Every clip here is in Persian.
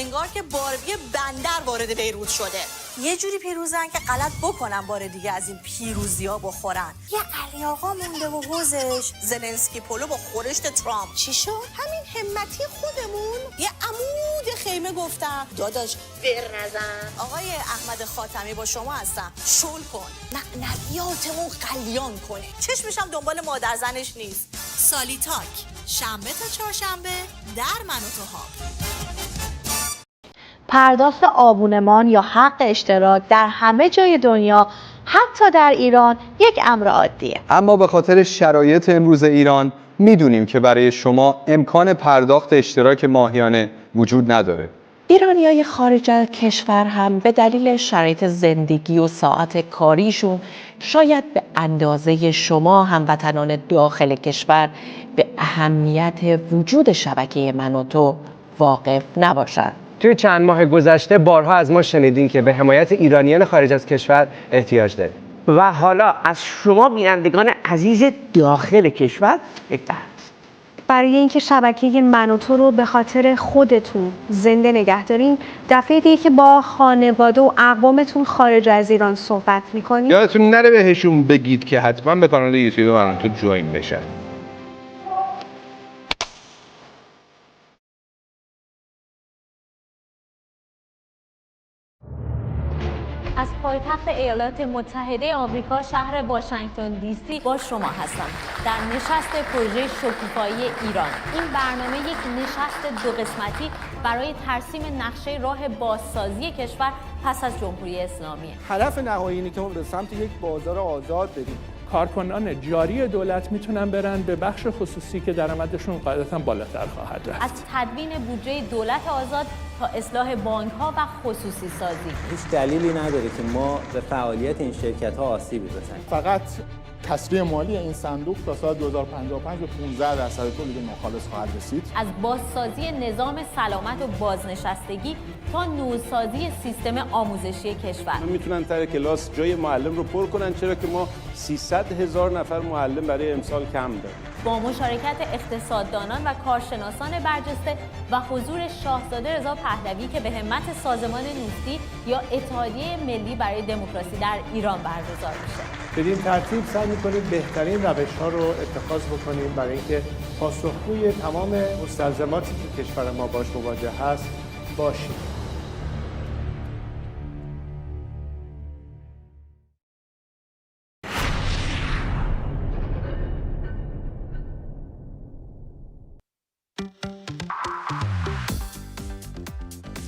انگار که باربی بندر وارد بیروت شده. یه جوری پیروزن که غلط بکنن بار دیگه از این پیروزی‌ها بخورن. یه علی آقا مونده و حوزش زلنسکی پلو با خورشت ترامپ. چی شد؟ همین همتی خودمون یه عمود خیمه گفتم داداش بر نزن. آقای احمد خاتمی با شما هستم. شل کن. معنویاتمون قلیان کنه. چشمشم دنبال مادر زنش نیست. سالی تاک شنبه تا چهارشنبه در من و توها. پرداخت آبونمان یا حق اشتراک در همه جای دنیا حتی در ایران یک امر عادیه. اما به خاطر شرایط امروز ایران میدونیم که برای شما امکان پرداخت اشتراک ماهیانه وجود نداره. ایرانیای خارج از کشور هم به دلیل شرایط زندگی و ساعت کاریشون شاید به اندازه شما هموطنان داخل کشور به اهمیت وجود شبکه من و تو واقف نباشند. توی چند ماه گذشته بارها از ما شنیدین که به حمایت ایرانیان خارج از کشور احتیاج داریم. و حالا از شما بینندگان عزیز داخل کشور بهتر برای اینکه شبکه من و تو رو به خاطر خودتون زنده نگه داریم، دفعه دیگه که با خانواده و اقوامتون خارج از ایران صحبت میکنیم یادتون نره بهشون بگید که حتما به کانال یوتیوب من تو جوین بشن. از پایتخت ایالات متحده آمریکا شهر واشنگتن دی سی با شما هستم در نشست پروژه شکوفایی ایران. این برنامه یک نشست دو قسمتی برای ترسیم نقشه راه بازسازی کشور پس از جمهوری اسلامیه. هدف نهایی اینه که ما به سمت یک بازار آزاد بریم. کارکنان جاری دولت میتونن برن به بخش خصوصی که درآمدشون قاعدتاً بالاتر خواهد رفت. از تدوین بودجه دولت آزاد تا اصلاح بانک‌ها و خصوصی سازی. هیچ دلیلی نداره که ما به فعالیت این شرکت‌ها آسیبی بزنیم. فقط تسریع مالی این صندوق تا سال 2055 به 15% تولید ناخالص خواهد رسید. از بازسازی نظام سلامت و بازنشستگی تا نوسازی سیستم آموزشی کشور. میتونن سر کلاس جای معلم رو پر کنن، چرا که ما 300,000 نفر معلم برای امسال کم داریم. با مشارکت اقتصاددانان و کارشناسان برجسته و حضور شاهزاده رضا پهلوی که به همت سازمان نوستی یا اتحادیه ملی برای دموکراسی در ایران برگزار میشه. بدین ترتیب سعی می‌کنیم بهترین روش‌ها رو اتخاذ بکنیم برای اینکه پاسخگوی تمام مستلزماتی که کشور ما باش مواجه هست باشیم.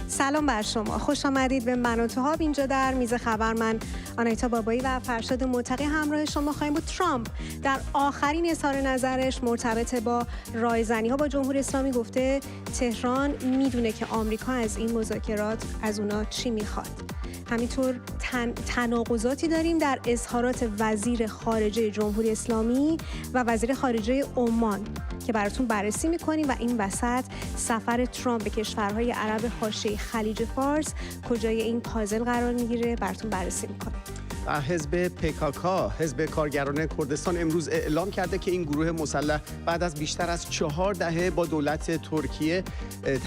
سلام بر شما، خوش آمدید به من و توها. اینجا در میز خبر من آنایتا بابایی و فرشاد متقی همراه شما خواهیم بود. ترامپ در آخرین اظهار نظرش مرتبط با رایزنی‌ها با جمهوری اسلامی گفته تهران میدونه که آمریکا از این مذاکرات از اونا چی میخواد. همینطور تناقضاتی داریم در اظهارات وزیر خارجه جمهوری اسلامی و وزیر خارجه عمان که براتون بررسی میکنیم و این وسط سفر ترامپ به کشورهای عرب حاشیه خلیج فارس کجای این پازل قرار میگیره براتون بررسی میکنیم. حزب PKK، حزب کارگران کردستان امروز اعلام کرده که این گروه مسلح بعد از بیشتر از 4 دهه با دولت ترکیه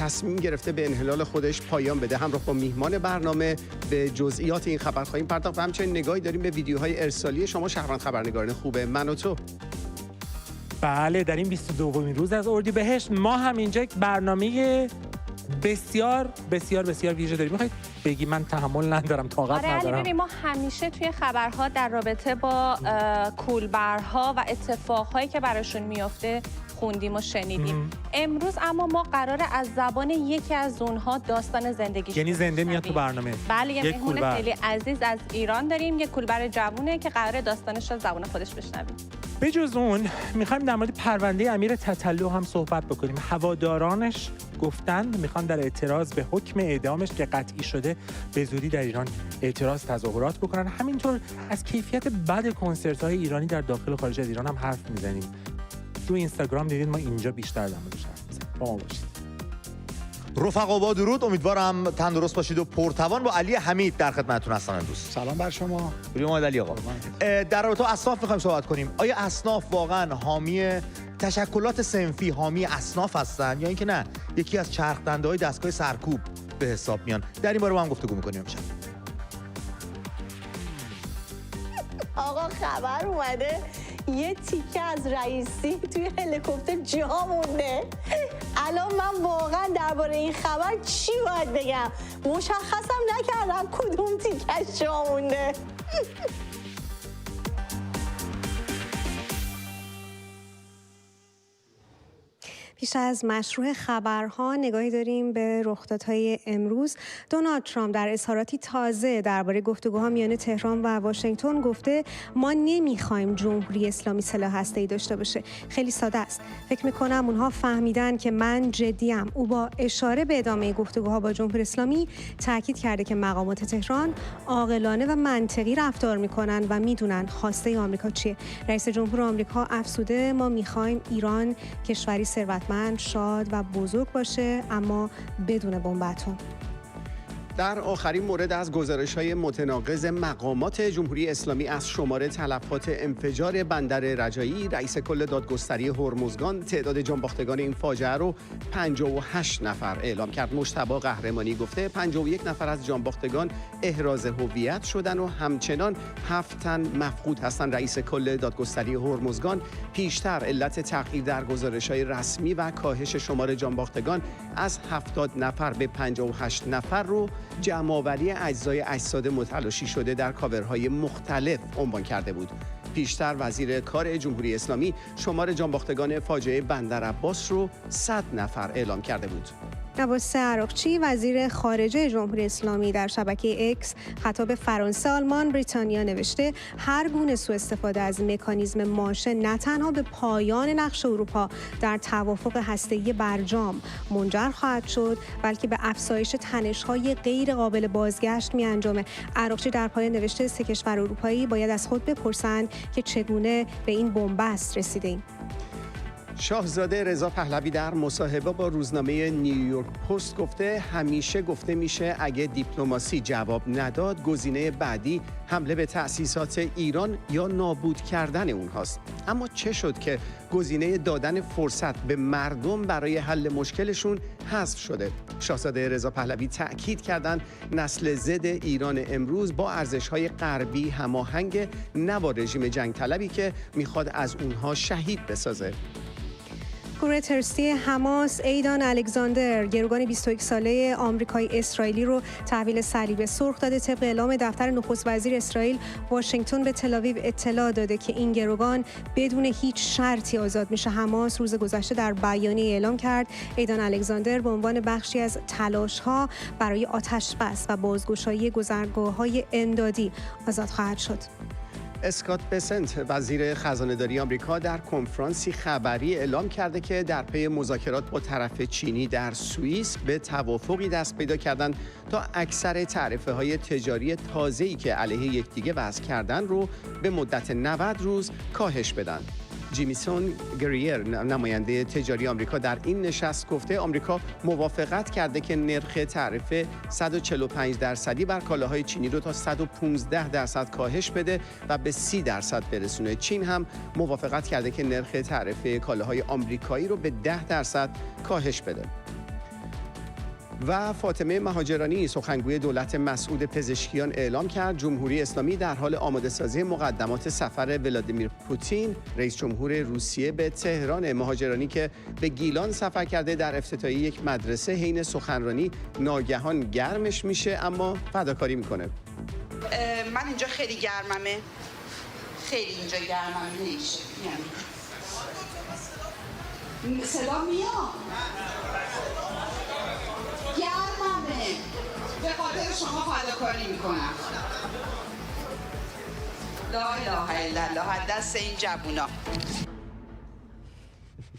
تصمیم گرفته به انحلال خودش پایان بده. همراه با میهمان برنامه به جزئیات این خبر خواهیم پرداخت و همچنین نگاهی داریم به ویدیوهای ارسالی شما شهروند خبرنگاران خوب من و تو. بله، در این 22مین روز از اردیبهشت ما هم اینجا یک برنامه بسیار بسیار بسیار ویژه داریم. میخواید بگی من تحمل ندارم، طاقت ندارم. ببین ما همیشه توی خبرها در رابطه با کولبرها و اتفاقهایی که براشون میفته خوندیم و شنیدیم. امروز اما ما قراره از زبان یکی از اونها داستان زندگیش، یعنی زنده میاد تو برنامه. بله، یه مهمون خیلی عزیز از ایران داریم، یه کولبر جوونه که قراره داستانش رو زبان خودش بشنویم. به جز اون میخوایم در مورد پرونده امیر تتلو هم صحبت بکنیم. هوادارانش گفتند میخوان در اعتراض به حکم اعدامش که قطعی شده به زودی در ایران اعتراض تظاهرات بکنن. همینطور از کیفیت بد کنسرت‌های ایرانی در داخل و خارج از ایران هم حرف میزنیم. تو اینستاگرام دیدید، ما اینجا بیشتر در موردش حرف میزنیم. با ما باشید. رفقا با درود، امیدوارم تندرست باشید و پرتوان. با علی حمید در خدمتتون هستم امروز. سلام بر شما. بریم علی آقا. در رابطه با اصناف می‌خوایم صحبت کنیم. آیا اصناف واقعا حامی تشکلات صنفی، حامی اصناف هستن یا اینکه نه یکی از چرخ دنده‌های دستگاه سرکوب به حساب میان. در این باره با هم گفتگو می‌کنیم امشب. آقا خبر اومده یه تیکه از رئیسی توی هلیکوپتر جا مونده. الان من واقعا درباره این خبر چی باید بگم؟ مشخصم نکردم کدوم تیکش جا مونده. پیش از مشروع خبرها نگاهی داریم به رخدادهای امروز. دونالد ترامپ در اظهاراتی تازه درباره گفتگوها میان تهران و واشنگتن گفته ما نمیخوایم جمهوری اسلامی سلاح هسته‌ای داشته باشه. خیلی ساده است. فکر میکنم اونها فهمیدن که من جدیم. او با اشاره به ادامه گفتگوها با جمهوری اسلامی تاکید کرده که مقامات تهران عاقلانه و منطقی رفتار میکنن و میدونن خواسته آمریکا چیه. رئیس جمهور آمریکا افزوده ما میخوایم ایران کشوری ثروتمند، شاد و بزرگ باشه اما بدون بمب اتم. در آخرین مورد از گزارش‌های متناقض مقامات جمهوری اسلامی از شمار تلفات انفجار بندر رجایی، رئیس کل دادگستری هرمزگان تعداد جانباختگان این فاجعه رو 58 نفر اعلام کرد. مجتبی قهرمانی گفته 51 نفر از جانباختگان احراز هویت شدن و همچنان 7 تن مفقود هستند. رئیس کل دادگستری هرمزگان پیشتر علت تغییر در گزارش‌های رسمی و کاهش شمار جانباختگان از 70 نفر به 58 نفر رو جمع‌آوری اجزای اجساد متلاشی شده در کاورهای مختلف عنوان کرده بود. پیشتر وزیر کار جمهوری اسلامی شمار جانباختگان فاجعه بندر عباس رو 100 نفر اعلام کرده بود. عباس عراقچی وزیر خارجه جمهوری اسلامی در شبکه اکس خطاب فرانسه، آلمان، بریتانیا نوشته هر گونه سوء استفاده از مکانیزم ماشه نه تنها به پایان نقش اروپا در توافق هسته‌ای برجام منجر خواهد شد بلکه به افزایش تنش‌های غیر قابل بازگشت می‌انجامه. عراقچی در پایان نوشته سه کشور اروپایی باید از خود بپرسند که چگونه به این بنبست رسیدیم. شاهزاده رضا پهلوی در مصاحبه با روزنامه نیویورک پست گفته همیشه گفته میشه اگه دیپلماسی جواب نداد گزینه بعدی حمله به تأسیسات ایران یا نابود کردن اونهاست. اما چه شد که گزینه دادن فرصت به مردم برای حل مشکلشون حذف شده؟ شاهزاده رضا پهلوی تأکید کردند نسل زد ایران امروز با ارزش‌های غربی هماهنگ، نه با رژیم جنگ طلبی که میخواد از اونها شهید بسازه. گروه تروریستی حماس ایدان الکساندر گروگان 21 ساله آمریکایی اسرائیلی رو تحویل صلیب سرخ داده. طبق اعلام دفتر نخست وزیر اسرائیل، واشنگتن به تل‌آویو اطلاع داده که این گروگان بدون هیچ شرطی آزاد میشه. حماس روز گذشته در بیانیه اعلام کرد ایدان الکساندر به عنوان بخشی از تلاش‌ها برای آتش‌بس و بازگشایی گذرگاه‌های امدادی آزاد خواهد شد. اسکات بسنت وزیر خزانه‌داری آمریکا در کنفرانسی خبری اعلام کرده که در پی مذاکرات با طرف چینی در سوئیس به توافقی دست پیدا کردند تا اکثر تعرفه‌های تجاری تازه‌ای که علیه یکدیگه وضع کردن رو به مدت 90 روز کاهش بدن. جیمیسون گریر نماینده تجاری آمریکا در این نشست گفته آمریکا موافقت کرده که نرخ تعرفه 145% بر کالاهای چینی رو تا 115% کاهش بده و به 30% برسونه. چین هم موافقت کرده که نرخ تعرفه کالاهای آمریکایی رو به 10% کاهش بده. و فاطمه مهاجرانی سخنگوی دولت مسعود پزشکیان اعلام کرد جمهوری اسلامی در حال آماده‌سازی مقدمات سفر ولادیمیر پوتین رئیس جمهور روسیه به تهران. مهاجرانی که به گیلان سفر کرده در افتتاحیه یک مدرسه حین سخنرانی ناگهان گرمش میشه اما فداکاری میکنه. من اینجا خیلی گرممه، خیلی اینجا گرممه نیست. صدا میاد گرممه، به خاطر شما فداکاری میکنم. لا اله الا الله، دست این جوونا.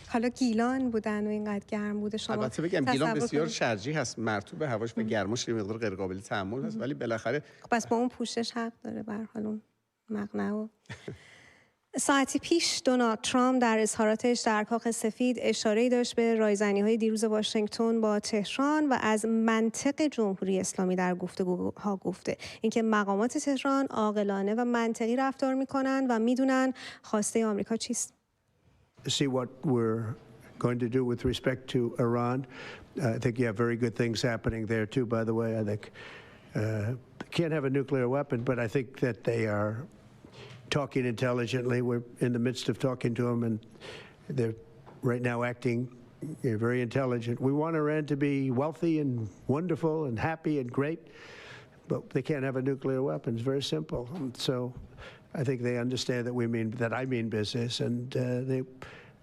حالا گیلان بودن و اینقدر گرم بوده. شما البته بگم گیلان بسیار شرجی هست، مرطوب هواش به گرماش یه مقدار غیر قابل تحمل هست، ولی بالاخره بس با اون پوشش حق داره به هر حال اون مقنعه و ساعتی پیش دونالد ترامپ در اظهاراتش در کاخ سفید اشاره‌ای داشت به رایزنی‌های دیروز واشنگتن با تهران و از منطق جمهوری اسلامی در گفتگوها گفته. اینکه مقامات تهران عاقلانه و منطقی رفتار می‌کنند و می‌دونن خواسته آمریکا چیست. going to do with respect to Iran. I think you have very good things happening there too, by the way. I think they can't have a nuclear weapon, but I think that they are talking intelligently. We're in the midst of talking to them, and they're right now acting very intelligent. We want Iran to be wealthy and wonderful and happy and great, but they can't have a nuclear weapon. It's very simple. And so I think they understand that I mean business, and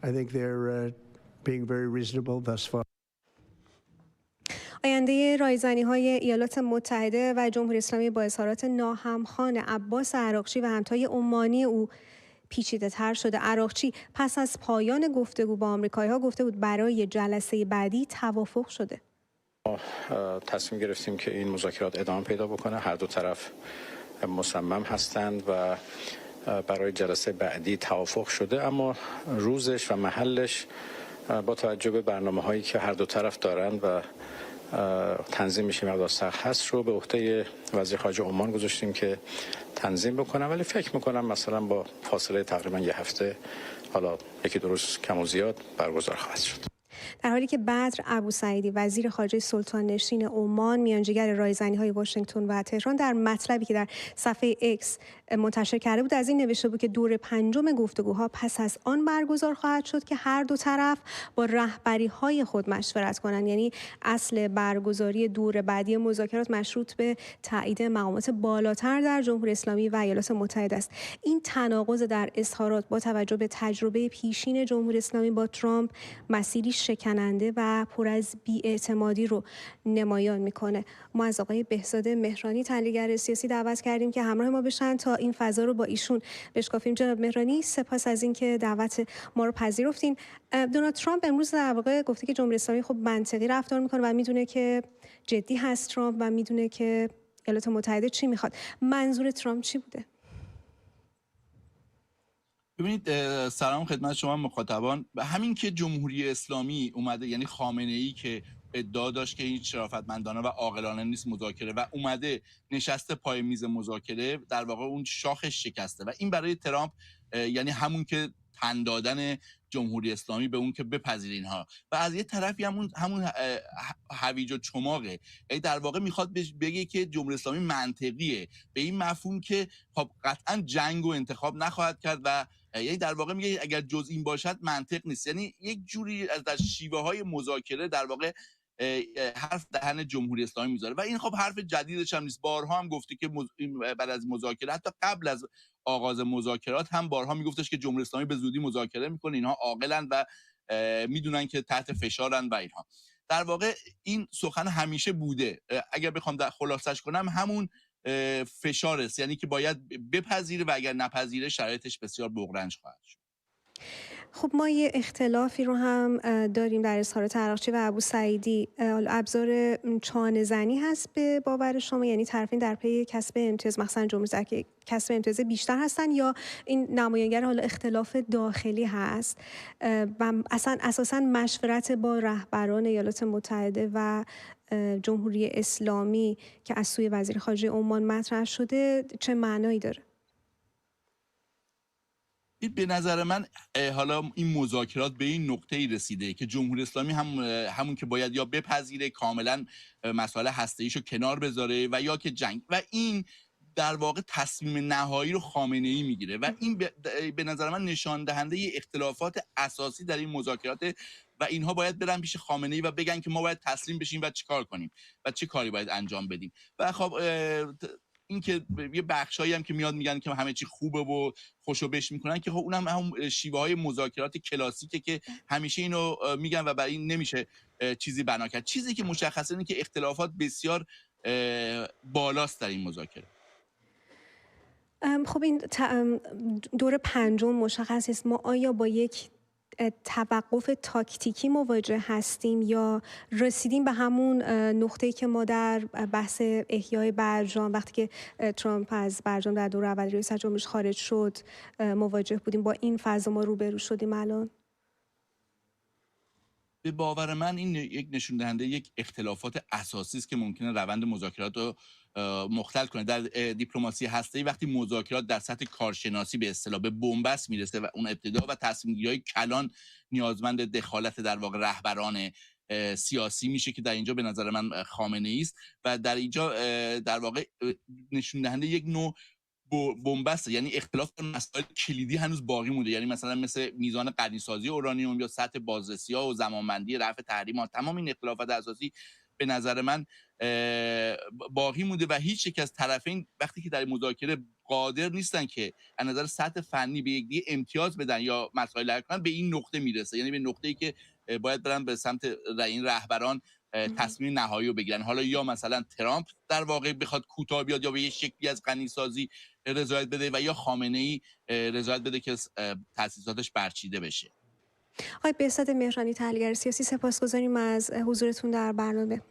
I think they're being very reasonable thus far. آینده رایزنی‌های ایالات متحده و جمهوری اسلامی با اظهارات ناهمخوان عباس عراقچی و همتای عمانی او پیچیده‌تر شده. عراقچی پس از پایان گفتگو با آمریکایی‌ها گفته بود برای جلسه بعدی توافق شده. تصمیم گرفتیم که این مذاکرات ادامه پیدا بکنه. هر دو طرف مصمم هستند و برای جلسه بعدی توافق شده، اما روزش و محلش با توجه به برنامه‌هایی که هر دو طرف دارند و تنظیم میشه مقدار سخت هست رو به عهده وزیر خارجه عمان گذاشتیم که تنظیم بکنم، ولی فکر میکنم مثلا با فاصله تقریبا یه هفته، حالا یکی دو روز کم و زیاد برگزار خواهد شد. در حالی که بدر ابوسعیدی وزیر خارجه سلطان نشین عمان میانجیگر رایزنی‌های واشنگتن و تهران در مطلبی که در صفحه اکس منتشر کرده بود از این نوشته بود که دور پنجم گفتگوها پس از آن برگزار خواهد شد که هر دو طرف با رهبری‌های خود مشورت کنند. یعنی اصل برگزاری دور بعدی مذاکرات مشروط به تایید مقامات بالاتر در جمهوری اسلامی و ایالات متحده است. این تناقض در اظهارات با توجه به تجربه پیشین جمهوری اسلامی با ترامپ مسیری شکننده و پر از بی‌اعتمادی رو نمایان میکنه. ما از آقای بهزاد مهرانی تحلیلگر سیاسی دعوت کردیم که همراه ما بشن تا این فضا رو با ایشون بشکافیم. جناب مهرانی، سپاس از اینکه دعوت ما رو پذیرفتین. دونالد ترامپ امروز در واقع گفته که جمهوری اسلامی خب منطقی رفتار میکنه و میدونه که جدی هست ترامپ و میدونه که ایالات متحده چی میخواد. منظور ترامپ چی بوده؟ ببینید، سلام خدمت شما مخاطبان. همین که جمهوری اسلامی اومده، یعنی خامنه‌ای که ادعا داشت که این شرافتمندانه و عاقلانه نیست مذاکره و اومده نشسته پای میز مذاکره، در واقع اون شاخش شکسته و این برای ترامپ یعنی همون که تن دادن جمهوری اسلامی به اون که بپذیره اینها و از یه طرفی همون هویج و چماقه، یعنی در واقع میخواد بگه که جمهوری اسلامی منطقیه به این مفهوم که خب قطعا جنگ و انتخاب نخواهد کرد و یعنی در واقع میگه اگر جز این باشد منطق نیست. یعنی یک جوری از در شیوه های مذاکره در واقع حرف دهن جمهوری اسلامی میذاره و این خب حرف جدیدش هم نیست. بارها هم گفته که بعد از مذاکره، حتی قبل از آغاز مذاکرات هم بارها میگفتش که جمهوری اسلامی به زودی مذاکره میکنه، اینها عاقلن و میدونن که تحت فشارن و اینها. در واقع این سخن همیشه بوده. اگر بخوام خلاصش کنم همون فشار است، یعنی که باید بپذیره و اگر نپذیره شرایطش بسیار بغرنج خواهد شد. خب ما یه اختلافی رو هم داریم در اظهارات عراقچی و ابوسعیدی. ابزار چانه زنی هست به باور شما، یعنی طرفین در پی کسب امتیاز، مثلا جمهوری که کسب امتیاز بیشتر هستن، یا این نمایانگر حالا اختلاف داخلی هست و اصلا اساسا مشورت با رهبران ایالات متحده و جمهوری اسلامی که از سوی وزیر خارجه عمان مطرح شده چه معنایی داره؟ به نظر من حالا این مذاکرات به این نقطه‌ای رسیده که جمهوری اسلامی همون که باید یا بپذیره کاملا مسائل هسته‌ایشو کنار بذاره و یا که جنگ، و این در واقع تصمیم نهایی رو خامنه‌ای میگیره و این به نظر من نشان دهنده اختلافات اساسی در این مذاکرات و اینها باید برن پیش خامنه‌ای و بگن که ما باید تسلیم بشیم و چیکار کنیم و چه کاری باید انجام بدیم. و خب این که یه بخشایی هم که میاد میگن که همه چی خوبه و خوشو بش میکنن که خب اونم هم شیوه های مذاکرات کلاسیکه که همیشه اینو میگن و برای این نمیشه چیزی بنا کرد. چیزی که مشخصه اینه که اختلافات بسیار بالاست در این مذاکره. خب این دور پنجم مشخص است. ما آیا با یک توقف تاکتیکی مواجه هستیم یا رسیدیم به همون نقطه‌ای که ما در بحث احیای برجام وقتی که ترامپ از برجام در دور اول ریاست جمهوریش خارج شد مواجه بودیم؟ با این فضا ما روبرو شدیم الان؟ به باور من این یک نشون دهنده یک اختلافات اساسی است که ممکنه روند مذاکرات رو مختل کنه. در دیپلماسی هسته‌ای وقتی مذاکرات در سطح کارشناسی به اصطلاح به بنبست میرسه و اون ابتدا و تصمیم‌گیری‌های کلان نیازمند دخالت در واقع رهبران سیاسی میشه که در اینجا به نظر من خامنه‌ای است و در اینجا در واقع نشون دهنده یک نوع بنبسته، یعنی اختلاف مسائل کلیدی هنوز باقی مونده، یعنی مثلا مثل میزان غنیسازی اورانیوم یا سطح بازرسی‌ها و زمانبندی رفع تحریم‌ها. تمام این اختلافات اساسی به نظر من باقی مونده و هیچ یک از طرفین وقتی که در مذاکره قادر نیستن که از نظر سطح فنی به یکدیگه امتیاز بدن یا مسائل حل کنن، به این نقطه میرسه، یعنی به نقطه‌ای که باید برن به سمت این رهبران تصمیم نهایی رو بگیرن. حالا یا مثلا ترامپ در واقع بخواد کوتاه بیاد یا به یه شکلی از غنیسازی رضایت بده و یا خامنه‌ای رضایت بده که تأسیساتش برچیده بشه. آقای بهزاد مهرانی، تحلیلگر سیاسی، سپاسگزاریم از حضورتون در برنامه.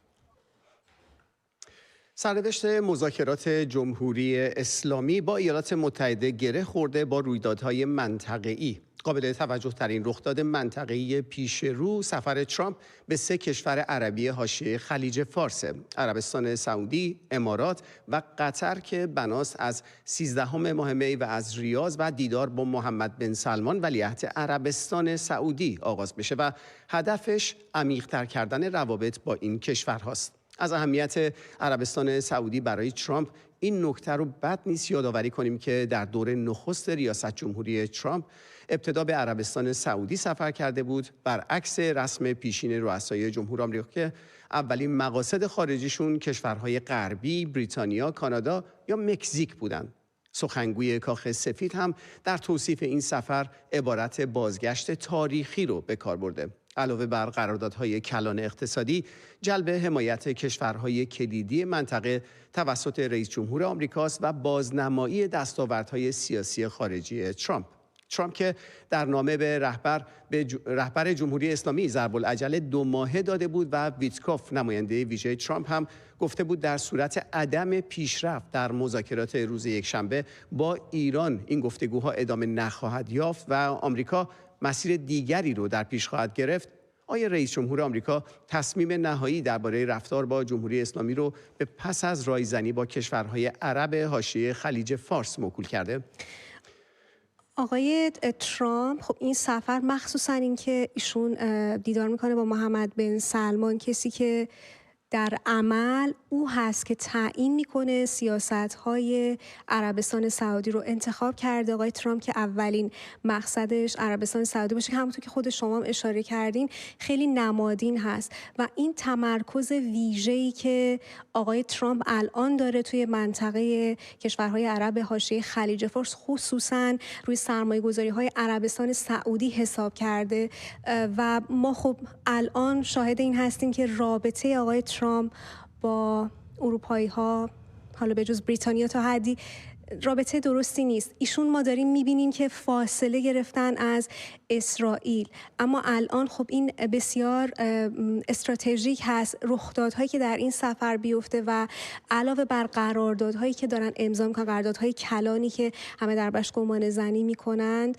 سرنوشت مذاکرات جمهوری اسلامی با ایالات متحده گره خورده با رویدادهای منطقه‌ای. قابل توجه ترین رخداد منطقه‌ای پیش رو سفر ترامپ به 3 کشور عربی حاشیه خلیج فارس: عربستان سعودی، امارات و قطر که بناست از 13 ماه می و از ریاض و دیدار با محمد بن سلمان ولیعهد عربستان سعودی آغاز بشه و هدفش عمیق‌تر کردن روابط با این کشورهاست. از اهمیت عربستان سعودی برای ترامپ این نکته رو بد نیست یادآوری کنیم که در دور نخست ریاست جمهوری ترامپ ابتدا به عربستان سعودی سفر کرده بود، برعکس رسم پیشین رؤسای جمهور آمریکا که اولین مقاصد خارجیشون کشورهای غربی، بریتانیا، کانادا یا مکزیک بودند. سخنگوی کاخ سفید هم در توصیف این سفر عبارت بازگشت تاریخی رو به کار برده. علاوه بر قراردادهای کلان اقتصادی، جلب حمایت کشورهای کلیدی منطقه توسط رئیس جمهور آمریکاست و بازنمایی دستاوردهای سیاسی خارجی ترامپ که در نامه به رهبر جمهوری اسلامی ضرب العجل 2 ماهه داده بود و ویتکوف نماینده ویژه ترامپ هم گفته بود در صورت عدم پیشرفت در مذاکرات روز یکشنبه با ایران این گفتگوها ادامه نخواهد یافت و آمریکا مسیر دیگری رو در پیش خواهد گرفت. آیا رئیس جمهور آمریکا تصمیم نهایی درباره رفتار با جمهوری اسلامی رو به پس از رایزنی با کشورهای عرب حاشیه خلیج فارس موکول کرده؟ آقای ترامپ خب این سفر مخصوصا این که ایشون دیدار میکنه با محمد بن سلمان، کسی که در عمل او هست که تعیین میکنه سیاست‌های عربستان سعودی رو انتخاب کرده. آقای ترامپ که اولین مقصدش عربستان سعودی باشه که همونطور که خود شما هم اشاره کردین خیلی نمادین هست و این تمرکز ویژه‌ای که آقای ترامپ الان داره توی منطقه کشورهای عرب حاشیه خلیج فارس خصوصا روی سرمایه‌گذاری‌های عربستان سعودی حساب کرده و ما خب الان شاهد این هستیم که رابطه آقای ترامپ با اروپایی ها، حالا به جز بریتانیا تا حدی رابطه درستی نیست. ایشون ما داریم میبینیم که فاصله گرفتن از اسرائیل، اما الان خب این بسیار استراتژیک هست رخدادهایی که در این سفر بیفته و علاوه بر قراردادهایی که دارن امضا میکنن، قراردادهای کلانی که همه دربارش گمان زنی میکنند،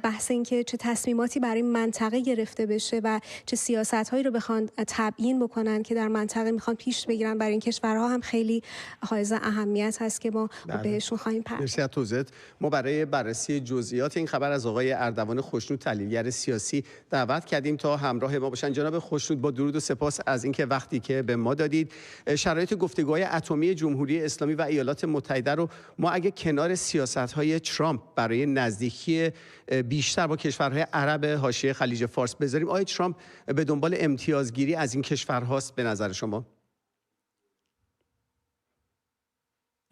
بحث این که چه تصمیماتی برای منطقه گرفته بشه و چه سیاستهایی رو بخوان تبیین بکنن که در منطقه میخوان پیش بگیرن برای این کشورها هم خیلی حائز اهمیت هست که ما بهشون خواهیم پرداخت. مرسی از توضیحات. ما برای بررسی جزئیات این خبر از آقای اردوان خوشنود، تحلیلگر سیاسی، دعوت کردیم تا همراه ما باشن. جناب خوشنود، با درود و سپاس از اینکه وقتی که به ما دادید. شرایط گفتگوهای اتمی جمهوری اسلامی و ایالات متحده رو ما اگه کنار سیاست‌های ترامپ برای نزدیکی بیشتر با کشورهای عرب حاشیه خلیج فارس بذاریم، آیا ترامپ به دنبال امتیازگیری از این کشورهاست به نظر شما؟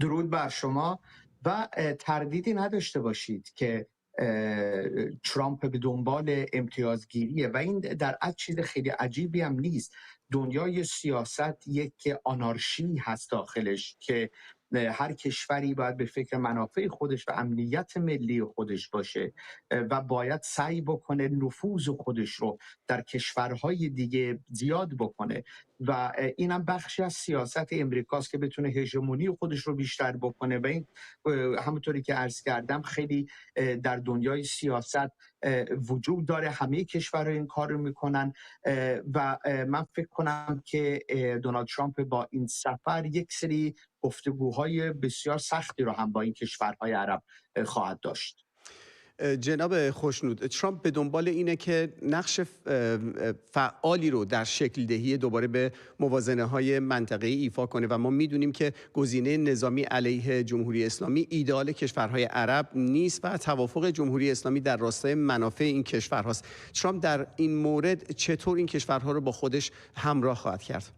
درود بر شما و تردیدی نداشته باشید که ترامپ به دنبال امتیازگیریه و این در اصل چیز خیلی عجیبی هم نیست. دنیای سیاست یک آنارشی هست داخلش که هر کشوری باید به فکر منافع خودش و امنیت ملی خودش باشه و باید سعی بکنه نفوذ خودش رو در کشورهای دیگه زیاد بکنه و اینم بخشی از سیاست امریکاست که بتونه هژمونی خودش رو بیشتر بکنه و این همونطوری که عرض کردم خیلی در دنیای سیاست وجود داره. همه کشورها این کار رو میکنن و من فکر کنم که دونالد ترامپ با این سفر یک سری گفتگوهای بسیار سختی رو هم با این کشورهای عرب خواهد داشت. جناب خوشنود، ترامپ به دنبال اینه که نقش فعالی رو در شکل دهی دوباره به موازنه‌های منطقه‌ای ایفا کنه و ما میدونیم که گزینه نظامی علیه جمهوری اسلامی ایدئال کشورهای عرب نیست و توافق جمهوری اسلامی در راستای منافع این کشورهاست. ترامپ در این مورد چطور این کشورها رو با خودش همراه خواهد کرد؟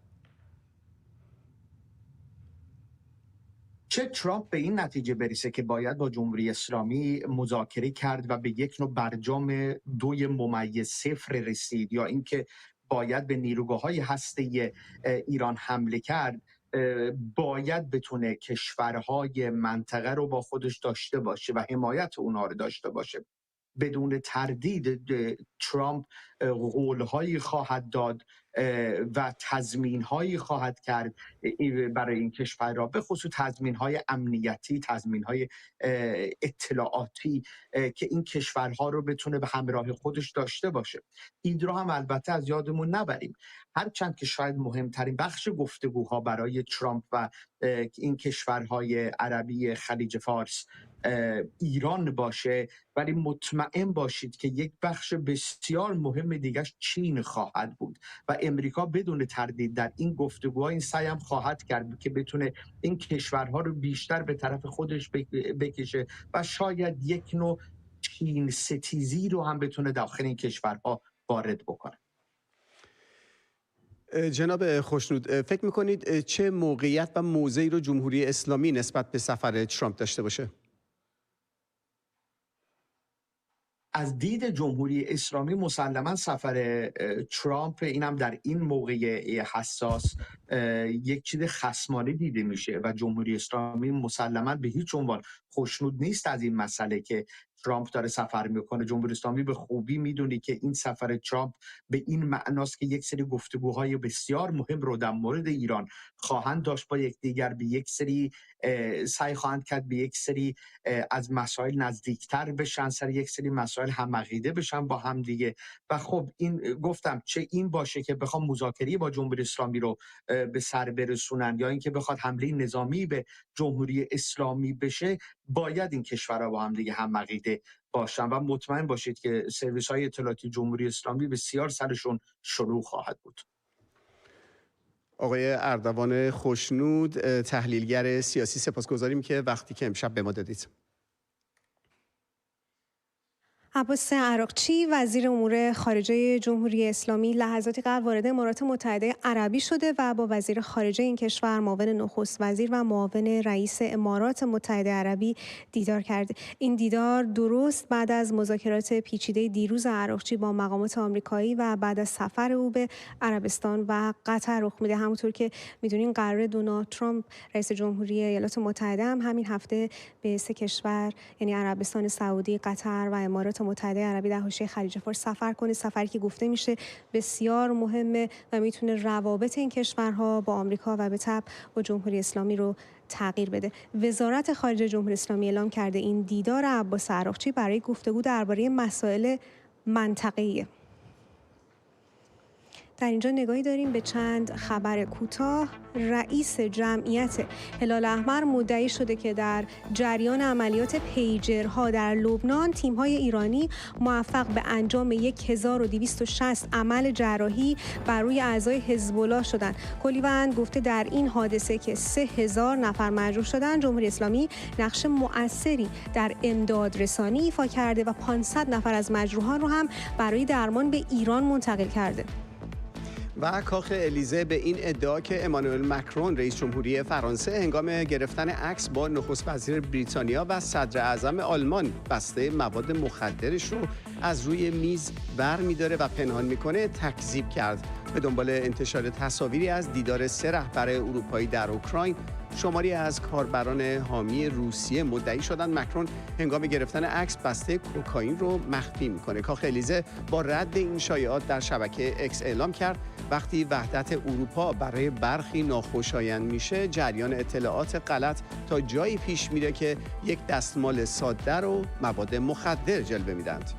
چه ترامپ به این نتیجه برسه که باید با جمهوری اسلامی مذاکره کرد و به یک نوع برجام 2.0 رسید یا اینکه باید به نیروگاه‌های هسته‌ای ایران حمله کرد، باید بتونه کشورهای منطقه رو با خودش داشته باشه و حمایت اونها رو داشته باشه. بدون تردید ترامپ قول‌هایی خواهد داد و تضمین‌هایی خواهد کرد برای این کشورها، به خصوص تضمین‌های امنیتی، تضمین‌های اطلاعاتی که این کشورها رو بتونه به همراه خودش داشته باشه. این رو هم البته از یادمون نبریم، هرچند که شاید مهمترین بخش گفتگوها برای ترامپ و این کشورهای عربی خلیج فارس ایران باشه، ولی مطمئن باشید که یک بخش بسیار مهم دیگه چین خواهد بود و امریکا بدون تردید در این گفتگوها این سعی هم خواهد کرد که بتونه این کشورها رو بیشتر به طرف خودش بکشه و شاید یک نوع چین ستیزی رو هم بتونه داخل این کشورها وارد بکنه. جناب خوشنود، فکر میکنید چه موقعیت و موضعی رو جمهوری اسلامی نسبت به سفر ترامپ داشته باشه؟ از دید جمهوری اسلامی مسلما سفر ترامپ اینم در این موقع حساس یک چیز خصمانه دیده میشه و جمهوری اسلامی مسلما به هیچ عنوان خوشنود نیست از این مسئله که ترامپ داره سفر میکنه. جمهوری اسلامی به خوبی میدونی که این سفر ترامپ به این معناست که یک سری گفتگوهای بسیار مهم رو در مورد ایران خواهند داشت با یکدیگر، به یک سری سعی خواهند کرد به یک سری از مسائل نزدیکتر بشن، سر یک سری مسائل هم عقیده بشن با هم دیگه. و خب این گفتم چه این باشه که بخوام مذاکره با جمهوری اسلامی رو به سر برسونن یا اینکه بخواد حمله نظامی به جمهوری اسلامی بشه، باید این کشورها با هم دیگه هم عقیده باشن و مطمئن باشید که سرویس‌های اطلاعاتی جمهوری اسلامی بسیار سرشون شلوغ خواهد بود. آقای اردوان خوشنود، تحلیلگر سیاسی، سپاسگزاریم که وقتی که امشب به ما دادید. عباس عراقچی وزیر امور خارجه جمهوری اسلامی لحظاتی قبل وارد امارات متحده عربی شده و با وزیر خارجه این کشور، معاون نخست وزیر و معاون رئیس امارات متحده عربی دیدار کرده. این دیدار درست بعد از مذاکرات پیچیده دیروز عراقچی با مقامات آمریکایی و بعد از سفر او به عربستان و قطر رخ میده. همونطور که میدونین قرار دونالد ترامپ رئیس جمهوری ایالات متحده هم همین هفته به سه کشور یعنی عربستان سعودی، قطر و امارات متحده عربی در حوزه خلیج فارس سفر کنه. سفری که گفته میشه بسیار مهمه و میتونه روابط این کشورها با آمریکا و به تبع با جمهوری اسلامی رو تغییر بده. وزارت خارجه جمهوری اسلامی اعلام کرده این دیدار عباس عراقچی برای گفتگو درباره مسائل منطقه‌ایه. در اینجا نگاهی داریم به چند خبر کوتاه. رئیس جمعیت هلال احمر مدعی شده که در جریان عملیات پیجرها در لبنان تیم‌های ایرانی موفق به انجام 1260 عمل جراحی بر روی اعضای حزب الله شدند. کلیوند گفته در این حادثه که 3000 نفر مجروح شدند، جمهوری اسلامی نقش مؤثری در امداد رسانی ایفا کرده و 500 نفر از مجروحان رو هم برای درمان به ایران منتقل کرده. و کاخ الیزه به این ادعا که امانوئل مکرون رئیس جمهوری فرانسه هنگام گرفتن عکس با نخست وزیر بریتانیا و صدر اعظم آلمان بسته مواد مخدرش رو از روی میز برمی‌داره و پنهان میکنه تکذیب کرد. به دنبال انتشار تصاویری از دیدار 3 رهبر اروپایی در اوکراین، شماری از کاربران حامی روسیه مدعی شدند مکرون هنگام گرفتن عکس بسته کوکائین رو مخفی میکنه. کاخ الیزه با رد این شایعات در شبکه اکس اعلام کرد وقتی وحدت اروپا برای برخی ناخوشایند میشه، جریان اطلاعات غلط تا جایی پیش میره که یک دستمال ساده رو مواد مخدر جلوه میدند.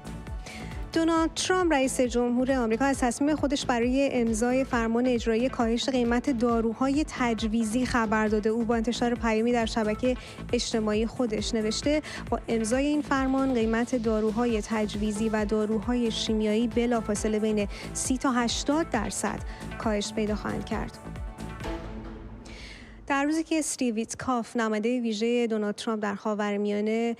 دونالد ترامپ رئیس جمهور آمریکا از تصمیم خودش برای امضای فرمان اجرایی کاهش قیمت داروهای تجویزی خبر داده. او با انتشار پیامی در شبکه اجتماعی خودش نوشته با امضای این فرمان قیمت داروهای تجویزی و داروهای شیمیایی بلافاصله بین 30 تا 80% کاهش پیدا خواهند کرد. در روزی که استیو ویتکاف نماینده ویژه دونالد ترامپ در خاورمیانه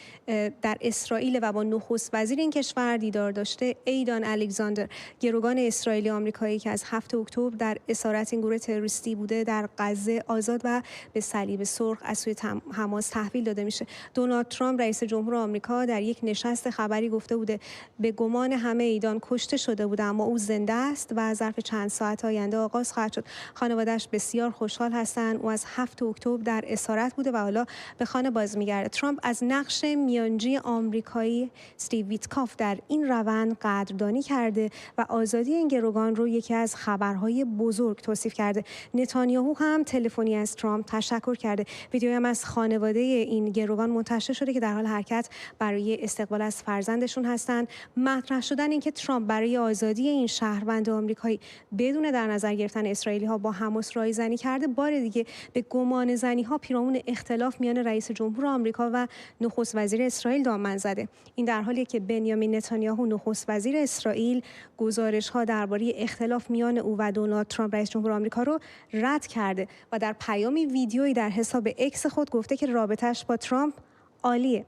در اسرائیل و با نخست وزیر این کشور دیدار داشته، ایدان الکساندر، گروگان اسرائیلی آمریکایی که از 7 اکتبر در اسارت این گروه تروریستی بوده در غزه آزاد و به صلیب سرخ از سوی حماس تحویل داده میشه. دونالد ترامپ رئیس جمهور آمریکا در یک نشست خبری گفته بوده به گمان همه ایدان کشته شده بوده، اما او زنده است و ظرف چند ساعت آینده آغاز خواهد شد. خانواده‌اش بسیار خوشحال هستند. او از 7 اکتبر در اسارت بوده و حالا به خانه باز میگرده. ترامپ از نقش میانجی آمریکایی استیو ویتکاف در این روند قدردانی کرده و آزادی این گروگان رو یکی از خبرهای بزرگ توصیف کرده. نتانیاهو هم تلفنی از ترامپ تشکر کرده. ویدیویی هم از خانواده این گروگان منتشر شده که در حال حرکت برای استقبال از فرزندشون هستند. مطرح شدن اینکه ترامپ برای آزادی این شهروند آمریکایی بدون در نظر گرفتن اسرائیلی‌ها با حماس رایزنی کرده، بار دیگه به گمان زنی‌ها پیرامون اختلاف میان رئیس جمهور آمریکا و نخست وزیر اسرائیل دامن زده. این در حالیه که بنیامین نتانیاهو نخست وزیر اسرائیل گزارش‌ها درباره اختلاف میان او و دونالد ترامپ رئیس جمهور آمریکا رو رد کرده و در پیامی ویدیویی در حساب اکس خود گفته که رابطه‌اش با ترامپ عالیه.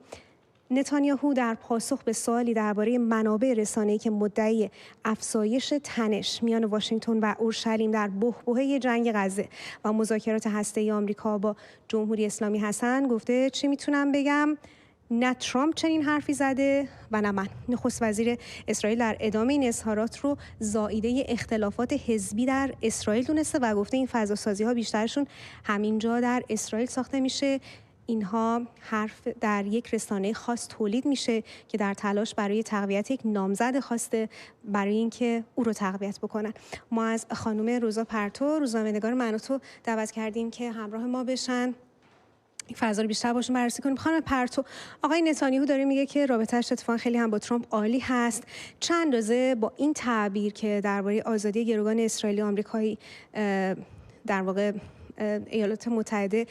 نتانیاهو در پاسخ به سوالی درباره منابع رسانه‌ای که مدعی افزایش تنش میان واشنگتن و اورشلیم در بحبوحه جنگ غزه و مذاکرات هسته‌ای آمریکا با جمهوری اسلامی هستند گفته چی میتونم بگم؟ نه ترامپ چنین حرفی زده و نه من. نخست وزیر اسرائیل در ادامه این اظهارات رو زائیده اختلافات حزبی در اسرائیل دونسته و گفته این فضاسازی‌ها بیشترشون همینجا در اسرائیل ساخته میشه. اینها حرف در یک رسانه خاص تولید میشه که در تلاش برای تقویت یک نامزد خواسته برای اینکه او رو تقویت بکنن. ما از خانم روزا پرتو، روزنامه‌نگار منوتو دعوت کردیم که همراه ما بشن، این فضا رو بیشتر باشون بررسی کنیم. خانم پرتو، آقای نتانیاهو داره میگه که رابطه‌اش اتفاقا خیلی هم با ترامپ عالی هست. چند اندازه با این تعبیر که درباره آزادی گروگان اسرائیلی آمریکایی در واقع ایالات متحده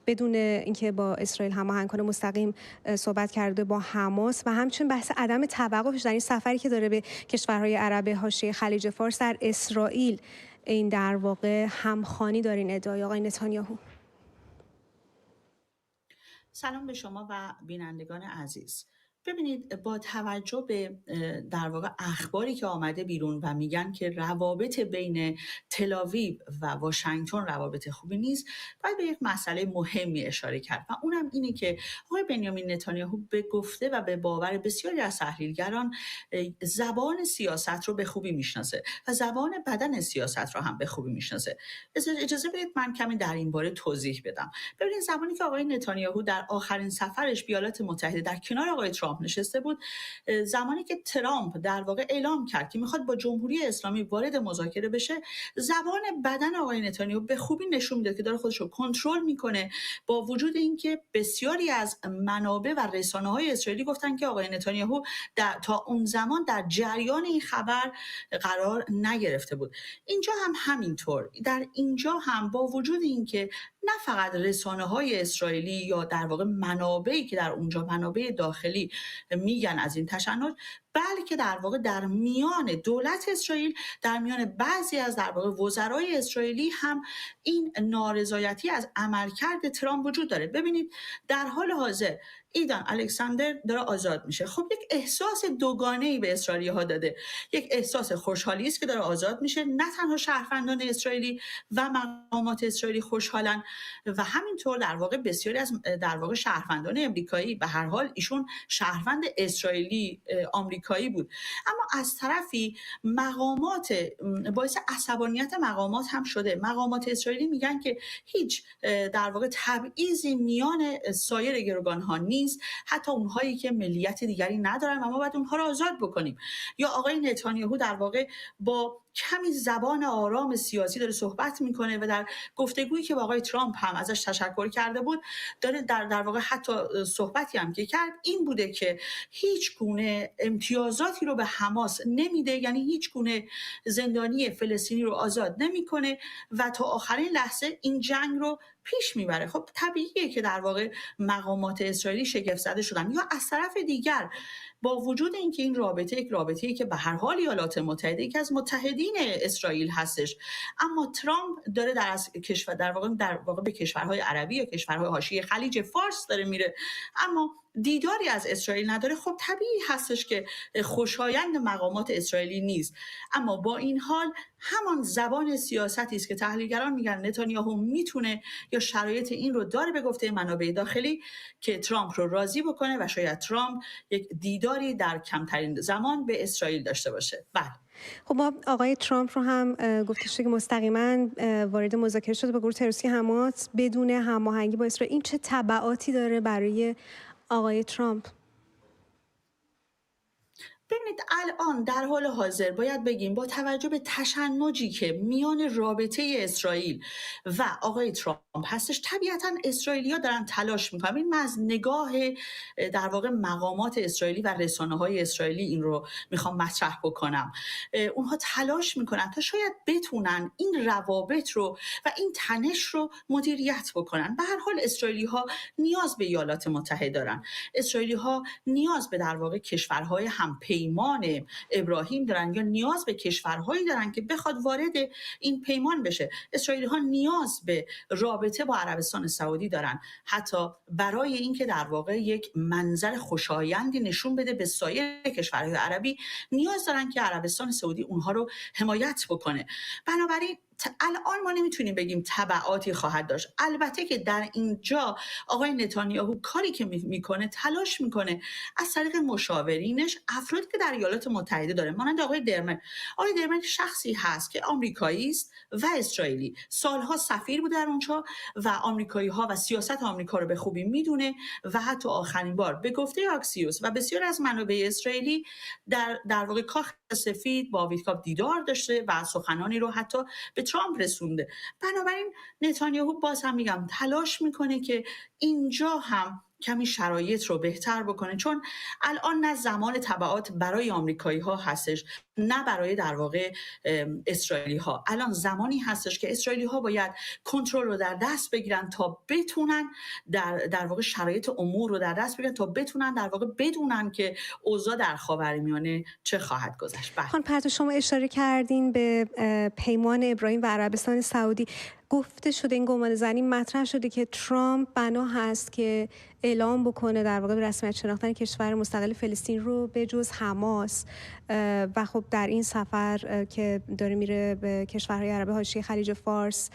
بدون اینکه با اسرائیل هماهنگ کنه مستقیم صحبت کرده با حماس و همچنین بحث عدم توقفش در این سفری که داره به کشورهای عرب حاشیه خلیج فارس در اسرائیل، این در واقع همخوانی داره این ادعای آقای نتانیاهو. سلام به شما و بینندگان عزیز. ببینید، با توجه به در واقع اخباری که آمده بیرون و میگن که روابط بین تل‌آویو و واشنگتن روابط خوبی نیست، باید به یک مسئله مهمی اشاره کرد و اونم اینه که آقای بنیامین نتانیاهو به گفته و به باور بسیاری از تحلیلگران زبان سیاست رو به خوبی میشناسه و زبان بدن سیاست رو هم به خوبی میشناسه. اجازه بدید من کمی در این باره توضیح بدم. ببینید، زمانی که آقای نتانیاهو در آخرین سفرش به ایالات متحده در کنار آقای ترامپ نشسته بود، زمانی که ترامپ در واقع اعلام کرد که میخواد با جمهوری اسلامی وارد مذاکره بشه، زبان بدن آقای نتانیاهو به خوبی نشون میداد که داره خودش رو کنترل میکنه، با وجود اینکه بسیاری از منابع و رسانه‌های اسرائیلی گفتن که آقای نتانیاهو تا اون زمان در جریان این خبر قرار نگرفته بود. اینجا هم همینطور، در اینجا هم با وجود اینکه نه فقط رسانه‌های اسرائیلی یا در واقع منابعی که در اونجا منابع داخلی میگن از این تشنج، بلکه در واقع در میان دولت اسرائیل، در میان بعضی از در واقع وزرای اسرائیلی هم این نارضایتی از عملکرد ترامپ وجود داره. ببینید، در حال حاضر ایدان الکساندر داره آزاد میشه. خب یک احساس دوگانه‌ای به اسرائیلی‌ها داده. یک احساس خوشحالی است که داره آزاد میشه، نه تنها شهروندان اسرائیلی و مقامات اسرائیلی خوشحالن و همینطور در واقع بسیاری از در واقع شهروندان آمریکایی، به هر حال ایشون شهروند اسرائیلی آمریکایی آمریکایی بود. اما از طرفی مقامات باعث عصبانیت مقامات هم شده. مقامات اسرائیلی میگن که هیچ در واقع تبعیضی میان سایر گروگان‌ها نیست، حتی اونهایی که ملیت دیگری ندارن و ما باید اونها رو آزاد بکنیم. یا آقای نتانیاهو در واقع با کمی زبان آرام سیاسی داره صحبت میکنه و در گفتگویی که با آقای ترامپ هم ازش تشکر کرده بود داره در واقع حتی صحبتی هم که کرد این بوده که هیچ گونه امتیازاتی رو به حماس نمیده، یعنی هیچ گونه زندانی فلسطینی رو آزاد نمیکنه و تا آخرین لحظه این جنگ رو پیش میبره. خب طبیعیه که در واقع مقامات اسرائیلی شگفت زده شدن. یا از طرف دیگر با وجود اینکه این رابطه یک رابطه‌ای که به هر حال ایالات متحده یکی از متحدین اسرائیل هستش، اما ترامپ داره در واقع به کشورهای عربی یا کشورهای حاشیه خلیج فارس داره میره، اما دیداری از اسرائیل نداره. خب طبیعی هستش که خوشایند مقامات اسرائیلی نیست. اما با این حال همان زبان سیاستی است که تحلیلگران میگن نتانیاهو میتونه یا شرایط این رو داره به گفته منابع داخلی که ترامپ رو راضی بکنه و شاید ترامپ یک دیداری در کمترین زمان به اسرائیل داشته باشه. بله. خب ما آقای ترامپ رو هم گفته شده که مستقیما وارد مذاکره شده با گروه تروریستی حماس بدون هماهنگی با اسرائیل. این چه تبعاتی داره برای آقای ترامپ؟ ببینید الان در حال حاضر باید بگیم با توجه به تشنجی که میان رابطه اسرائیل و آقای ترامپ هستش، طبیعتا اسرائیلی‌ها دارن تلاش میکنن. این از نگاه در واقع مقامات اسرائیلی و رسانه‌های اسرائیلی این رو میخوام مطرح بکنم. اونها تلاش میکنن تا شاید بتونن این روابط رو و این تنش رو مدیریت بکنن. به هر حال اسرائیلی‌ها نیاز به ایالات متحده دارن. اسرائیلی‌ها نیاز به در واقع کشورهای همپیمان ابراهیم دارن یا نیاز به کشورهایی دارن که بخواد وارد این پیمان بشه. اسرائیلی‌ها نیاز به رابطه با عربستان سعودی دارن، حتی برای اینکه در واقع یک منظر خوشایندی نشون بده به سایر کشورهای عربی نیاز دارن که عربستان سعودی اونها رو حمایت بکنه. بنابراین الان ما نمیتونیم بگیم تبعاتی خواهد داشت. البته که در اینجا آقای نتانیاهو کاری که میکنه تلاش میکنه از طریق مشاورینش افرادی که در ایالات متحده داره، مانند آقای درمن. آقای درمن شخصی هست که آمریکایی است و اسرائیلی، سالها سفیر بوده در اونجا و آمریکایی ها و سیاست آمریکا رو به خوبی میدونه و حتی آخرین بار به گفته آکسیوس و بسیار از منابع اسرائیلی در واقع کاخ سفید با ویتکاپ دیدار داشته و سخنانی رو حتی به ترامپ رسونده. بنابراین نتانیاهو باز هم میگم تلاش میکنه که اینجا هم کمی شرایط رو بهتر بکنه، چون الان نه زمان تبعات برای آمریکایی ها هستش نه برای در واقع اسرائیلی ها. الان زمانی هستش که اسرائیلی ها باید کنترل رو در دست بگیرن تا بتونن در واقع شرایط امور رو در دست بگیرن تا بتونن در واقع بدونن که اوضاع در خاورمیانه چه خواهد گذشت. خانم پرتو شما اشاره کردین به پیمان ابراهیم و عربستان سعودی. گفته شده، این گمان زنی مطرح شده که ترامپ بنا هست که اعلام بکنه در واقع به رسمیت شناختن کشور مستقل فلسطین رو به جز حماس و خب در این سفر که داره میره به کشورهای عربی حاشیه خلیج فارس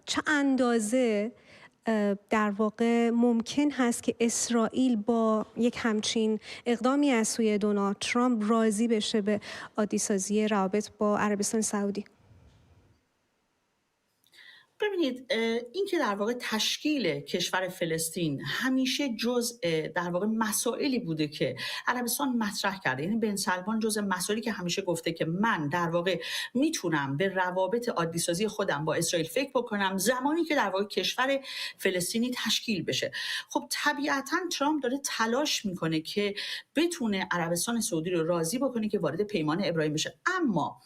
چه اندازه در واقع ممکن هست که اسرائیل با یک همچین اقدامی از سوی دونالد ترامپ راضی بشه به عادی‌سازی روابط با عربستان سعودی؟ ببینید این که در واقع تشکیل کشور فلسطین همیشه جزء در واقع مسائلی بوده که عربستان مطرح کرده. یعنی بن سلمان جزء مسائلی که همیشه گفته که من در واقع میتونم به روابط عادی سازی خودم با اسرائیل فکر بکنم زمانی که در واقع کشور فلسطینی تشکیل بشه. خب طبیعتاً ترامپ داره تلاش میکنه که بتونه عربستان سعودی رو راضی بکنه که وارد پیمان ابراهیم بشه، اما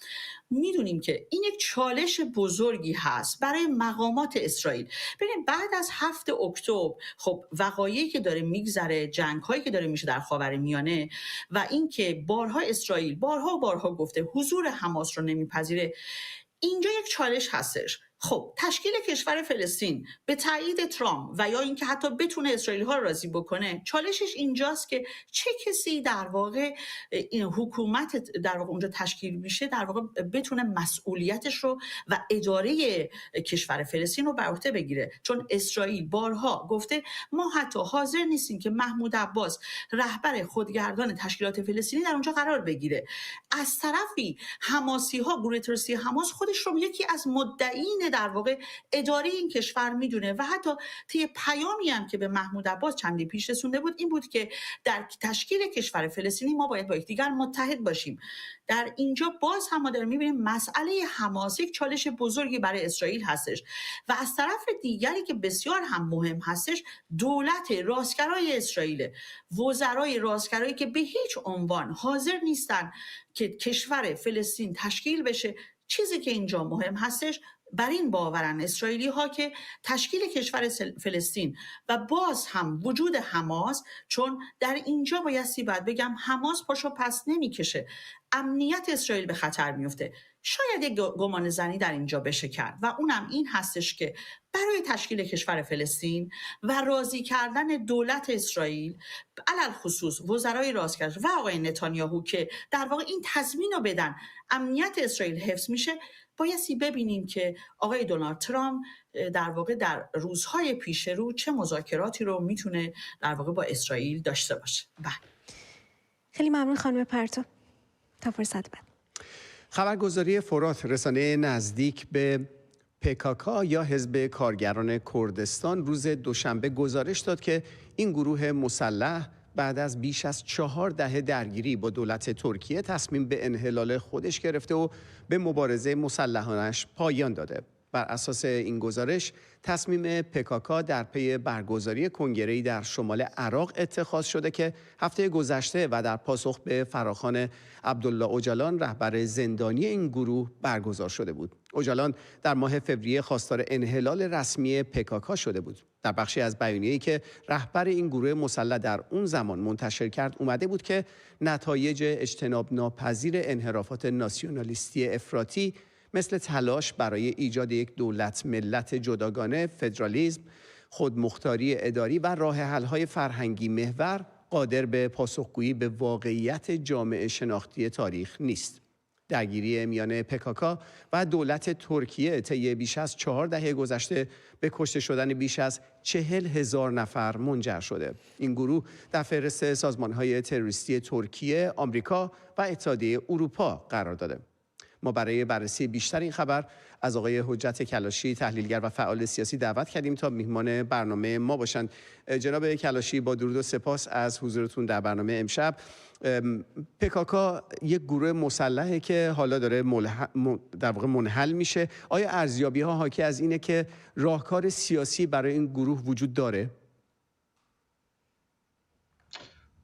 میدونیم که این یک چالش بزرگی هست برای مقامات اسرائیل. ببینید بعد از 7 اکتبر خب وقایعی که داره میگذره، جنگ‌هایی که داره میشه در خاورمیانه و اینکه بارها اسرائیل بارها گفته حضور حماس رو نمیپذیره، اینجا یک چالش هستش. خب تشکیل کشور فلسطین به تایید ترامپ و یا اینکه حتی بتونه اسرائیل ها رو راضی بکنه، چالشش اینجاست که چه کسی در واقع این حکومت در واقع اونجا تشکیل میشه در واقع بتونه مسئولیتش رو و اداره کشور فلسطین رو بر عهده بگیره. چون اسرائیل بارها گفته ما حتی حاضر نیستیم که محمود عباس رهبر خودگردان تشکیلات فلسطینی در اونجا قرار بگیره. از طرفی حماسی ها، گروه تروریستی حماس خودش رو یکی از مدعیین در واقع اداره این کشور میدونه و حتی طی پیامی هم که به محمود عباس چندی پیش رسونده بود این بود که در تشکیل کشور فلسطینی ما باید با یکدیگر متحد باشیم. در اینجا باز هم ما داریم میبینیم مسئله حماس یک چالش بزرگی برای اسرائیل هستش و از طرف دیگری که بسیار هم مهم هستش دولت راستگرای اسرائیل، وزرای راستگرایی که به هیچ عنوان حاضر نیستن که کشور فلسطین تشکیل بشه. چیزی که اینجا مهم هستش بر این باورن اسرائیلی ها که تشکیل کشور فلسطین و باز هم وجود حماس، چون در اینجا باید بگم حماس پاشو پس نمیکشه، امنیت اسرائیل به خطر میفته. شاید یک گمان زنی در اینجا بشه کرد و اونم این هستش که برای تشکیل کشور فلسطین و راضی کردن دولت اسرائیل، علل خصوص وزرای راستگر و آقای نتانیاهو که در واقع این تضمین رو بدن امنیت اسرائیل حفظ میشه، بایستی ببینیم که آقای دونالد ترامپ در واقع در روزهای پیش رو چه مذاکراتی رو میتونه در واقع با اسرائیل داشته باشه. بله. خیلی ممنون خانم پرتو. تا فرصت بعد. خبرگزاری فرات، رسانه نزدیک به PKK یا حزب کارگران کردستان، روز دوشنبه گزارش داد که این گروه مسلح بعد از بیش از 4 دهه درگیری با دولت ترکیه تصمیم به انحلال خودش گرفته و به مبارزه مسلحانش پایان داده. بر اساس این گزارش تصمیم PKK در پی برگزاری کنگره‌ای در شمال عراق اتخاذ شده که هفته گذشته و در پاسخ به فراخوان عبدالله اوجالان رهبر زندانی این گروه برگزار شده بود. اوجالان در ماه فوریه خواستار انحلال رسمی PKK شده بود. در بخشی از بیانیه‌ای که رهبر این گروه مسلح در اون زمان منتشر کرد اومده بود که نتایج اجتناب ناپذیر انحرافات ناسیونالیستی افراطی مثل تلاش برای ایجاد یک دولت ملت جداگانه، فدرالیسم، خودمختاری اداری و راه حل‌های فرهنگی محور قادر به پاسخگویی به واقعیت جامعه شناختی تاریخ نیست. درگیری میان PKK و دولت ترکیه طی بیش از 4 دهه گذشته به کشته شدن بیش از 40,000 نفر منجر شده. این گروه در فهرست سازمان‌های تروریستی ترکیه، آمریکا و اتحادیه اروپا قرار داده. ما برای بررسی بیشتر این خبر از آقای حجت کلاشی، تحلیلگر و فعال سیاسی دعوت کردیم تا میهمان برنامه ما باشند. جناب کلاشی، با درود و سپاس از حضورتون در برنامه امشب. PKK یک گروه مسلحه که حالا داره در واقع منحل میشه. آیا ارزیابی‌ها حاکی از اینه که راهکار سیاسی برای این گروه وجود داره؟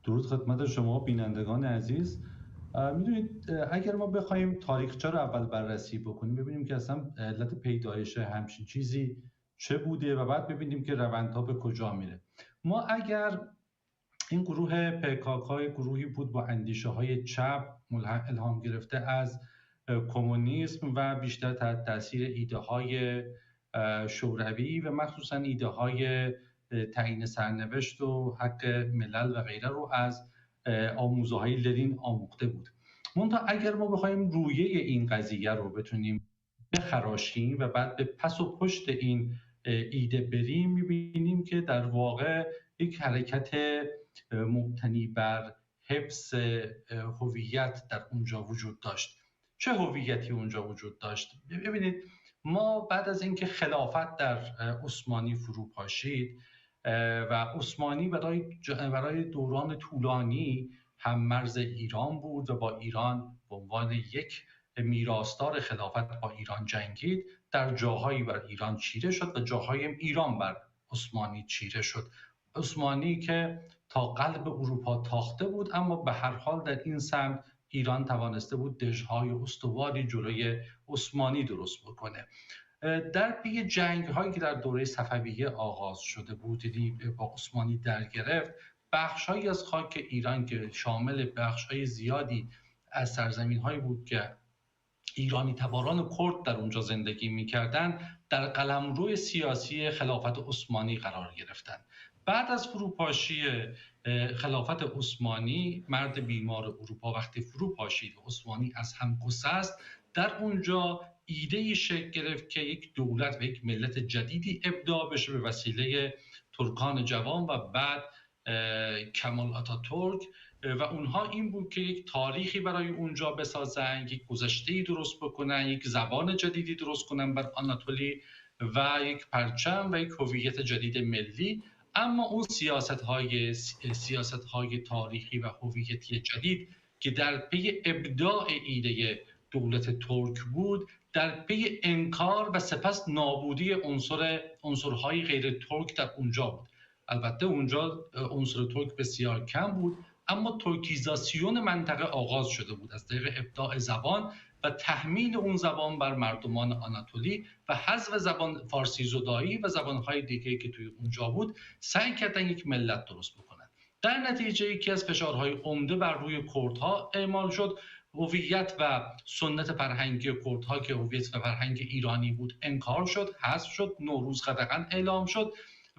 درود خدمت شما بینندگان عزیز. میدونید اگر ما بخوایم تاریخچه رو اول بررسی بکنیم، ببینیم که اصلا علت پیدایش همچین چیزی چه بوده و بعد ببینیم که روندها به کجا میره. ما اگر این گروه PKK گروهی بود با اندیشه های چپ الهام گرفته از کمونیسم و بیشتر تحت تاثیر ایده های شوروی و مخصوصا ایده های تعیین سرنوشت و حق ملل و غیره رو از آموزه های لنین آموخته بود. منتها اگر ما بخوایم رویه این قضیه رو بتونیم بخراشیم و بعد به پس و پشت این ایده بریم، میبینیم که در واقع یک حرکت مبتنی بر حفظ هویت در اونجا وجود داشت. چه هویتی اونجا وجود داشت؟ ببینید ما بعد از اینکه خلافت در عثمانی فرو پاشید و عثمانی برای دوران طولانی هم مرز ایران بود و با ایران به عنوان یک میراثدار خلافت با ایران جنگید، در جاهایی بر ایران چیره شد و جاهایی هم ایران بر عثمانی چیره شد. عثمانی که تا قلب اروپا تاخته بود، اما به هر حال در این سمت ایران توانسته بود دژهای استواری جلوی عثمانی درست بکنه. در پی جنگ هایی که در دوره صفویه آغاز شده بود، با عثمانی در گرفت، بخش هایی از خاک ایران که شامل بخش های زیادی از سرزمین هایی بود که ایرانی تباران کرد در اونجا زندگی میکردن در قلمرو سیاسی خلافت عثمانی قرار گرفتن. بعد از فروپاشی خلافت عثمانی، مرد بیمار اروپا وقتی فروپاشید و عثمانی از هم گسست، در اونجا ایده‌ای شکل گرفت که یک دولت و یک ملت جدیدی ابداع بشه به وسیله ترکان جوان و بعد کمال آتاتورک، و اونها این بود که یک تاریخی برای اونجا بسازن، یک گذشته‌ای درست بکنن، یک زبان جدیدی درست کنن بر آناتولی و یک پرچم و یک هویت جدید ملی. اما اون سیاست‌های تاریخی و هویتی جدید که در پی ابداع ایده دولت ترک بود، در پی انکار و سپس نابودی عنصرهای غیر ترک در اونجا بود. البته اونجا عنصر ترک بسیار کم بود، اما ترکیزاسیون منطقه آغاز شده بود از طریق ابداع زبان و تحمیل اون زبان بر مردمان آناتولی و حذف زبان فارسی زدایی و زبانهای دیگه‌ای که توی اونجا بود. سعی کردن یک ملت درست بکنن. در نتیجه یکی از فشارهای عمده بر روی کردها اعمال شد. هویت و سنت فرهنگی کردها که هویت و فرهنگ ایرانی بود انکار شد، حذف شد، نوروز قدغن اعلام شد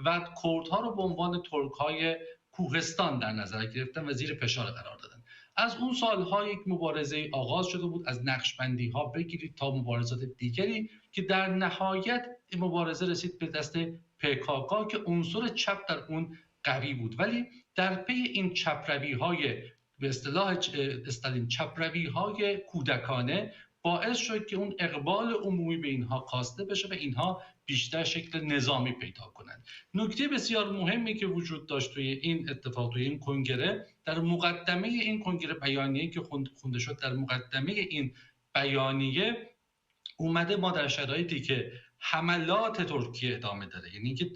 و کردها رو به عنوان ترک‌های کوهستان در نظر گرفتن و زیر فشار قرار دادن. از اون سالها یک مبارزه آغاز شده بود، از نقشبندی‌ها بگیرید تا مبارزات دیگری که در نهایت مبارزه رسید به دست PKK که عنصر چپ در اون قوی بود. ولی در پی این چپروی‌های به اصطلاح استالین چپروی‌های کودکانه باعث شد که اون اقبال عمومی به اینها کاسته بشه و اینها بیشتر شکل نظامی پیدا کنند. نکته بسیار مهمی که وجود داشت توی این اتفاق، توی این کنگره، در مقدمه این کنگره بیانیه‌ای که خونده شد، در مقدمه این بیانیه اومده ما در شرایطی که حملات ترکیه ادامه داره، یعنی که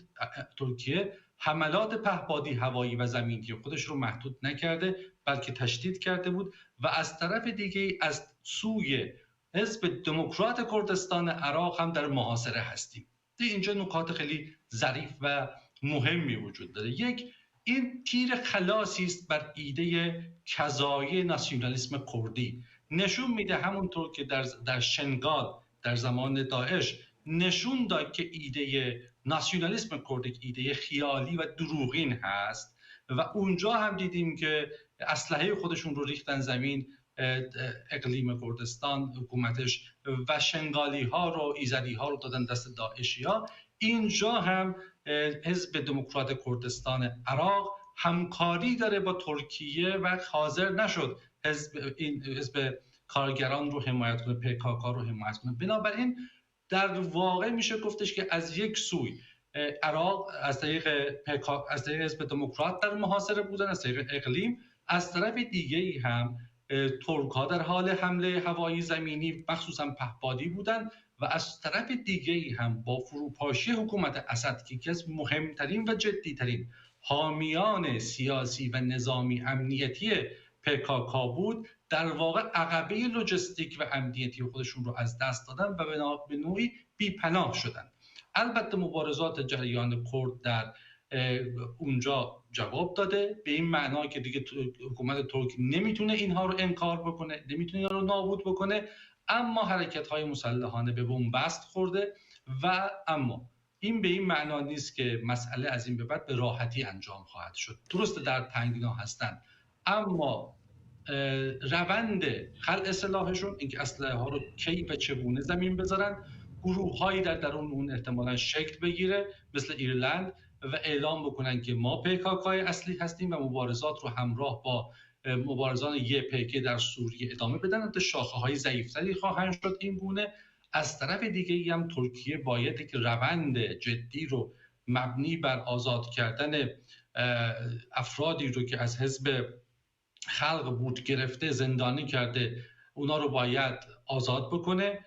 ترکیه حملات پهپادی هوایی و زمینی خودش رو محدود نکرده بلکه تشدید کرده بود و از طرف دیگه از سوی حزب دموکرات کردستان عراق هم در محاصره هستیم. اینجا نکات خیلی ظریف و مهمی وجود داره. یک، این تیر خلاصی است بر ایده کذایی ناسیونالیسم کردی. نشون میده همونطور که در شنگال در زمان داعش نشون داد که ایده ناسیونالیسم کردی ایده خیالی و دروغین هست و اونجا هم دیدیم که اسلحه خودشون رو ریختن زمین، اقلیم کردستان حکومتش، و شنگالی ها رو، ایزدی ها رو دادن دست داعشی ها. اینجا هم حزب دموکرات کردستان عراق همکاری داره با ترکیه و حاضر نشد حزب کارگران رو حمایت کنه، PKK رو حمایت کنه. بنابراین در واقع میشه گفتش که از یک سوی عراق از طریق حزب دموکرات در محاصره بودن، از طریق اقلیم، از طرف دیگه‌ای هم ترک ها در حال حمله هوایی زمینی مخصوصا پهپادی بودن و از طرف دیگه‌ای هم با فروپاشی حکومت اسد که یکی از مهمترین و جدیترین حامیان سیاسی و نظامی امنیتی PKK بود، در واقع عقبه لوجستیک و امنیتی خودشون رو از دست دادن و به نوعی بی‌پناه شدن. البته مبارزات جریان کرد در اونجا جواب داده، به این معنا که دیگه حکومت ترک نمیتونه اینها رو انکار بکنه، نمیتونه اینها رو نابود بکنه، اما حرکت‌های مسلحانه به بنبست خورده و اما این به این معنا نیست که مسئله از این به بعد به راحتی انجام خواهد شد. درسته در تنگنا هستن، اما روند خلع سلاحشون، اینکه اسلحه ها رو کی و چگونه زمین بذارن، گروه هایی در درون اون احتمالاً شکل بگیره مثل ایرلند و اعلام بکنن که ما PKK اصلی هستیم و مبارزات رو همراه با مبارزان YPG در سوریه ادامه بدن. تا شاخه های ضعیفتری خواهند شد این گونه. از طرف دیگه هم ترکیه باید که روند جدی رو مبنی بر آزاد کردن افرادی رو که از حزب خلق بود گرفته، زندانی کرده، اونا رو باید آزاد بکنه،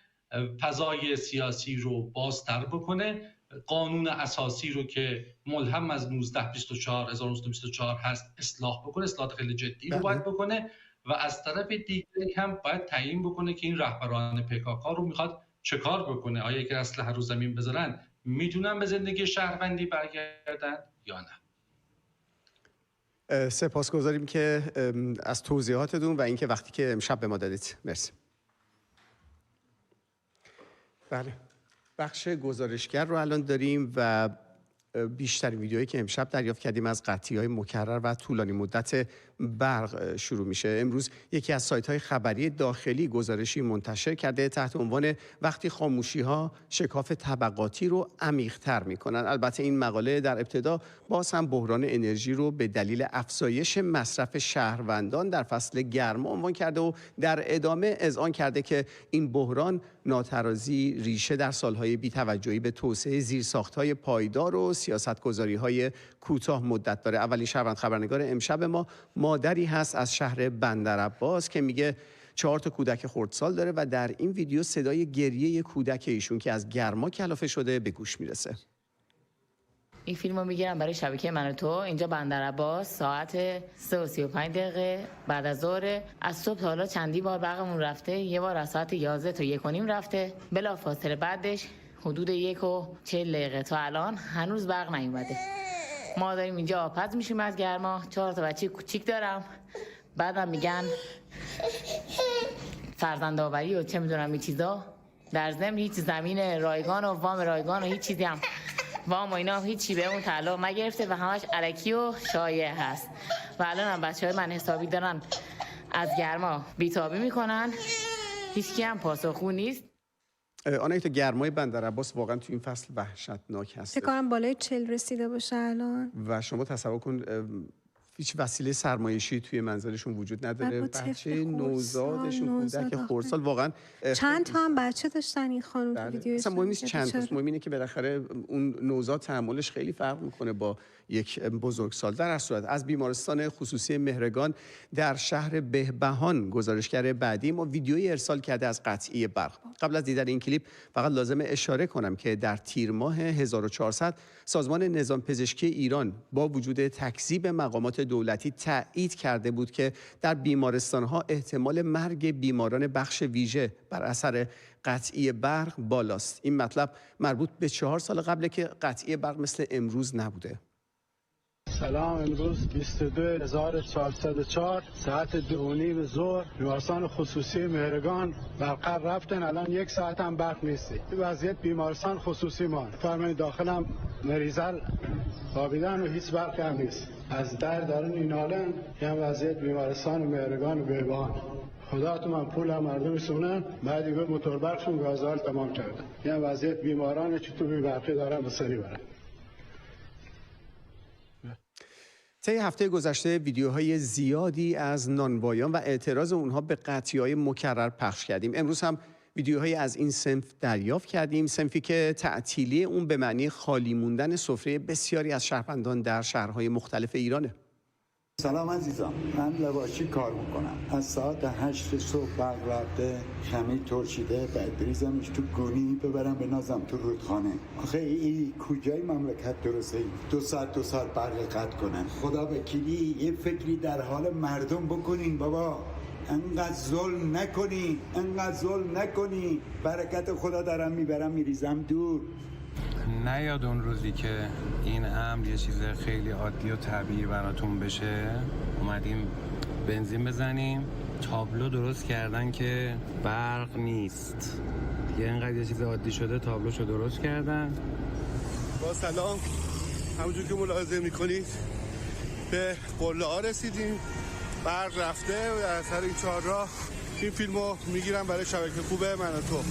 فضای سیاسی رو بازتر بکنه، قانون اساسی رو که ملهم از 1924 هست اصلاح بکنه، اصلاحات خیلی جدی رو باید بکنه و از طرف دیگه هم باید تعیین بکنه که این رهبران PKK رو میخواد چه کار بکنه. آیا اگر اسلحه رو زمین بذارن میتونن به زندگی شهروندی برگردن یا نه؟ سپاسگزاریم که از توضیحاتتون و اینکه وقتی که امشب به ما دادید. مرسی. بله، بخش گزارشگر رو الان داریم و بیشترین ویدیوهایی که امشب دریافت کردیم از قطعی‌های مکرر و طولانی مدت برق شروع میشه. امروز یکی از سایت‌های خبری داخلی گزارشی منتشر کرده تحت عنوان وقتی خاموشی‌ها شکاف طبقاتی رو عمیق‌تر می‌کنن. البته این مقاله در ابتدا باز هم بحران انرژی رو به دلیل افزایش مصرف شهروندان در فصل گرما عنوان کرده و در ادامه اذعان کرده که این بحران ناترازی ریشه در سالهای بی‌توجهی به توسعه زیرساخت‌های پایدار و سیاست‌گذاری‌های کوتاه مدت داره. اولین شهروند خبرنگار امشب ما مادری هست از شهر بندرعباس که میگه 4 تا کودک خردسال داره و در این ویدیو صدای گریه کودک ایشون که از گرما کلافه شده به گوش میرسه. این فیلمو میگیرم برای شبکه من و تو. اینجا بندرعباس ساعت 3:35 بعد از ظهر. از صبح تا حالا چندی بار برقمون رفته. یه بار از ساعت 11 تا 1:30 رفته. بلافاصله بعدش حدود 1:40 تا الان هنوز برق نیومده. ما داریم اینجا آبپز میشیم از گرما. 4 تا بچه کوچیک دارم. بعدم میگن فرزندآوری و چه میدونم این چیزا. در ضمن هیچ زمین رایگان و وام رایگان و هیچ چیزی هم وام و اینا هیچی به اون تعلق نگرفته و همش الکی و شایع هست. و الان هم بچه‌های من حسابی دارن از گرما بیتابی میکنن. هیچکی هم پاسخگو نیست. آنایتا گرمای بندرعباس واقعا تو این فصل وحشتناک هست. فکر کنم بالای 40 رسیده باشه الان. و شما تصور کن هیچ وسیله سرمایشی توی منزلشون وجود نداره. بچه نوزادشون کودک خردسال واقعا چند تا هم بچه داشتن این خانم تو ویدیو. اصلا مهم نیست چند تا، مهم اینه که بالاخره اون نوزاد تحملش خیلی فرق میکنه با یک بزرگسال. در هر صورت از بیمارستان خصوصی مهرگان در شهر بهبهان گزارشگر بعدی ما ویدیویی ارسال کرده از قطعی برق. قبل از دیدن این کلیپ فقط لازم اشاره کنم که در تیر ماه 1400 سازمان نظام پزشکی ایران با وجود تکذیب مقامات دولتی تایید کرده بود که در بیمارستان‌ها احتمال مرگ بیماران بخش ویژه بر اثر قطعی برق بالاست. این مطلب مربوط به 4 سال قبل که قطعی برق مثل امروز نبوده. سلام، امروز 22,404 ساعت 2:30 ظهر بیمارستان خصوصی مهرگان برق رفتن. الان 1 ساعت هم برق نیستی. این وضعیت بیمارستان خصوصی ما. فرمایید داخلم مریضان خوابیدن و هیچ برق هم نیست. از در دارن اینالن. این وضعیت بیمارستان مهرگان و بهبهان. خدا تو من پول مردم سونن بعد دیگه موتور برقشون گازال تمام کردن. این وضعیت بیماران چطور بی برقی دارن به سری برن. طی هفته گذشته ویدیوهای زیادی از نانوایان و اعتراض اونها به قطعی‌های مکرر پخش کردیم. امروز هم ویدیوهایی از این صنف دریافت کردیم، صنفی که تعطیلی اون به معنی خالی موندن سفره بسیاری از شهروندان در شهرهای مختلف ایرانه. سلام عزیزان، من لواشی کار میکنم. از ساعت 8 صبح برق رفته، خمیر ترشیده، بعد بریزمش تو گونی ببرم بنازم تو رودخانه. آخه این کجای مملکت درسته؟ 2 ساعت برق قطع کنن. خدا وکیلی یه فکری در حال مردم بکنین بابا. انقدر ظلم نکنین. برکت خدا دارم میبرم میریزم دور. نیاد اون روزی که این امر یه چیز خیلی عادی و طبیعی براتون بشه. اومدیم بنزین بزنیم، تابلو درست کردن که برق نیست. یه اینقدر یه چیز عادی شده تابلوشو درست کردن. با سلام، همونجور که ملاحظه میکنید به قله ها رسیدیم. برق رفته و در اثر این چهارراه این فیلمو میگیرم برای شبکه خوب من و تو.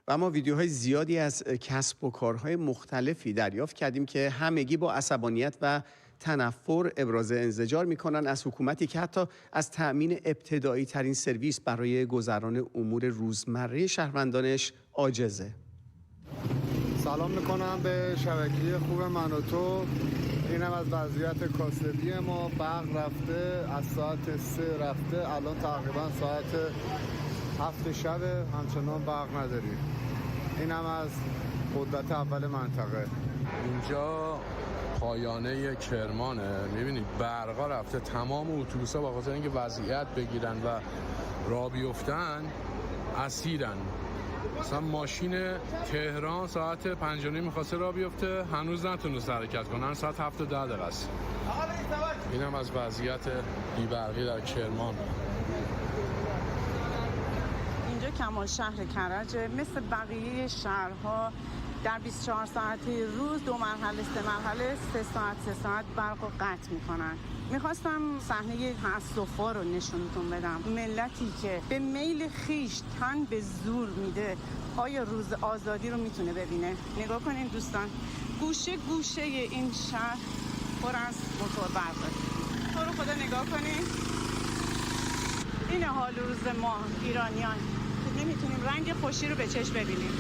و ما ویدیوهای زیادی از کسب و کارهای مختلفی دریافت کردیم که همگی با عصبانیت و تنفر ابراز انزجار میکنن از حکومتی که حتی از تأمین ابتدایی ترین سرویس برای گذران امور روزمره شهروندانش عاجزه. سلام میکنم به شبکه خوب من و تو. اینم از وضعیت کاسبی ما. برق رفته، از ساعت 3 رفته، الان تقریبا ساعت 7 شب همچنان برق نداریم. اینم از قدرت اول منطقه. اینجا پایانه کرمانه. میبینید برقا رفته، تمام اتوبوس‌ها با خاطر اینکه وضعیت بگیرن و راه بیفتن اسیرن. مثلا ماشین تهران ساعت 5:30 می‌خواسته راه بیفته، هنوز نتونست حرکت کنه. ساعت 7 و 10 دقیقه است. اینم از وضعیت بی‌برقی در کرمان. اینجا کمال شهر کرج مثل بقیه شهرها در 24 ساعتی روز 2 مرحله 3 مرحله 3 ساعت برق رو قطع میکنن. میخواستم صحنه تأسف‌ها رو نشونتون بدم. ملتی که به میل خیش تن به زور میده آیا روز آزادی رو میتونه ببینه؟ نگاه کنین دوستان، گوشه گوشه این شهر پر از موتور برقه. تو رو خدا نگاه کنین، این حال روز ما ایرانیان که نمیتونیم رنگ خوشی رو به چشم ببینیم.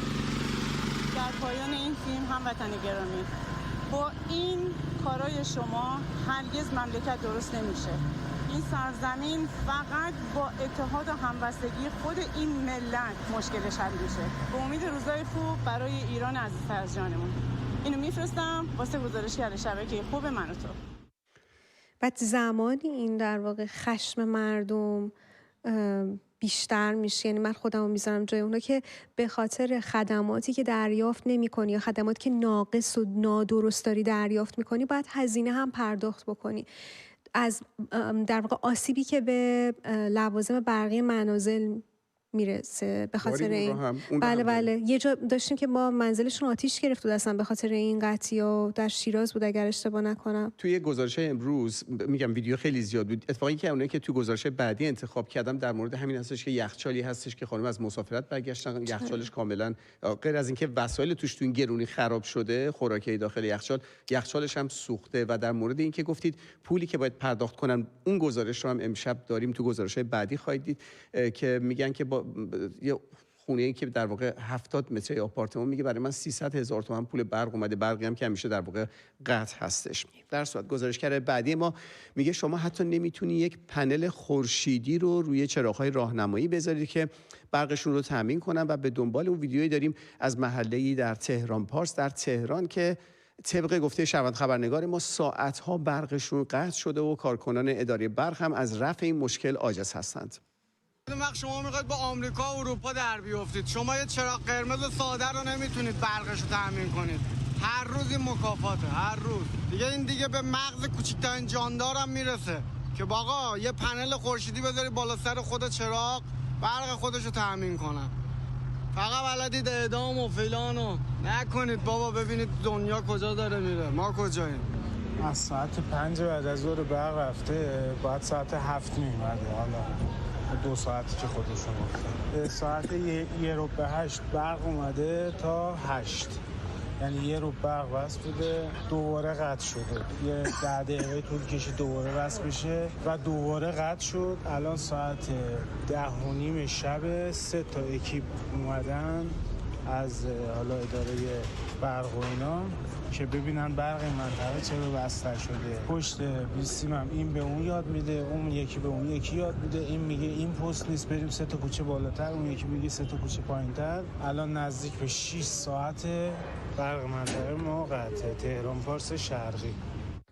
در پایان این فیلم هموطن گرامی، با این کارای شما هرگز مملکت درست نمیشه. این سرزمین فقط با اتحاد و همبستگی خود این ملت مشکلش حل میشه. به امید روزای خوب برای ایران عزیزتر از جانمون. اینو میفرستم واسه گزارشگر شبکه خوب من و تو. بعد زمانی این در واقع خشم مردم بیشتر میشه، یعنی من خودم رو میذارم جای اونا که به خاطر خدماتی که دریافت نمی‌کنی یا خدماتی که ناقص و نادرست داری دریافت می‌کنی باید هزینه هم پرداخت بکنی. از در واقع آسیبی که به لوازم برقی منازل میرسه به خاطر این. بله یه جا داشتیم که ما منزلشون آتیش گرفت و اصلا به خاطر این قطعی در شیراز بود اگر اشتباه نکنم. توی گزارش امروز میگم ویدیو خیلی زیاد بود. اتفاقی که اونایی که توی گزارش بعدی انتخاب کردم در مورد همین هستش که یخچالی هستش که خانم از مسافرت برگشتن، یخچالش کاملا غیر از اینکه وسایل توش تو این گرونی خراب شده، خوراکی داخل یخچالش هم سوخته. و در مورد اینکه گفتید پولی که باید پرداخت کنن، اون گزارش رو هم امشب داریم، تو گزارش بعدی خواهید دید که میگن که یه خونه‌ای که در واقع 70 متری آپارتمان میگه برای من 300,000 تومان پول برق اومده. برقی هم که همیشه در واقع قطع هستش. در صورت گزارشگر بعدی ما میگه شما حتی نمیتونی یک پنل خورشیدی رو روی چراغ‌های راهنمایی بذارید که برقشون رو تامین کنن. و به دنبال اون ویدیویی داریم از محله‌ای در تهران پارس در تهران که طبق گفته شنوند خبرنگار ما ساعت‌ها برقشون قطع شده و کارکنان اداره برق هم از رفع این مشکل عاجز هستند. وقت شما میخواید با آمریکا و اروپا در بیافتید، شما یه چراغ قرمز ساده رو نمیتونید برقش رو تامین کنید. هر روز این مکافاته، هر روز دیگه به مغز کوچکترین جاندار هم میرسه که باقا یه پنل خورشیدی بذاری بالا سر خود چراغ برق خودش رو تامین کنن. فقط بلدید اعدام و فلان و نکنید بابا. ببینید دنیا کجا داره میره، ما کجاییم. از ساعت 5 بعد از ظهر برق رفته، باید ساعت 7 میومده. حالا 2 ساعتی که خودشون گفتن. ساعت 7:45 برق اومده تا 8. یعنی 1 رو برق وصل بوده، دوباره قطع شده. یه 10 دقیقه طول کشید دوباره وصل بشه و دوباره قطع شد. الان ساعت 10:30 شب 3 تا اکیپ اومدن از حالا اداره برق و اینا که ببینن برق منطقه چرا بسته شده. پشت بیسیم هم این به اون یاد میده، اون یکی به اون یکی یاد میده. این میگه این پست نیست، بریم 3 تا کوچه بالاتر، اون یکی میگه 3 تا کوچه پایینتر. الان نزدیک به 6 ساعت برق منطقه ما قطعه. تهران پارس شرقی.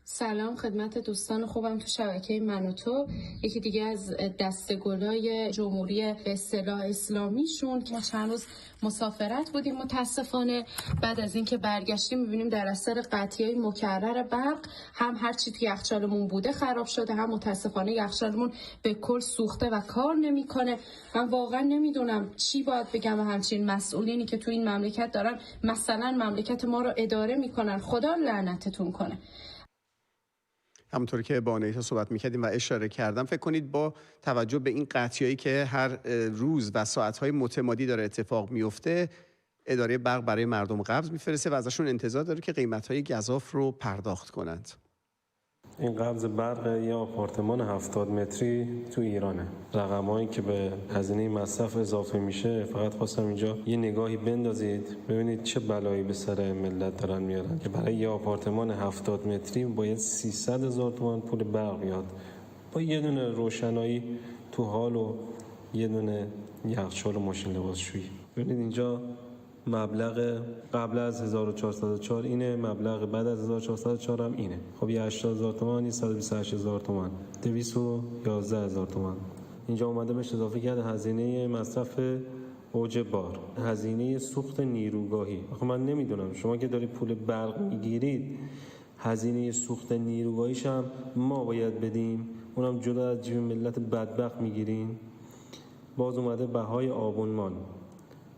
سلام خدمت دوستان خوبم تو شبکه من و تو. یکی دیگه از دسته‌گلای جمهوری به اصطلاح اسلامیشون که ما چند روز مسافرت بودیم متاسفانه. بعد از اینکه برگشتیم می‌بینیم در اثر قطعی‌های مکرر برق هم هر چی تو یخچالمون بوده خراب شده، هم متاسفانه یخچالمون به کل سوخته و کار نمی‌کنه. من واقعا نمیدونم چی باید بگم و همچین مسئولینی که تو این مملکت دارن مثلا مملکت ما رو اداره می‌کنن، خدا لعنتتون کنه. همونطوری که با آنیتا صحبت می‌کردیم و اشاره کردم، فکر کنید با توجه به این قطعی‌هایی که هر روز و ساعت‌های متمادی داره اتفاق میفته، اداره برق برای مردم قبض میفرسته و ازشون انتظار داره که قیمت‌های گزاف رو پرداخت کنند. این قبض برق یه آپارتمان 70 متری تو ایرانه. رقمایی که به هزینه مصرف اضافه میشه، فقط خواستم اینجا یه نگاهی بندازید ببینید چه بلایی به سر ملت دارن میارن که برای یه آپارتمان 70 متری باید 300,000 تومان پول برق بیاد، با یه دونه روشنایی تو حال و یه دونه یخچال و ماشین لباسشویی. ببینید اینجا مبلغ قبل از 1404 اینه، مبلغ بعد از 1404 هم اینه. خب یه 80,000 تومان، 128,000 تومان، 211,000 تومان. اینجا اومده بهش اضافه کرده هزینه مصرف اوج بار، هزینه سوخت نیروگاهی. خب من نمیدونم شما که دارید پول برق میگیرید هزینه سوخت نیروگاهیش هم ما باید بدیم، اونم جدا از جیب ملت بدبخت میگیرین. باز اومده بهای آبونمان،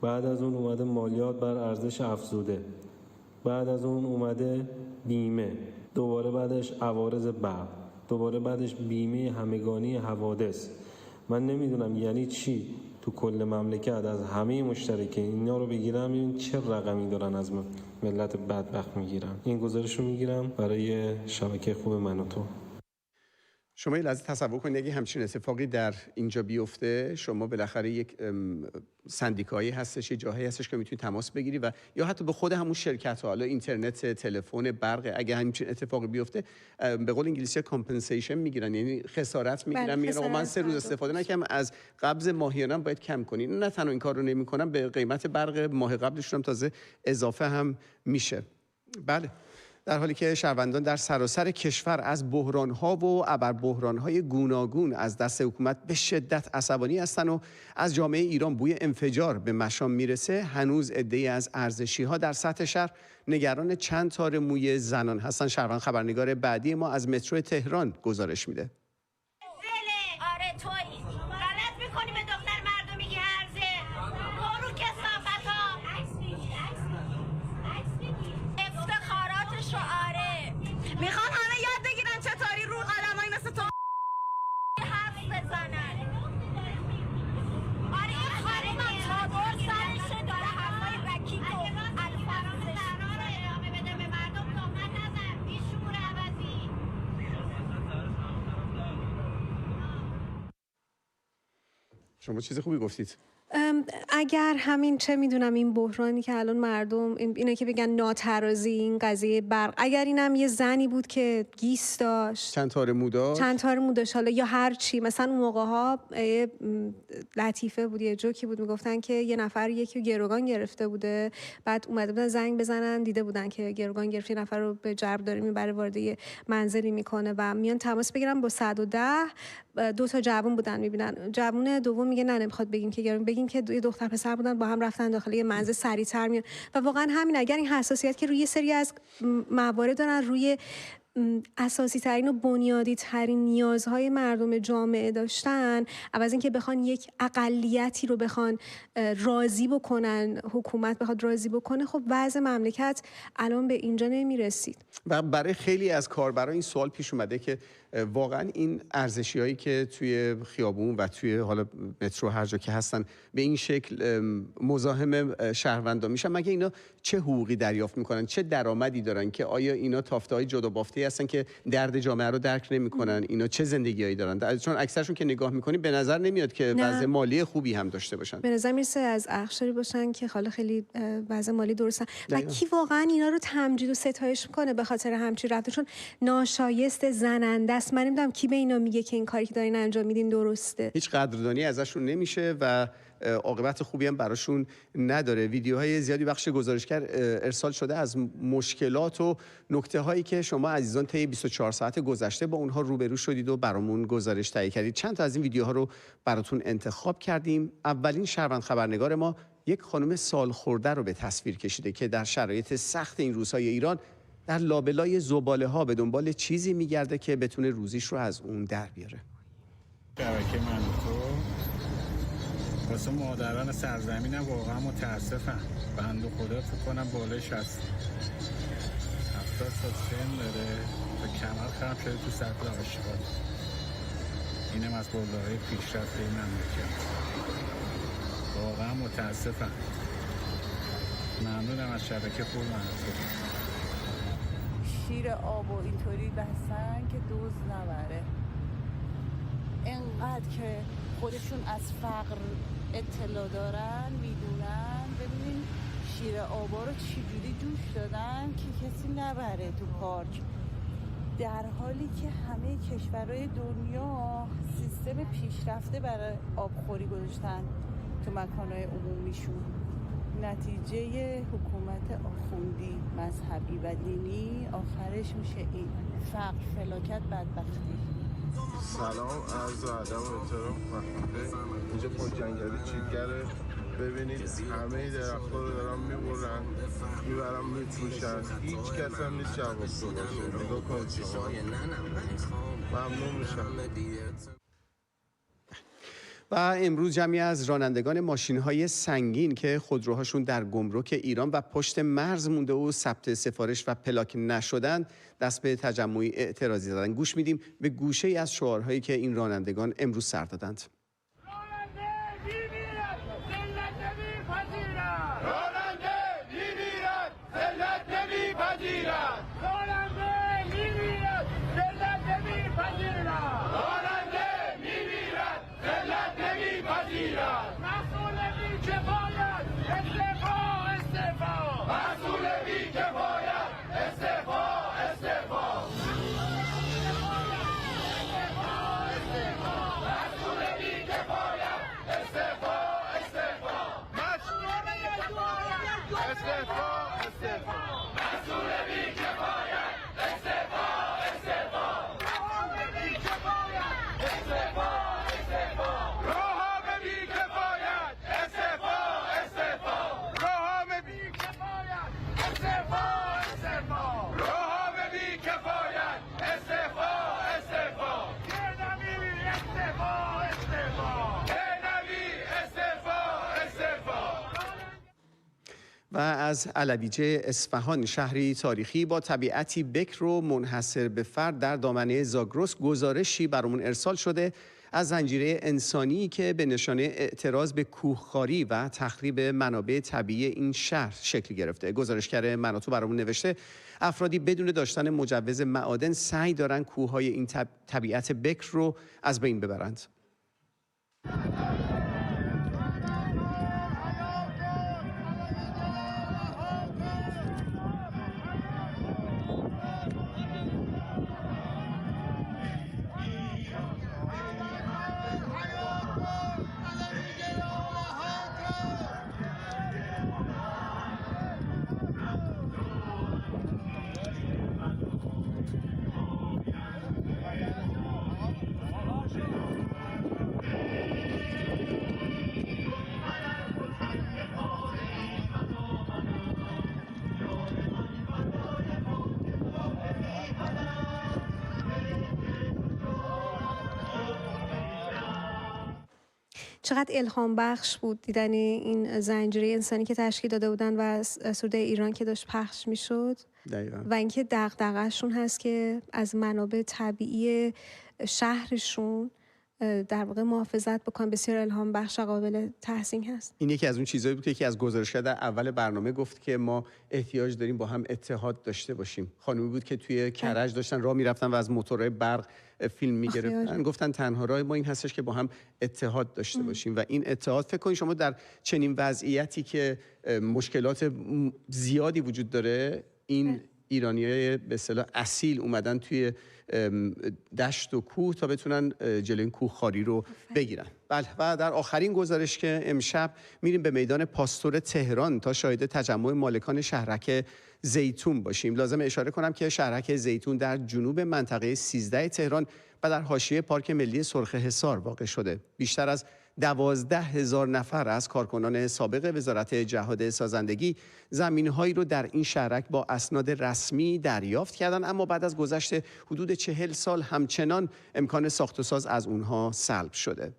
بعد از اون اومده مالیات بر ارزش افزوده، بعد از اون اومده بیمه، دوباره بعدش عوارض برق، دوباره بعدش بیمه همگانی حوادث. من نمیدونم یعنی چی تو کل مملکت از همه مشترکین اینا رو بگیرم، این چه رقمی دارن از ملت بدبخت میگیرن. این گزارش رو میگیرم برای شبکه خوب من و تو. شما یه لحظه تصور کنید اگه همچین اتفاقی در اینجا بیفته، شما بالاخره یک سندیکایی هستش، یه جاهایی هستش که میتونید تماس بگیری و یا حتی به خود همون شرکت ها، حالا اینترنت، تلفن، برق، اگه همچین اتفاقی بیفته به قول انگلیسی کامپنسیشن میگیرن، یعنی خسارت میگیرن. میگن من 3 روز استفاده نکردم، از قبض ماهیانم باید کم کنین. نه تنها این کار رو نمیکنن، به قیمت برق ماه قبلشون هم تازه اضافه هم میشه. بله، در حالی که شهروندان در سراسر کشور از بحران‌ها و ابربحران‌های گوناگون از دست حکومت به شدت عصبانی هستند و از جامعه ایران بوی انفجار به مشام میرسه، هنوز عده‌ای از ارزشی‌ها در سطح شهر نگران چند تار موی زنان هستند. شهروند خبرنگار بعدی ما از مترو تهران گزارش میده. آره تویی غلط می‌کنی به دختر مردم میگی هرزه. برو کثافت‌ها. افتخاراتش رو آره. میخوان همه یاد بگیرن چطوری رو آدمایی مثل تو حرف بزنن. آره این خانومم چادر سرشه داره حرفای رکیک و الفاظش ادامه بده به مردم تهمت نزن. بیشعور عوضی. شما چیز خوبی گفتید. اگر همین چه میدونم این بحرانی که الان مردم اینه که بگن ناترازی، این قضیه برق، اگر اینم یه زنی بود که گیس داشت، چند تار مو داشت، حالا یا هر چی، مثلا اون موقع ها لطیفه بود، یه جوکی بود، میگفتن که یه نفر یکی گروگان گرفته بوده، بعد اومده بودن زنگ بزنن، دیده بودن که گروگان گرفته، یه نفر رو به جرب داره میبره، وارد یه منزلی میکنه و میان تماس بگیرن با 110. 2 تا جوون بودن، میبینن جوون دوم میگه نه نمیخواد بگیم که بگیم که یه دختر پسر بودن با هم رفتن داخل یه منزل، سریعتر میان. و واقعا همین، اگر این حساسیت که روی یه سری از موارد دارن، روی اساسی ترین و بنیادی ترین نیازهای مردم جامعه داشتن، عوض اینکه بخوان یک اقلیتی رو بخوان راضی بکنن، حکومت بخواد راضی بکنه، خب وضع مملکت الان به اینجا نمیرسید. و برای خیلی از کاربرا این سوال پیش اومده که واقعا این ارزشیایی که توی خیابون و توی حالا مترو هر جا که هستن به این شکل مزاحم شهروندان میشن، مگه اینا چه حقوقی دریافت میکنن، چه درآمدی دارن؟ که آیا اینا تافته‌های جدا بافته‌ای هستن که درد جامعه رو درک نمیکنن؟ اینا چه زندگیایی دارن؟ چون اکثرشون که نگاه میکنی به نظر نمیاد که وضع مالی خوبی هم داشته باشن. به نظر میرسه از اخشاری باشن که حالا خیلی وضع مالی درستن. و کی واقعا اینا رو تمجید و ستایش میکنه به خاطر همچین رفتارشون؟ ناشایست، زننده است. من نمیدونم کی به اینا میگه که این کاری که دارین انجام میدین درسته. هیچ قدردانی ازشون نمیشه و عاقبت خوبی هم براشون نداره. ویدیوهای زیادی بخش گزارشگر ارسال شده از مشکلات و نکته هایی که شما عزیزان طی 24 ساعت گذشته با اونها روبرو شدید و برامون گزارش تهیه کردید. چند تا از این ویدیوها رو براتون انتخاب کردیم. اولین شهروند خبرنگار ما یک خانم سالخورده رو به تصویر کشیده که در شرایط سخت این روزهای ایران در لابلای زباله ها به دنبال چیزی میگرده که بتونه روزیش رو از اون در بیاره. شبکه من تو واسه مادران سرزمینم واقعا متاسفم. بنده خدا فکر کنم بالای 60 70 سال سن داره و کمر خراب شده تو سطح آشغال. اینم از برده‌های پیشرفته این مملکت. واقعا متاسفم. ممنونم از شبکه خوب من تو. شیر آب و اینطوری بستن که دوز نبره. انقدر که خودشون از فقر اطلاع دارن، میدونن. ببینین شیر آبا رو چجوری جوش دادن که کسی نبره تو پارک، در حالی که همه کشورهای دنیا سیستم پیشرفته برای آبخوری گذاشتن تو مکانهای عمومیشون. نتیجه حکومت آخوندی، مذهبی و دینی آخرش میشه این فقر، فلاکت، بدبختی. سلام، عرض ادب و احترام. اینجا پل جنگلی چیتگره. ببینید همه درخت‌ها رو دارن میبرن میبرن میفروشن، هیچ کس هم نیست جوابگو باشه. نگاه کنید شما، ممنون میشم. و امروز جمعی از رانندگان ماشین‌های سنگین که خودروهاشون در گمرک ایران و پشت مرز مونده و ثبت سفارش و پلاک نشدن دست به تجمعی اعتراضی زدن. گوش میدیم به گوشه‌ای از شعارهایی که این رانندگان امروز سر دادند. و از علویجه اصفهان، شهری تاریخی با طبیعتی بکر و منحصر به فرد در دامنه زاگرس، گزارشی برامون ارسال شده از زنجیره انسانی که به نشانه اعتراض به کوهخواری و تخریب منابع طبیعی این شهر شکل گرفته. گزارشگر مناطو برامون نوشته افرادی بدون داشتن مجوز معادن سعی دارن کوههای این طبیعت بکر رو از بین ببرند. چقدر الهام بخش بود دیدن این زنجیره انسانی که تشکیل داده بودن و سوده ایران که داشت پخش میشد و اینکه دغدغه‌شون هست که از منابع طبیعی شهرشون در واقع محافظت بکنن. بسیار الهام بخش و قابل تحسین هست. این یکی از اون چیزایی بود که یکی از گزارشگر در اول برنامه گفت که ما احتیاج داریم با هم اتحاد داشته باشیم. خانومی بود که توی کرج داشتن راه میرفتن و از موتورهای برگ فیلم میگرفتن، گفتن تنها راه ما این هستش که با هم اتحاد داشته باشیم و این اتحاد، فکر کنید شما در چنین وضعیتی که مشکلات زیادی وجود داره، این ایرانیای به اصطلاح اصیل اومدن توی دشت و کوه تا بتونن جلوی این کوهخواری رو بگیرن. بله، و در آخرین گزارش که امشب میریم به میدان پاستور تهران تا شاهد تجمع مالکان شهرک زیتون باشیم. لازم اشاره کنم که شهرک زیتون در جنوب منطقه 13 تهران و در حاشیه پارک ملی سرخ حصار واقع شده. بیشتر از 12,000 نفر از کارکنان سابق وزارت جهاد سازندگی زمین‌هایی رو در این شهرک با اسناد رسمی دریافت کردند، اما بعد از گذشت حدود 40 سال همچنان امکان ساخت و ساز از اونها سلب شده.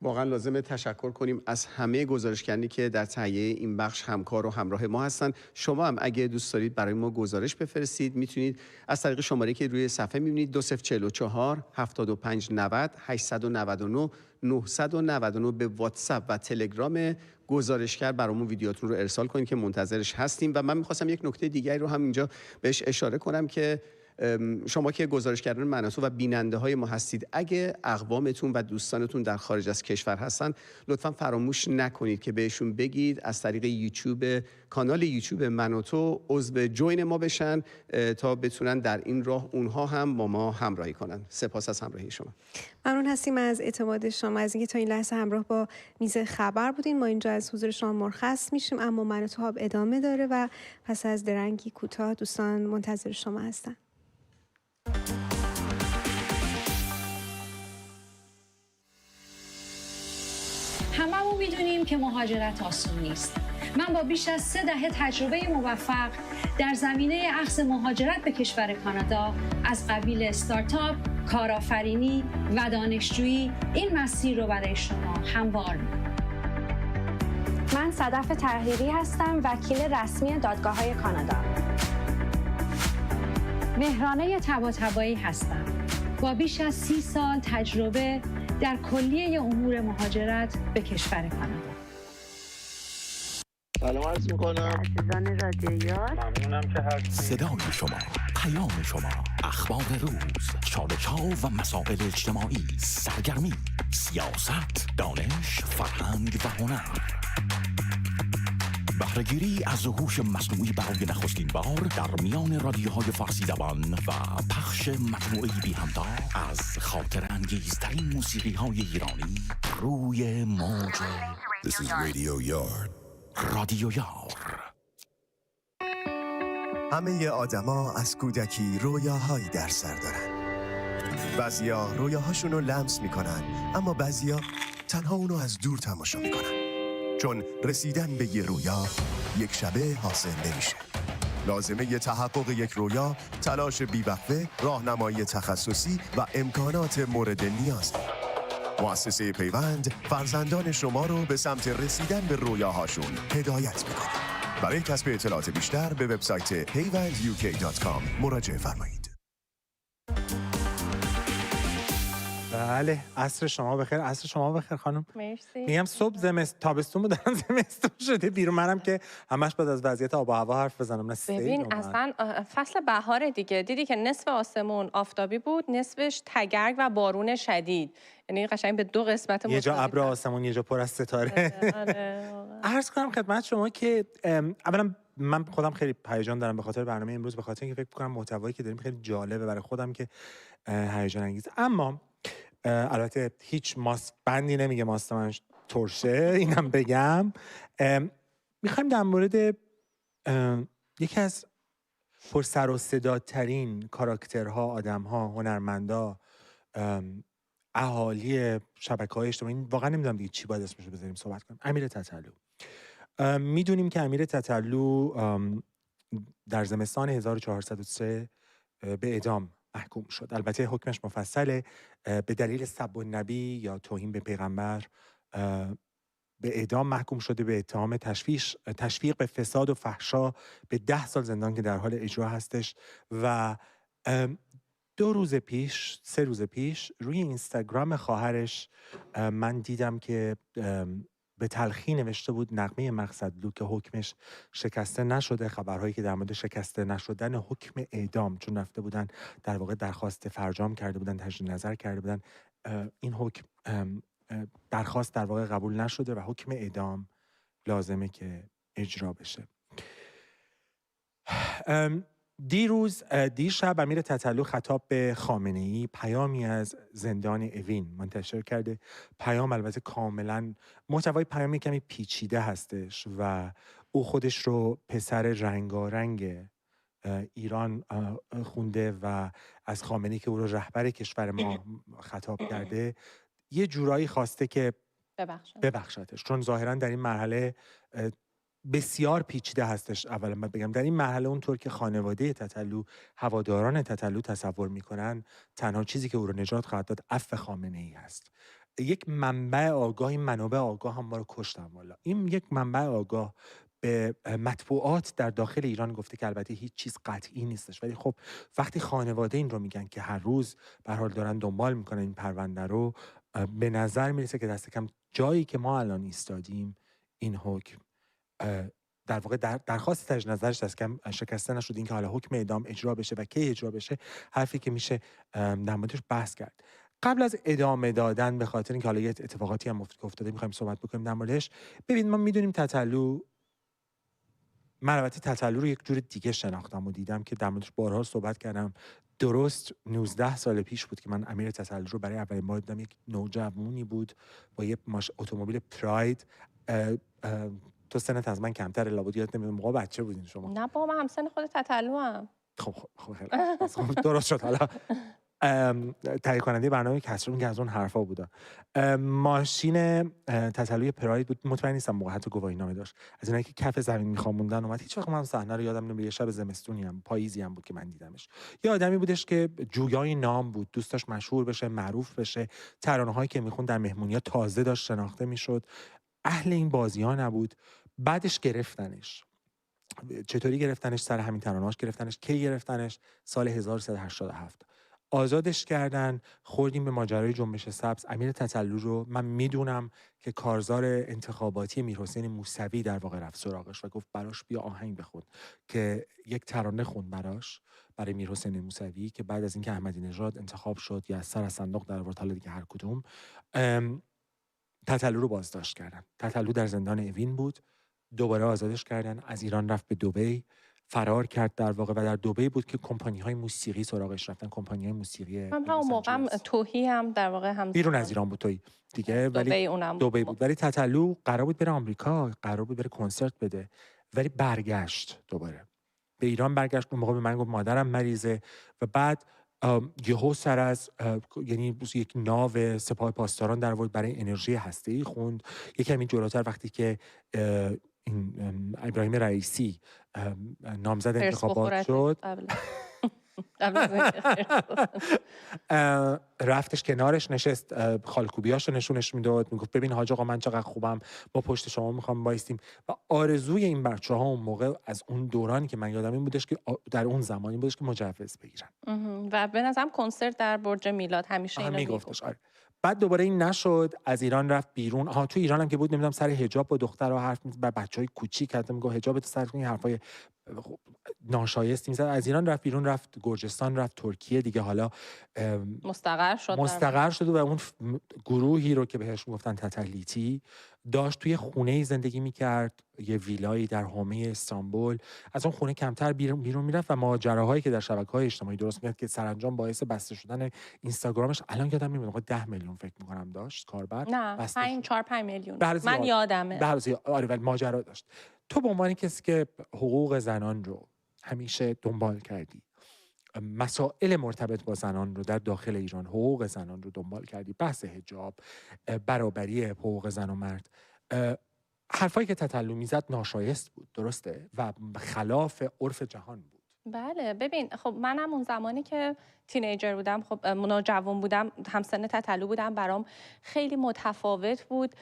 واقعا لازمه تشکر کنیم از همه گزارشگرانی که در تهیه این بخش همکار و همراه ما هستن. شما هم اگه دوست دارید برای ما گزارش بفرستید میتونید از طریق شماره که روی صفحه میبینید 2044 75 90 899 999 به واتساپ و تلگرام گزارشگر برامون ویدیوتون رو ارسال کنید که منتظرش هستیم. و من میخواستم یک نکته دیگری رو هم اینجا بهش اشاره کنم که شما که گزارشگران مناطق و بیننده های ما هستید، اگه اقوامتون و دوستانتون در خارج از کشور هستن لطفاً فراموش نکنید که بهشون بگید از طریق یوتیوب، کانال یوتیوب منوتو عضو جوین ما بشن تا بتونن در این راه اونها هم با ما همراهی کنن. سپاس از همراهی شما. ممنون هستیم از اعتماد شما، از اینکه تا این لحظه همراه با میز خبر بودین. ما اینجا از حضور شما مرخص میشیم، اما منوتو هاب ادامه داره و پس از درنگی کوتاه دوستان منتظر شما هستن. هممون میدونیم که مهاجرت آسون نیست. من با بیش از 3 دهه تجربه موفق در زمینه اخذ مهاجرت به کشور کانادا از قبیل استارتاپ، کارآفرینی و دانشجویی این مسیر رو برای شما هموار می‌کنم. من صدف تحریری هستم، وکیل رسمی دادگاه‌های کانادا. مهرانه طباطبایی هستم. با بیش از 30 سال تجربه در کلیه امور مهاجرت به کشور کانادا. سلام عرض میکنم عزیزان رادیویار، ممنونم که هستید. صدای شما، پیام شما، اخبار روز، چالش‌ها و مسائل اجتماعی، سرگرمی، سیاست، دانش، فرهنگ و هنر. بهره‌گیری از هوش مصنوعی برای نخستین بار در میان رادیوهای فارسی زبان و پخش مجموعه‌ای بی همتا از خاطر انگیزترین موسیقی‌های ایرانی روی موج This is Radio Yard. رادیو یار. همه آدما از کودکی رویاهایی در سر دارن. بعضیا رویاهاشون رو لمس میکنن، اما بعضیا تنها اونو از دور تماشا میکنن. چون رسیدن به یه رویا یک شبه حاصل نمیشه. لازمه ی تحقق یک رویا تلاش بی‌وقفه، راهنمایی تخصصی و امکانات مورد نیاز. مؤسسه پیوند فرزندان شما رو به سمت رسیدن به رویاهاشون هدایت میکنه. برای کسب اطلاعات بیشتر به وبسایت payvanduk.com مراجعه فرمایید. بله، عصر شما بخیر. عصر شما بخیر خانم. مرسی. میگم صبح تابستون بود، دارن زمستون شده بیرون. منم که همش بعد از وضعیت آب و هوا حرف بزنم. نه ببین اصلا فصل بهار دیگه، دیدی که نصف آسمون آفتابی بود، نصفش تگرگ و بارون شدید. یعنی قشنگ به 2 قسمت یه جا ابر آسمون، یه جا پر از ستاره. عرض کنم خدمت شما که اولا من خودم خیلی هیجان دارم به خاطر برنامه امروز، به خاطر اینکه فکر می‌کنم محتوایی که داریم خیلی جالبه برای خودم که هیجان انگیزه. اما البته هیچ ماست بندی نمیگه ماست من ترشه، اینم بگم. میخوایم در مورد یکی از پر سر و صداترین کاراکترها، آدمها، هنرمندا، اهالی شبکه‌های اجتماعی، واقعا نمیدونم دیگه چی باید اسمش رو بذاریم، صحبت کنیم. امیر تتلو. میدونیم که امیر تتلو در زمستان 1403 به اعدام محکوم شد. البته حکمش مفصله. به دلیل سب النبی یا توهین به پیغمبر به اعدام محکوم شده به اتهام تشویق به فساد و فحشا به 10 سال زندان که در حال اجرا هستش. و 3 روز پیش روی اینستاگرام خواهرش من دیدم که به تلخی نوشته بود نغمه مقصدلو که حکمش شکسته نشده. خبرهایی که در مورد شکسته نشدن حکم اعدام، چون رفته بودن در واقع درخواست فرجام کرده بودن، تجدید نظر کرده بودن، این حکم درخواست در واقع قبول نشده و حکم اعدام لازمه که اجرا بشه. دیشب امیر تتلو خطاب به خامنه‌ای پیامی از زندان اوین منتشر کرده. پیام البته کاملا محتوای پیامی کمی پیچیده هستش و او خودش رو پسر رنگارنگ ایران خونده و از خامنه‌ای که او رو رهبر کشور ما خطاب کرده یه جورایی خواسته که ببخشتش، چون ظاهرا در این مرحله بسیار پیچیده هستش. اولا باید بگم در این مرحله اونطور که خانواده تتلو، هواداران تتلو تصور میکنن، تنها چیزی که او رو نجات خواهد داد عفو خامنه‌ای هست. یک منبع آگاه، این منابع آگاه هم ما رو کشتن والا. این یک منبع آگاه به مطبوعات در داخل ایران گفته که البته هیچ چیز قطعی نیستش، ولی خب وقتی خانواده این رو میگن که هر روز به هر حال دارن دنبال میکنن این پرونده رو، به نظر میرسه که دست کم جایی که ما الان ایستادیم این حکم در واقع درخواست تجدید نظرش دست کم شکسته نشد. این که حالا حکم اعدام اجرا بشه و کی اجرا بشه حرفی که میشه در موردش بحث کرد. قبل از ادامه دادن به خاطر اینکه حالا یه اتفاقاتی هم افتاده می‌خوایم صحبت بکنیم در موردش. ببین ما میدونیم تتلو، من البته تتلو رو یک جور دیگه شناختم و دیدم که در موردش بارها صحبت کردم. درست 19 سال پیش بود که من امیر تتلو رو برای اولین بار دیدم. یک نوجوانی بود با یه اتومبیل پراید. تو سنت از من کمتره، لابد یادت نمیاد موقع بچه بودین شما. نه بابا من همسن خود تتلو هم. خب خیلی درست شد. حالا تهیه کننده برنامه کسرون که از اون حرفا بوده. ماشین تتلوی پراید بود، مطمئن نیستم موقع حتی گواهینامه داشت، از اینایی که کف زمین میخواموندن اومد. هیچ وقت من صحنه رو یادم نمیاد. یه شب زمستونی هم پاییزی هم بود که من دیدمش. یه آدمی بودش که جویای نام بود، دوست داشت مشهور بشه، معروف بشه، ترانه‌هایی که میخوند در مهمونی‌ها تازه داشت شناخته میشد. اهل این بازی‌ها نبود. بعدش گرفتنش. چطوری گرفتنش؟ سر همین ترانه‌هاش گرفتنش. کی گرفتنش؟ سال 1387 آزادش کردن. خوردیم به ماجرای جنبش سبز. امیر تتلو رو من میدونم که کارزار انتخاباتی میرحسین موسوی در واقع رفت سراغش و گفت براش بیا آهنگ بخون، که یک ترانه خوند براش، برای میرحسین موسوی، که بعد از اینکه احمدی نژاد انتخاب شد یا از سر از صندوق در آورد، حالا دیگه هر کدوم، تتلو رو بازداشت کردن. تتلو در زندان اوین بود، دوباره آزادش کردن. از ایران رفت به دبی، فرار کرد در واقع، و در دبی بود که کمپانی‌های موسیقی سراغش رفتن. کمپانی‌های موسیقی همون موقع هم توهی هم در واقع هم بیرون از ایران بود توی دیگه، ولی دبی بود. ولی تتلو قرار بود بره آمریکا، قرار بود بره کنسرت بده، ولی برگشت دوباره به ایران. برگشت. اون موقع به من گفت مادرم مریضه و بعد یهو سر از یعنی یک ناو سپاه پاسداران در آورد، برای انرژی هسته‌ای خوند. یکی همین جلوتر وقتی که این ابراهیم رئیسی نامزد انتخابات شد رفتش کنارش نشست، خالکوبیاشو نشونش میداد، میگفت ببین حاج آقا من چقدر خوبم، ما پشت شما میخوام وایستیم. و آرزوی این بچه‌ها اون موقع از اون دورانی که من یادم این بودش که در اون زمانی بودش که مجوز بگیرن. و به نظرم کنسرت در برج میلاد همیشه اینو میگفتش. آره. بعد دوباره این نشد، از ایران رفت بیرون. تو ایران هم که بود نمیدونم سر حجاب با دخترها حرف می‌زد، با بچهای کوچیک حتی میگه حجابت سر کن، این حرفای ناشایستی می‌زد. از ایران رفت بیرون، رفت گرجستان، رفت ترکیه دیگه. حالا مستقر شد و اون گروهی رو که بهش میگفتن تتلیتی داشت توی خونه‌ای زندگی می‌کرد، یه ویلایی در حومه استانبول. از اون خونه کمتر بیرون میرفت و ماجراهایی که در شبکه‌های اجتماعی درست می‌کرد که سرانجام باعث بسته شدن اینستاگرامش، الان یادم نمیاد 10 میلیون فکر می‌کنم داشت کاربر. نه 4-5 میلیون من یادمه. آره ولی ماجرا داشت. تو به عنوان کسی که حقوق زنان رو همیشه دنبال کردی، مسائل مرتبط با زنان رو در داخل ایران، حقوق زنان رو دنبال کردی، بحث حجاب، برابری حقوق زن و مرد، حرفایی که تتلو میزد ناشایست بود، درسته؟ و خلاف عرف جهان بود. بله ببین، خب منم اون زمانی که تینیجر بودم، خب نوجوان بودم، همسن تتلو بودم، برام خیلی متفاوت بود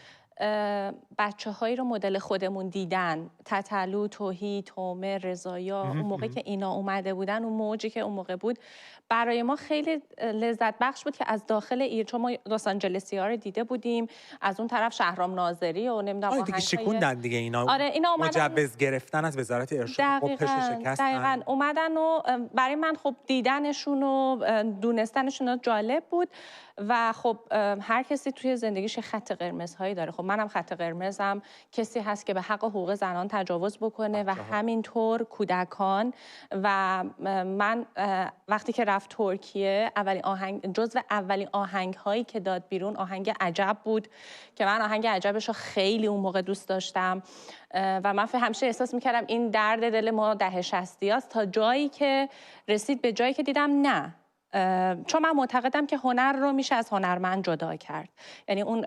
بچه هایی رو مدل خودمون دیدن. تتلو، توهی، تومه، رضایا، اون موقع که اینا اومده بودن، اون موجی که اون موقع بود، برای ما خیلی لذت بخش بود که از داخل ایران، چون ما لس آنجلسی ها رو دیده بودیم، از اون طرف شهرام ناظری و نمیدونم دیگه شکوندن دیگه اینا. آره اینا مجوز گرفتن از وزارت ارشاد. دقیقاً اومدن و برای من خب دیدنشون و دونستنشون جالب بود. و خب هر کسی توی زندگیش خط قرمزهایی داره. خب منم خط قرمزم کسی هست که به حق حقوق زنان تجاوز بکنه و همینطور کودکان. و من وقتی که رفت ترکیه، جزو اولین آهنگ هایی که داد بیرون آهنگ عجب بود که من آهنگ عجبش رو خیلی اون موقع دوست داشتم و من همیشه احساس میکردم این درد دل ما دهه 60 است، تا جایی که رسید به جایی که دیدم نه، چون من معتقدم که هنر رو میشه از هنرمند جدا کرد. یعنی اون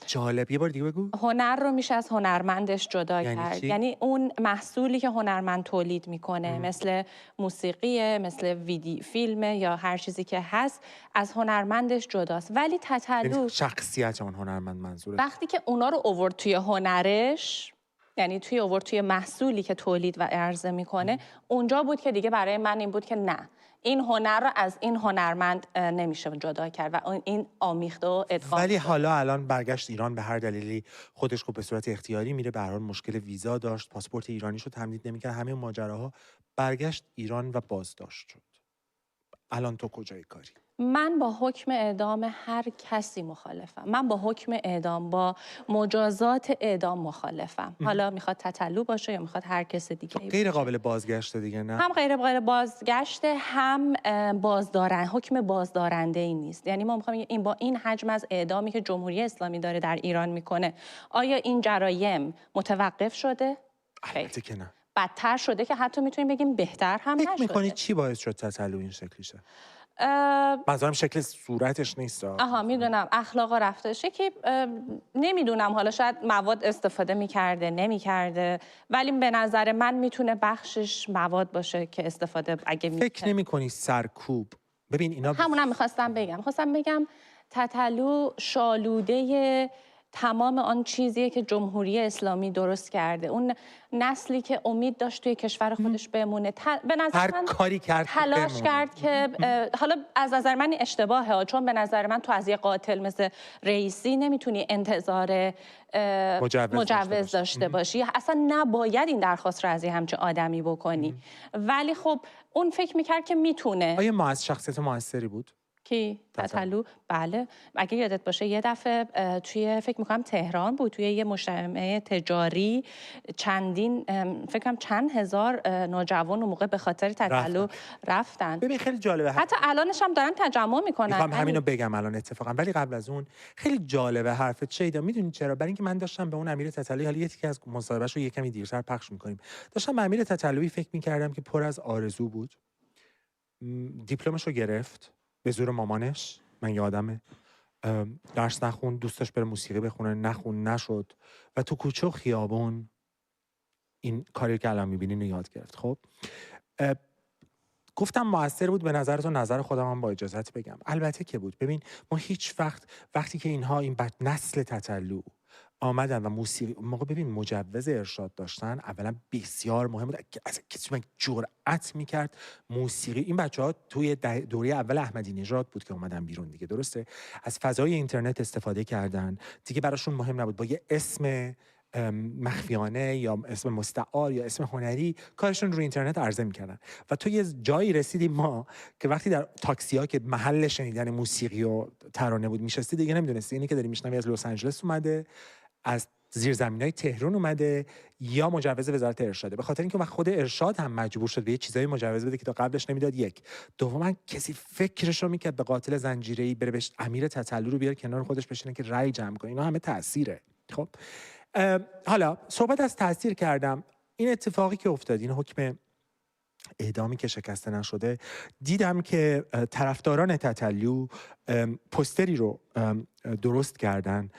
جالب، یه بار دیگه بگو. هنر رو میشه از هنرمندش جدا کرد. چی؟ یعنی اون محصولی که هنرمند تولید میکنه، مثل موسیقیه، مثل فیلمه یا هر چیزی که هست، از هنرمندش جداست. ولی تتلو شخصیت اون هنرمند منظوره. وقتی که اونا رو آورد توی هنرش، یعنی توی محصولی که تولید و عرضه میکنه، اونجا بود که دیگه برای من این بود که نه، این هنر رو از این هنرمند نمیشه جدا کرد و این آمیخته و ادغام. ولی حالا الان برگشت ایران، به هر دلیلی خودش خب به صورت اختیاری میره، به هر حال مشکل ویزا داشت، پاسپورت ایرانیشو تمدید نمیکرد، همه ماجراها، برگشت ایران و بازداشت شد. الان تو کجای کاری؟ من با حکم اعدام هر کسی مخالفم. من با حکم اعدام، با مجازات اعدام مخالفم. حالا میخواد تتلو باشه یا میخواد هر کس دیگه باشه. غیر قابل بازگشت دیگه، نه؟ هم غیر قابل بازگشت، هم حکم بازدارنده ای نیست. یعنی ما میخوایم این با این حجم از اعدامی که جمهوری اسلامی داره در ایران میکنه، آیا این جرایم متوقف شده؟ البته که نه. بدتر شده که حتی میتونیم بگیم بهتر هم نشده. فکر میکنید چی باعث شد تتلو این شکلی شه؟ منظورم شکل صورتش نیست. میدونم اخلاق رفتارش که نمیدونم، حالا شاید مواد استفاده میکرده نمیکرده، ولی به نظر من میتونه بخشش مواد باشه که استفاده اگه فکر نمی‌کنی سرکوب؟ ببین اینا همونم میخواستم بگم تتلو شالوده تمام آن چیزیه که جمهوری اسلامی درست کرده، اون نسلی که امید داشت توی کشور خودش بمونه، به نظر من کاری کرد تلاش کرد که حالا از نظر من اشتباهه، چون به نظر من تو از یه قاتل مثل رئیسی نمیتونی انتظار مجوز داشته باشی. اصلا نباید این درخواست رو از یه همچین آدمی بکنی. ولی خب اون فکر میکرد که میتونه. آیا شخصیت موثری بود؟ کی؟ تتلو؟ بله. اگه یادت باشه یه دفعه توی فکر میکنم تهران بود، توی یه مجتمع تجاری چند هزار نوجوان اون موقع به خاطر تتلو رفتن. ببین خیلی جالبه، حتی الانش هم دارن تجمع میکنن. میخوام همینو بگم الان اتفاقا، ولی قبل از اون خیلی جالبه حرفت شیدا. میدونی چرا؟ برای اینکه من داشتم به اون امیر تتلویی، حالا یه تیکه از مصاحبهش رو یه کمی دیرتر پخش میکنیم، داشتم به امیر تتلویی فکر میکردم که پر از آرزو بود. دیپلمش رو گرفت به زور مامانش، من یادمه، درس نخون، دوستش بره موسیقی بخونه، نشد و تو کوچه و خیابون این کاری که الان میبینین رو یاد گرفت. خب گفتم موثر بود به نظرتون، نظر خودم هم با اجازت بگم. البته که بود. ببین ما هیچ وقتی که اینها این نسل تتلو آمدن و موسیقی موقع، ببین مجوز ارشاد داشتن اولا بسیار مهم بود، از کسی من جرأت میکرد موسیقی. این بچه‌ها توی دوره اول احمدی نژاد بود که اومدن بیرون دیگه، درسته؟ از فضای اینترنت استفاده کردن دیگه، براشون مهم نبود با یه اسم مخفیانه یا اسم مستعار یا اسم هنری کارشون رو اینترنت عرضه میکردن. و تو یه جایی رسیدیم ما که وقتی در تاکسی ها که محل شنیدن موسیقی و ترانه بود میشستی، دیگه نمیدونستی اینی که داری میشنوی از لس آنجلس اومده، از زیرزمینای تهران اومده، یا مجوز وزارت ارشاده. به خاطر اینکه خود ارشاد هم مجبور شد به یه چیزایی مجوز بده که تا قبلش نمیداد. یک دوما کسی فکرش رو میکرد به قاتل زنجیره‌ای بره بهش امیر تتلو رو بیاره کنار خودش بشینه که رأی جمع کنه. اینا همه تأثیره. خب حالا صحبت از تأثیر کردم، این اتفاقی که افتاد، این حکم اعدامی که شکسته نشده، دیدم که طرفداران تتلو پوستری رو درست کردن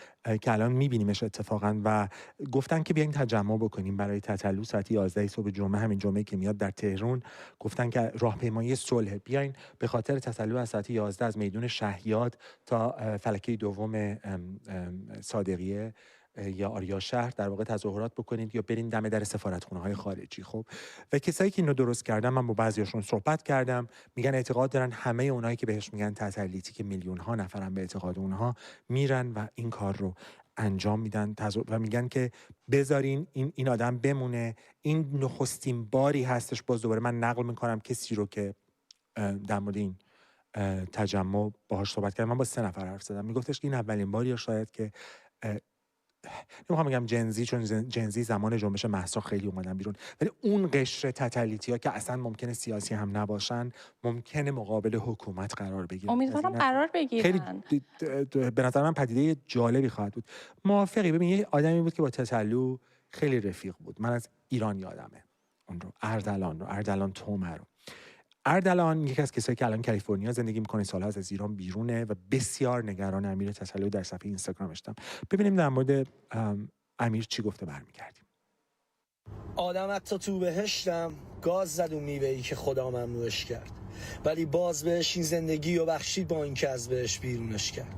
که الان میبینیمش اتفاقا و گفتن که بیاین تجمع بکنیم برای تتلو ساعت 11 صبح جمعه، همین جمعه که میاد در تهران. گفتن که راهپیمایی صلح، بیاین به خاطر تتلو از ساعت 11 از میدون شهیاد تا فلکه دوم صادقیه یا آریا شهر در واقع تظاهرات بکنید یا برین دم در سفارتخونه‌های خارجی. خب و کسایی که اینو درست کردن، من با بعضیاشون صحبت کردم، میگن اعتقاد دارن همه اونایی که بهش میگن تتلیتی، که میلیون ها نفرن به اعتقاد اونها میرن و این کار رو انجام میدن و میگن که بذارین این آدم بمونه. این نخستین باری هستش، باز دوباره من نقل میکنم کسی رو که در مورد این تجمع باهاش صحبت کردم، من با 3 نفر حرف زدم، میگفتش که این اولین باری شاید که نمیخوام بگم جنزی، چون جنزی زمان جنبش مهسا خیلی اومدن بیرون، ولی اون قشر تتلیتی ها که اصلا ممکنه سیاسی هم نباشن، ممکنه مقابل حکومت قرار بگیرن. امیدوارم قرار بگیرن. خیلی به نظر من پدیده جالبی خواهد بود. موافقی؟ ببین یه آدمی بود که با تتلو خیلی رفیق بود. من از ایران یادمه اون رو، اردلان تومر رو. اردلان یکی از کسایی که الان کالیفرنیا زندگی میکنه، سال‌ها از ایران بیرونه و بسیار نگران امیر تتلو در صفحه اینستاگرامش داشتم. ببینیم در مورد امیر چی گفته، برمیگردیم. آدم حتی تو بهشتم گاز زد و میوه‌ای که خدا ممنوعش کرد، ولی باز بهش این زندگی رو بخشید با اینکه از بهش بیرونش کرد.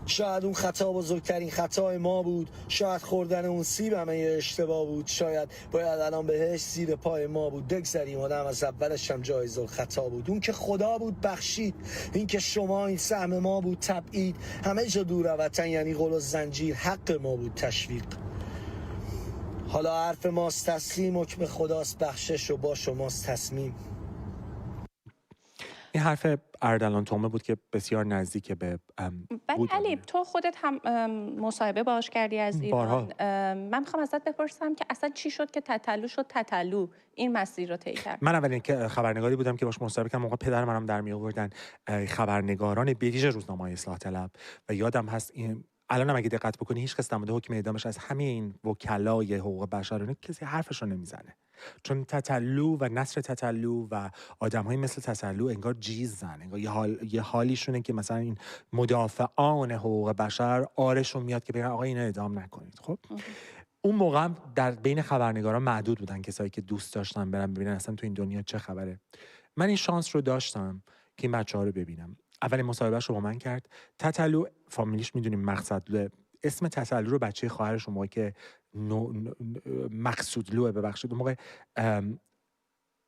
شاید اون خطا بزرگترین خطای ما بود، شاید خوردن اون سیب همه اشتباه بود، شاید باید الان بهش زیر پای ما بود. بگذاریم آدم از اولش هم جایز الخطا بود. اون که خدا بود بخشید، این که شما این سهم ما بود تبعید، همه جا دور وطن یعنی قل و زنجیر، حق ما بود تشویق. حالا حرف ماست تسلیم، حکم خداست بخشش و با شماست تصمیم. این حرف اردلان تومه بود که بسیار نزدیک به ولی علی تو خودت هم مصاحبه باهاش کردی از ایران. من میخوام ازت بپرسم که اصلا چی شد که تتلو شد تتلو این مسیر رو طی کرد؟ من اولین که خبرنگاری بودم که باش مصاحبه کردم، موقع پدر منم در می آوردن خبرنگاران به ویژه روزنامه‌های اصلاح طلب و یادم هست این الان هم اگه دقت بکنی هیچ کس در مورد حکم اعدامش از همه این وکلای حقوق بشر کسی حرفش رو نمیزنه، چون تتلو و نصر تتلو و آدم‌های مثل تتلو انگار جیزن، انگار یه حالیشونه که مثلا این مدافعان حقوق بشر آرشون میاد که بگن آقا اینو اعدام نکنید. خب اون موقع هم در بین خبرنگاران معدود بودن کسایی که دوست داشتن برن ببینن اصلا تو این دنیا چه خبره. من این شانس رو داشتم که این بچه‌ها رو ببینم. اولین مصاحبهش رو با من کرد. تتلو فامیلیش میدونیم مقصدلوه. اسم تتلو رو بچه خواهرش اون موقع که مقصودلوه، ببخشید اون موقع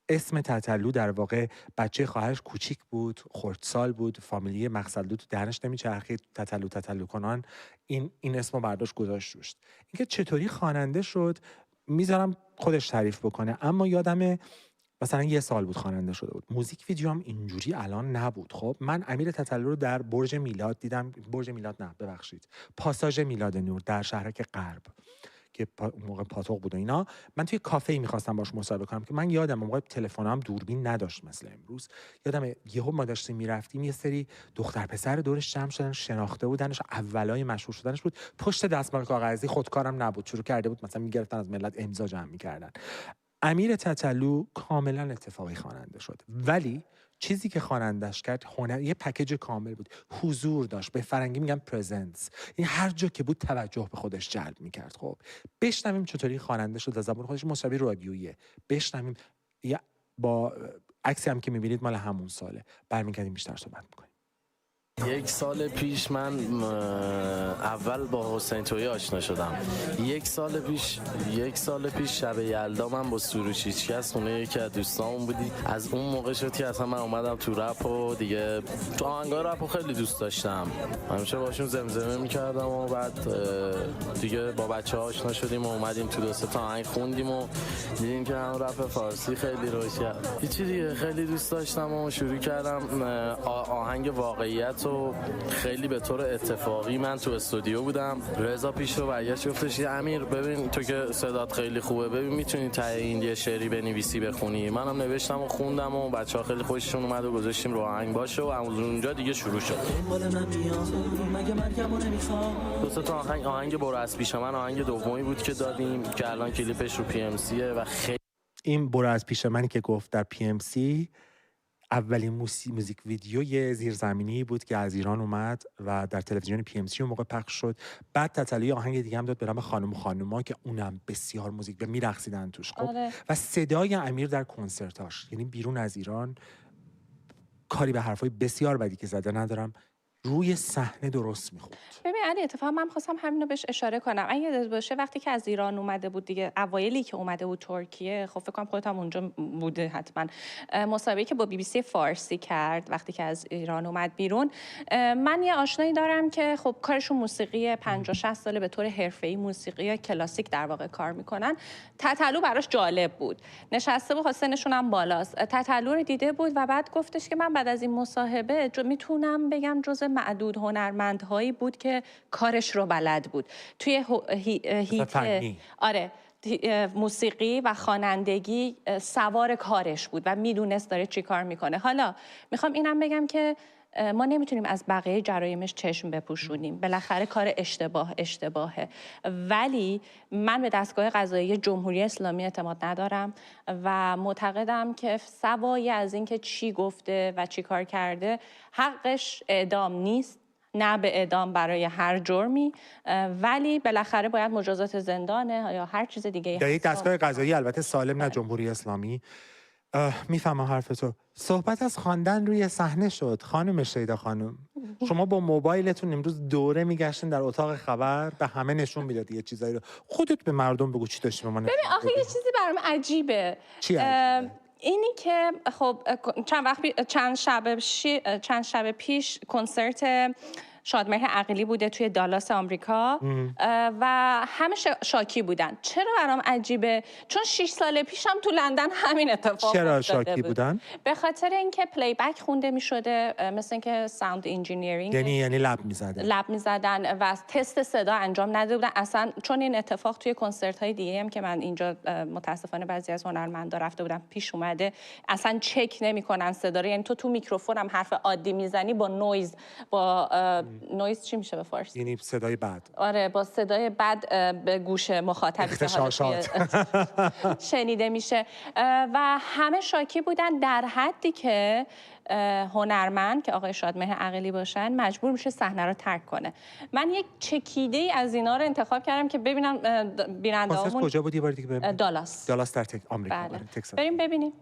اسم تتلو در واقع بچه خواهرش کوچیک بود، خردسال بود، فامیلی مقصدلو تو دهنش نمیچرخید، تتلو کنان این اسم رو برداشت گذاشت روش. اینکه چطوری خواننده شد میذارم خودش تعریف بکنه، اما یادمه مثلا 1 سال بود خواننده شده بود. موزیک ویدیو هم اینجوری الان نبود. خب من امیر تتلو رو در برج میلاد دیدم، پاساژ میلاد نور در شهرک غرب که اون موقع پاتوق بود و اینا. من توی کافه‌ای می‌خواستم باش مصاحبه کنم که من یادم موقع تلفنم دوربین نداشت مثل امروز. یادم یهو ما داشتیم میرفتیم یه سری دختر پسر دورش جمع شدن، شناخته بودنش، اولای مشهور شدنش بود. پشت دستمال کاغذی، خودکارم نبود، شروع کرده بود مثلا میگرفتن از ملت امضا جمع می‌کردن. امیر تتلو کاملا اتفاقی خواننده شد، ولی چیزی که خوانندش کرد هنر، یه پکیج کامل بود، حضور داشت، به فرنگی میگن پرزنس، این هر جا که بود توجه به خودش جلب میکرد. خب بشنویم چطوری خواننده شد از زبان خودش. مصاحبه رادیویی بشنویم، یا با عکسی هم که میبینید مال همون ساله، برمیگردیم بیشتر صحبت میکنیم. 1 سال پیش من اول با حسین تویی آشنا شدم. 1 سال پیش شب یلدا من با سروش هیچکس خونه یکی از دوستامون بودی. از اون موقع شد که اصلا من اومدم تو رپ و دیگه تو آهنگای رپ خیلی دوست داشتم، همیشه باشون زمزمه میکردم و بعد دیگه با بچه‌ها آشنا شدیم و اومدیم تو 2-3 تا آهنگ خوندیم و دیدیم که هم رپ فارسی خیلی رشد کرد. هیچی دیگه خیلی دوست داشتم و شروع کردم آهنگ واقعیت و خیلی به طور اتفاقی من تو استودیو بودم. رضا پیش رو برگشت گفتش امیر ببین تو که صدات خیلی خوبه، ببین میتونی ته این یه شعری بنویسی بخونی. منم نوشتم و خوندم و بچه‌ها خیلی خوششون اومد و گذاشتیم رو آهنگ باشه و از اونجا دیگه شروع شد. 2 تا آهنگ برو از پیش من آهنگ دومی بود که دادیم که الان کلیپش رو PMCه و خیلی این برو از پیش منی که گفت در PMC اولین موزیک ویدیوی زیرزمینی بود که از ایران اومد و در تلویزیون PMC اون موقع پخش شد. بعد تتلو آهنگ دیگه هم داد به نام خانم و خانوما که اونم بسیار موزیک و میرقصیدن توش. خب و صدای امیر در کنسرتاش، یعنی بیرون از ایران، کاری به حرفای بسیار بدی که زده ندارم، روی صحنه درست میخوند. ببین علی اتفاقا من خواستم همینو بهش اشاره کنم. اگه یادت باشه وقتی که از ایران اومده بود دیگه، اوایلی که اومده بود ترکیه، خب فکر کنم خودت هم اونجا بوده حتما، مصاحبه‌ای که با BBC فارسی کرد وقتی که از ایران اومد بیرون. من یه آشنایی دارم که خب کارشون موسیقی 50-60 ساله به طور حرفه‌ای موسیقی کلاسیک در واقع کار میکنن. تتلو براش جالب بود، نشسته بود، سنشون هم بالاست، تتلو رو دیده بود و بعد گفتش که من بعد از این مصاحبه میتونم بگم جزء معدود هنرمندهایی بود که کارش رو بلد بود توی موسیقی و خوانندگی، سوار کارش بود و میدونست داره چی کار میکنه. حالا میخوام اینم بگم که ما نمیتونیم از بقیه جرایمش چشم بپوشونیم، بالاخره کار اشتباهه، ولی من به دستگاه قضایی جمهوری اسلامی اعتماد ندارم و معتقدم که سوای از اینکه چی گفته و چی کار کرده، حقش اعدام نیست، نه به اعدام برای هر جرمی، ولی بالاخره باید مجازات زندانه یا هر چیز دیگه یا یک دستگاه قضایی البته سالم، نه جمهوری اسلامی. میفهمم حرفتو. صحبت از خواندن روی صحنه شد خانم شیدا خانم. شما با موبایلتون امروز دوره میگشتین در اتاق خبر، به همه نشون میدادی یه چیزایی رو. خودت به مردم بگو چی داشتی به من. ببین آخه یه چیزی برام عجیبه. چی عجیبه؟ اینی که خب چند شب پیش کنسرت شادمهر عقیلی بوده توی دالاس آمریکا و همه شاکی بودن. چرا برام عجیبه؟ چون 6 سال پیشم تو لندن همین اتفاق چرا شاکی بودن؟ به خاطر اینکه پلی بک خونده می‌شده، مثل اینکه ساوند انجینیرینگ، یعنی لب می‌زدن و تست صدا انجام نداده بودن اصلا. چون این اتفاق توی کنسرت‌های دیگه هم که من اینجا متاسفانه بعضی از هنرمندا رفته بودم پیش اومده، اصلا چک نمی‌کنن صدا رو. یعنی تو میکروفون هم حرف عادی میزنی با نویز، با نویز چی میشه به فارسی؟ یعنی صدای بد. آره، با صدای بد به گوش مخاطب شنیده میشه و همه شاکی بودن، در حدی که هنرمند که آقای شادمهر عقیلی باشن مجبور میشه صحنه رو ترک کنه. من یک چکیده ای از اینا رو انتخاب کردم که ببینم بیننده‌هامون. کجا بود یه بار دیگه ببینم؟ دالاس در آمریکا. بله. آره، تکساس. بریم ببینیم.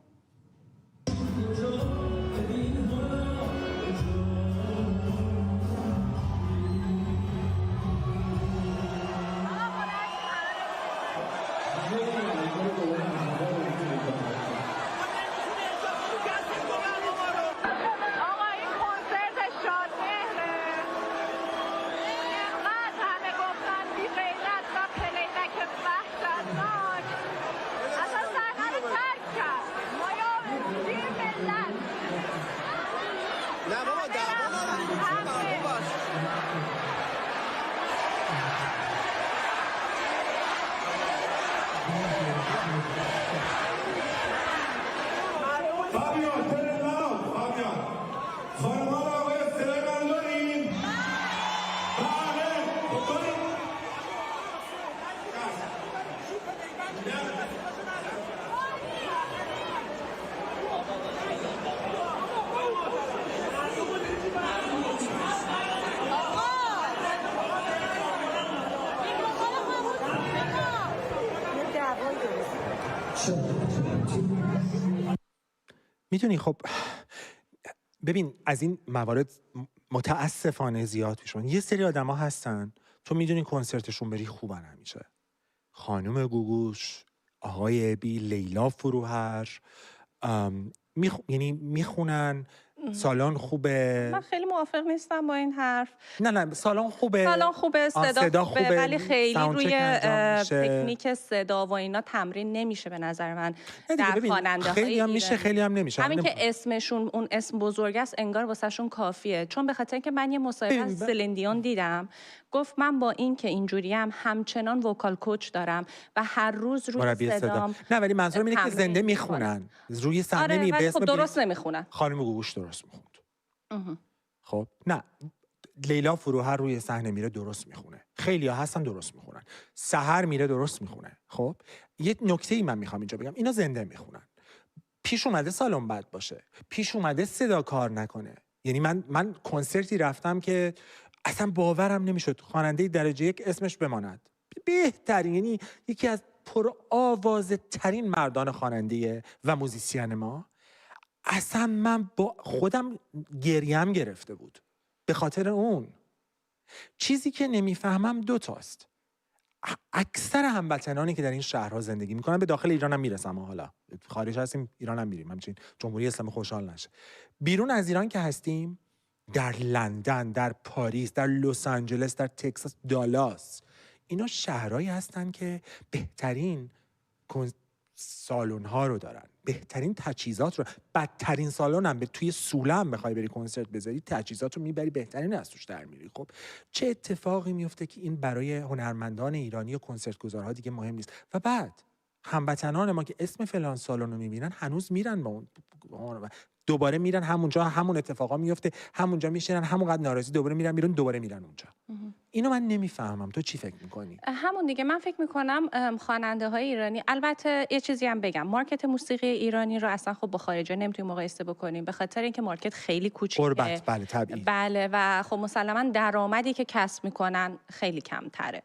میدونی خب ببین از این موارد متاسفانه زیاد میشن. یه سری آدما هستن تو میدونی کنسرتشون بری خوبن همیشه. خانم گوگوش، آقای ابی، لیلا فروهر، یعنی میخونن، سالن خوبه. من خیلی موافق نیستم با این حرف. نه سالن خوبه، صدا خوبه ولی خیلی روی تکنیک صدا و اینا تمرین نمیشه به نظر من در خواننده های خیلی هم میشه خیلی هم نمیشه. همین که اسمشون اون اسم بزرگ است انگار واسهشون کافیه. چون به خاطر اینکه من یه مصاحبه از سلین دیون دیدم، گفت من با این که اینجوریم همچنان وکال کوچ دارم و هر روز روی صدام. نه ولی منظورم اینه که زنده میخونن روی صحنه. آره خب درست نمیخونن. خانم گوگوش درست میخوند. خب نه لیلا فروهر روی صحنه میره درست میخونه. خیلی‌ها هستن درست میخونن. سحر میره درست میخونه. خب یه نکته‌ای من میخوام اینجا بگم، اینا زنده میخونن. پیش اومده سالن بد باشه، پیش اومده صدا کار نکنه. یعنی من کنسرتی رفتم که اصلا باورم نمیشد خواننده درجه 1 اسمش بماند. بهترین، یعنی یکی از پرآوازه ترین مردان خواننده و موزیسین ما. اصلا من با خودم گریم گرفته بود به خاطر اون. چیزی که نمیفهمم 2 تاست. اکثر هموطنانی که در این شهرها زندگی میکنن، به داخل ایران هم میرسم، حالا خارج هستیم ایران هم میریم، همچنین جمهوری اسلامی خوشحال نشه. بیرون از ایران که هستیم، در لندن، در پاریس، در لس آنجلس، در تکساس، دالاس، اینا شهرهایی هستن که بهترین سالن ها رو دارن، بهترین تجهیزات رو. بدترین سالن هم توی سوله هم بخوای بری کنسرت بذاری، تجهیزات رو میبری بهترین از توش در میری. خب چه اتفاقی میفته که این برای هنرمندان ایرانی و کنسرتگزارها دیگه مهم نیست. و بعد هموطنان ما که اسم فلان سالن رو میبینن هنوز میرن با اون، دوباره میرن همونجا، همون اتفاقا میفته، همونجا میشینن، همونقدر ناراضی دوباره میرن بیرون، دوباره میرن اونجا. اینو من نمیفهمم. تو چی فکر میکنی؟ همون دیگه. من فکر میکنم خواننده های ایرانی، البته یه چیزی هم بگم، مارکت موسیقی ایرانی رو اصلا خب با خارجی نمیتونیم مقایسه بکنیم به خاطر اینکه مارکت خیلی کوچیکه. قربت، بله طبیعی. بله و خب مسلما درآمدی که کسب میکنن خیلی کمتره.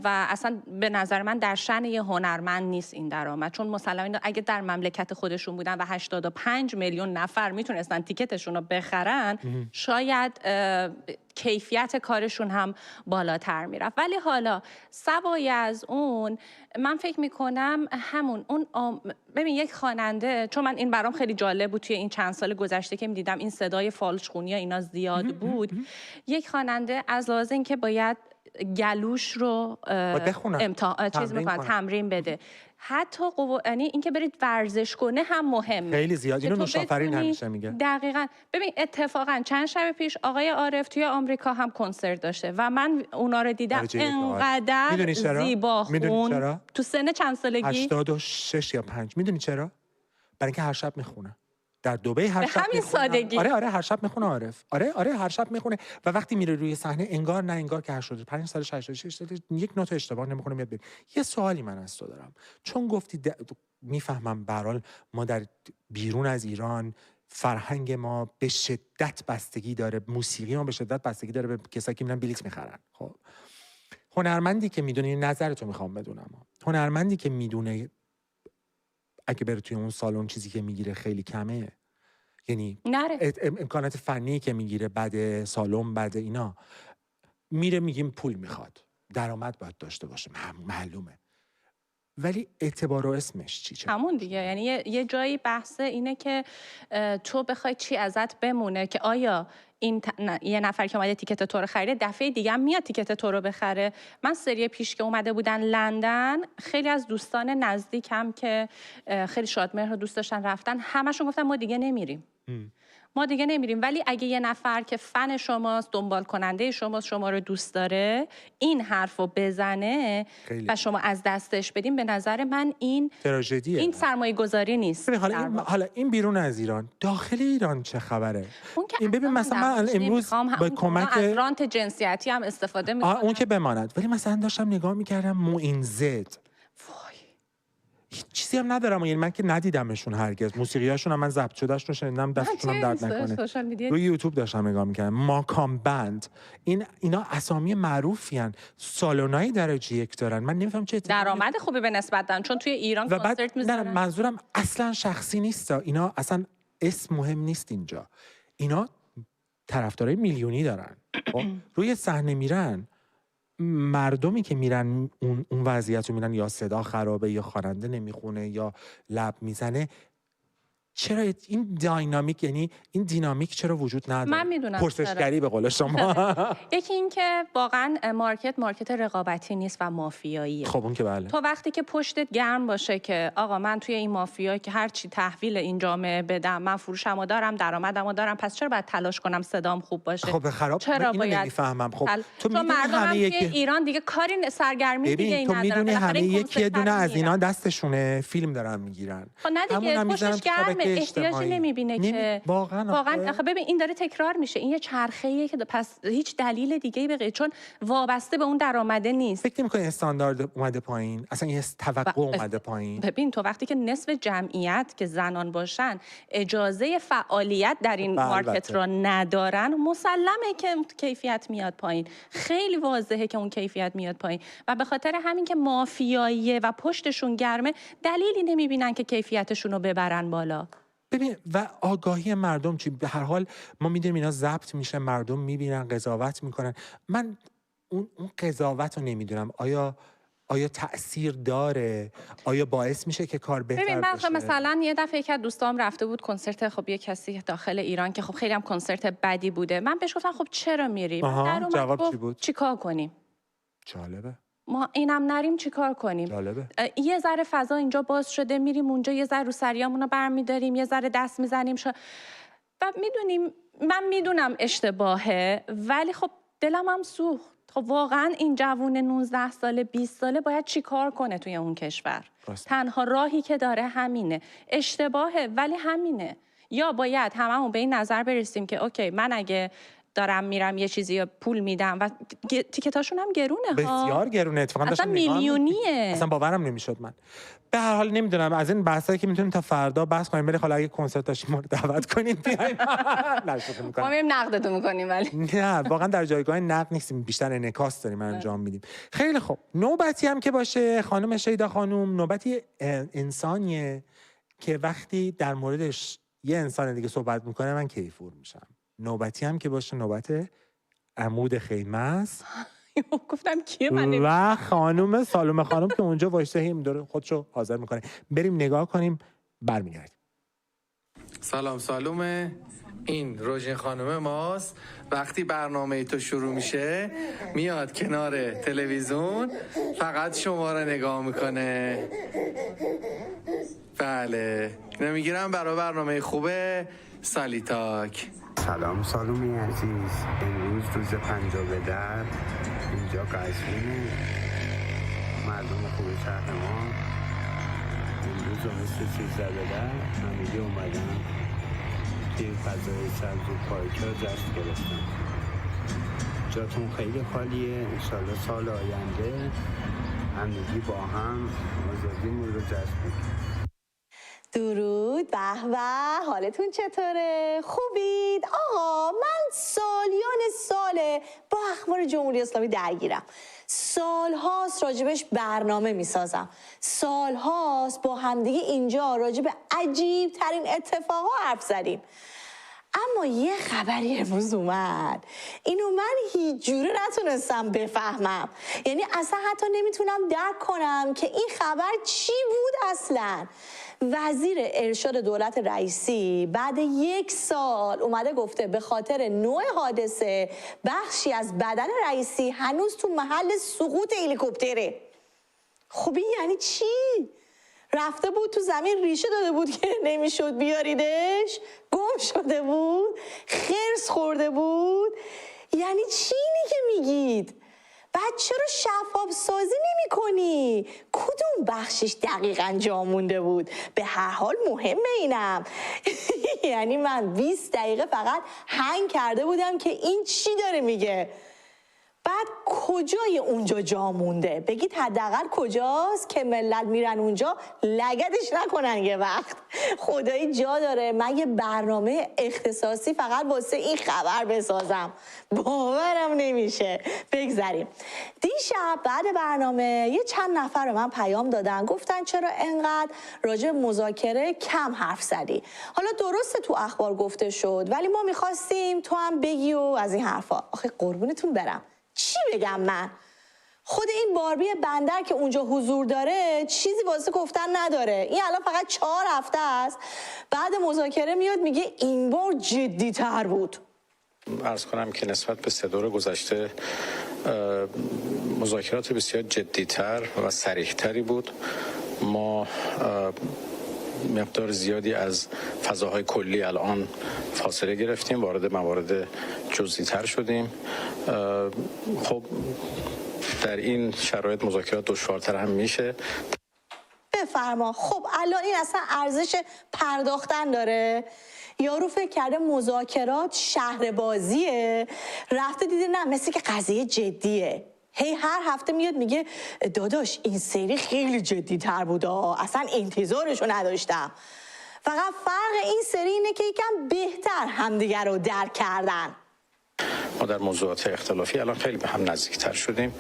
و اصلا به نظر من در شأن یه هنرمند نیست این درآمد، چون مسلماً اگه در مملکت خودشون بودن و 85 میلیون نفر میتونستن تیکتشون رو بخرن شاید کیفیت کارشون هم بالاتر میرفت. ولی حالا سوای از اون من فکر میکنم همون ببین یک خواننده، چون من این برام خیلی جالب بود توی این چند سال گذشته که میدیدم این صدای فالشخونی اینا زیاد بود، یک خواننده از لحاظ اینکه باید گلوش رو تمرین بده، حتی یعنی اینکه برید ورزش کنه هم مهمه. خیلی زیاد اینو نوشافرین همیشه میگه. دقیقاً. ببین اتفاقا چند شب پیش آقای عارف توی آمریکا هم کنسرت داشته و من اونا رو دیدم انقدر زیباخون تو سن چند سالگی 86 یا 5. میدونی چرا؟ برای اینکه هر شب میخونه. در دبی هر شب همین سادگی. آره هر شب میخونه عارف. آره هر شب میخونه و وقتی میره روی صحنه انگار نه انگار که 85 سال 86 سال یک نوت اشتباه نمیکنه میاد ببین. یه سوالی من از تو دارم، چون گفتی میفهمم به هر حال ما در بیرون از ایران فرهنگ ما به شدت بستگی داره، موسیقی ما به شدت بستگی داره به کسایی که میرن بلیط میخرن. خب هنرمندی که میدونه، نظرتو میخوام بدونم، هنرمندی که میدونه اگه بره توی اون سالن چیزی که میگیره خیلی کمه، یعنی امکانات فنی که میگیره بعد سالن بعد اینا، میره میگیم پول میخواد، درآمد باید داشته باشه، معلومه، ولی اعتبار و اسمش چی؟ همون دیگه، یعنی یه جایی بحث اینه که تو بخوای چی ازت بمونه که آیا این یه نفر که اومده تیکت تو رو خریده دفعه دیگه هم میاد تیکت تو رو بخره. من سری پیش که اومده بودن لندن، خیلی از دوستان نزدیکم که خیلی شادمهر رو دوست داشتن رفتن، همشون گفتن ما دیگه نمیریم. ما دیگه نمیریم. ولی اگه یه نفر که فن شماست، دنبال کننده شماست، شما رو دوست داره، این حرفو بزنه و شما از دستش بدین، به نظر من این تراژدیه. این سرمایه گذاری نیست. حالا این بیرون از ایران، داخل ایران چه خبره؟ این ببین مثلا من امروز با کمک از رانت جنسیتی هم استفاده میکنم. اون که بماند، ولی مثلا داشتم نگاه میکردم موین زد، هیچ چیزی هم ندارم، یعنی من که ندیدمشون هرگز، موسیقیاشون هم من ضبط شدهش رو شنیدم، دستشون هم درد نکنه، روی یوتیوب داشتم نگاه میکردم. ماکام بند، اینا اسامی معروفی ان، سالن‌های درجه یک دارن، من نمیفهم چه درآمد خوبی به نسبت دارن، چون توی ایران کنسرت میذارن. نه منظورم اصلا شخصی نیست، اینا اصلا اسم مهم نیست اینجا، اینا طرفدارای میلیونی دارن. روی صحنه میرن، مردمی که میرن اون وضعیت رو میرن، یا صدا خرابه یا خواننده نمیخونه یا لب میزنه. چرا این داینامیک، یعنی این دینامیک چرا وجود نداره؟ من میدونم پرسشگری به قول شما. یکی این که واقعا مارکت رقابتی نیست و مافیاییه. خب اون که بله. تو وقتی که پشتت گرم باشه که آقا من توی این مافیا که هر چی تحویل این جامعه بدم، من فروشمو دارم، درآمدمو دارم، پس چرا باید تلاش کنم صدام خوب باشه؟ خب خراب، چرا باید نمیفهمم. خب تو مردم توی ایران دیگه کاری سرگرمی دیگه این ندارن. تو میدونی همه یکی دونه از اینا دستشونه فیلم دارن میگیرن. خب نه دیگه پشتش گرمه، احتیاجی نمیبینه که واقعا آخه ببین این داره تکرار میشه، این یه چرخه‌ایه که پس هیچ دلیل دیگه‌ای به چون وابسته به اون درآمده نیست. فکر نمی‌کنی استاندارد اومده پایین؟ اصلا یه توقع اومده پایین. ببین تو وقتی که نصف جمعیت که زنان باشن اجازه فعالیت در این مارکت را ندارن، مسلمه که کیفیت میاد پایین. خیلی واضحه که اون کیفیت میاد پایین و به خاطر همین که مافیاییه و پشتشون گرمه، دلیلی نمیبینن که کیفیتشون رو ببرن بالا. ببین و آگاهی مردم چی؟ به هر حال ما میدونیم اینا ضبط میشه، مردم میبینن، قضاوت میکنن. من اون قضاوت رو نمیدونم آیا تأثیر داره؟ آیا باعث میشه که کار بهتر بشه؟ ببین من مثلا یه دفعه که دوستام رفته بود کنسرت خب یه کسی داخل ایران که خب خیلی هم کنسرت بدی بوده، من بهش گفتم خب چرا میری؟ جواب چی بود؟ چیکار کنیم؟ جالبه. ما اینم نریم چیکار کنیم؟ جالبه. یه ذره فضا اینجا باز شده، میریم اونجا یه ذره رو سریامونو برمی‌داریم، یه ذره دست میزنیم و میدونیم، من میدونم اشتباهه، ولی خب دلم هم سوخت. خب واقعا این جوون 19 ساله 20 ساله باید چیکار کنه توی اون کشور؟ تنها راهی که داره همینه. اشتباهه ولی همینه. یا باید هممون به این نظر برسیم که اوکی، من اگه دارم میرم یه چیزی پول میدم و تیکتاشون هم گرونه ها. بسیار گرونه. اتفاقا اصلا میلیونیه. اصلا باورم نمیشد من. به هر حال نمیدونم، از این بحثایی که میتونیم تا فردا بحث کنیم. ولی حالا اگه کنسرت داشتیم ما رو دعوت کنید بیایم. ما میریم نقدتون میکنیم. ولی نه واقعا در جایگاه نقد نیستیم، بیشتر انعکاس داریم انجام میدیم. خیلی خوب، نوبتی هم که باشه خانم شیدا خانم، نوبتی انسانیه که وقتی در موردش یه انسان دیگه صحبت میکنه من کیفور میشم. نوبتی هم که باشه نوبت عمود خیمه است. گفتم کیه من و خانم سالومه خانم که اونجا وایسته هم داره خودشو حاضر میکنه. بریم نگاه کنیم برمیگردیم. سلام سالومه، این روژین خانم ماست. وقتی برنامه تو شروع میشه میاد کنار تلویزیون فقط شما رو نگاه میکنه. بله نمیگیرم برای برنامه خوبه سالیتاک. سلام سالومی عزیز، امروز روز 50 به در اینجا قزوینه، مردم خوب شهر ما امروز مثل 13 به در همگی اومدن توی فضای سبز و پارک‌ها جشن گرفتن. جاتون خیلی خالیه، انشالله سال آینده همگی با هم آزادیمون رو جشن بگیریم. درود، به به، حالتون چطوره؟ خوبید؟ آقا من ساله با اخبار جمهوری اسلامی درگیرم. سالهاست راجبش برنامه میسازم، سالهاست با همدیگه اینجا راجب عجیب ترین اتفاقا حرف زدیم. اما یه خبری امروز اومد، اینو من هیچ جوره نتونستم بفهمم. یعنی اصلا حتی نمیتونم درک کنم که این خبر چی بود اصلا. وزیر ارشاد دولت رئیسی بعد 1 سال اومده گفته به خاطر نوع حادثه بخشی از بدن رئیسی هنوز تو محل سقوط هلیکوپتره. خب این یعنی چی؟ رفته بود تو زمین ریشه داده بود که نمیشد بیاریدش؟ گم شده بود؟ خرس خورده بود؟ یعنی چی اینی که میگید؟ بعد چرا شفاف سازی نمی کنی؟ کدوم بخشش دقیقاً جا مونده بود؟ به هر حال مهمه اینم. یعنی من 20 دقیقه فقط هنگ کرده بودم که این چی داره میگه. بعد کجای اونجا جا مونده؟ بگید حداقل کجاست که ملت میرن اونجا لگدش نکنن یه وقت. خدایی جا داره من یه برنامه اختصاصی فقط واسه این خبر بسازم. باورم نمیشه. بگذاریم. دیشب بعد برنامه یه چند نفر به من پیام دادن، گفتن چرا انقدر راجع مذاکره کم حرف زدی؟ حالا درسته تو اخبار گفته شد، ولی ما میخواستیم تو هم بگی و از این حرفا. آخه قربونتون برم، چی بگم من؟ خود این باربی بندر که اونجا حضور داره چیزی واسه گفتن نداره. این الان فقط 4 هفته است بعد مذاکره میاد میگه این بار جدی تر بود. عرض کنم که نسبت به 3 دور گذشته مذاکرات بسیار جدی‌تر و صریح‌تری بود. ما مقدار زیادی از فضاهای کلی الان فاصله گرفتیم، وارد موارد جزئی‌تر شدیم. خب در این شرایط مذاکرات دشوارتر هم میشه. بفرما. خب الان این اصلا ارزش پرداختن داره؟ یارو فکر کرده مذاکرات شهر بازیه، رفته دیده نه مثل که قضیه جدیه. هی هر هفته میاد میگه داداش این سری خیلی جدی تر بود، اصلا انتظارشو نداشتم. فقط فرق این سری اینه که یکم بهتر همدیگر رو درک کردن. ما در موضوعات اختلافی الان خیلی به هم نزدیکتر شدیم،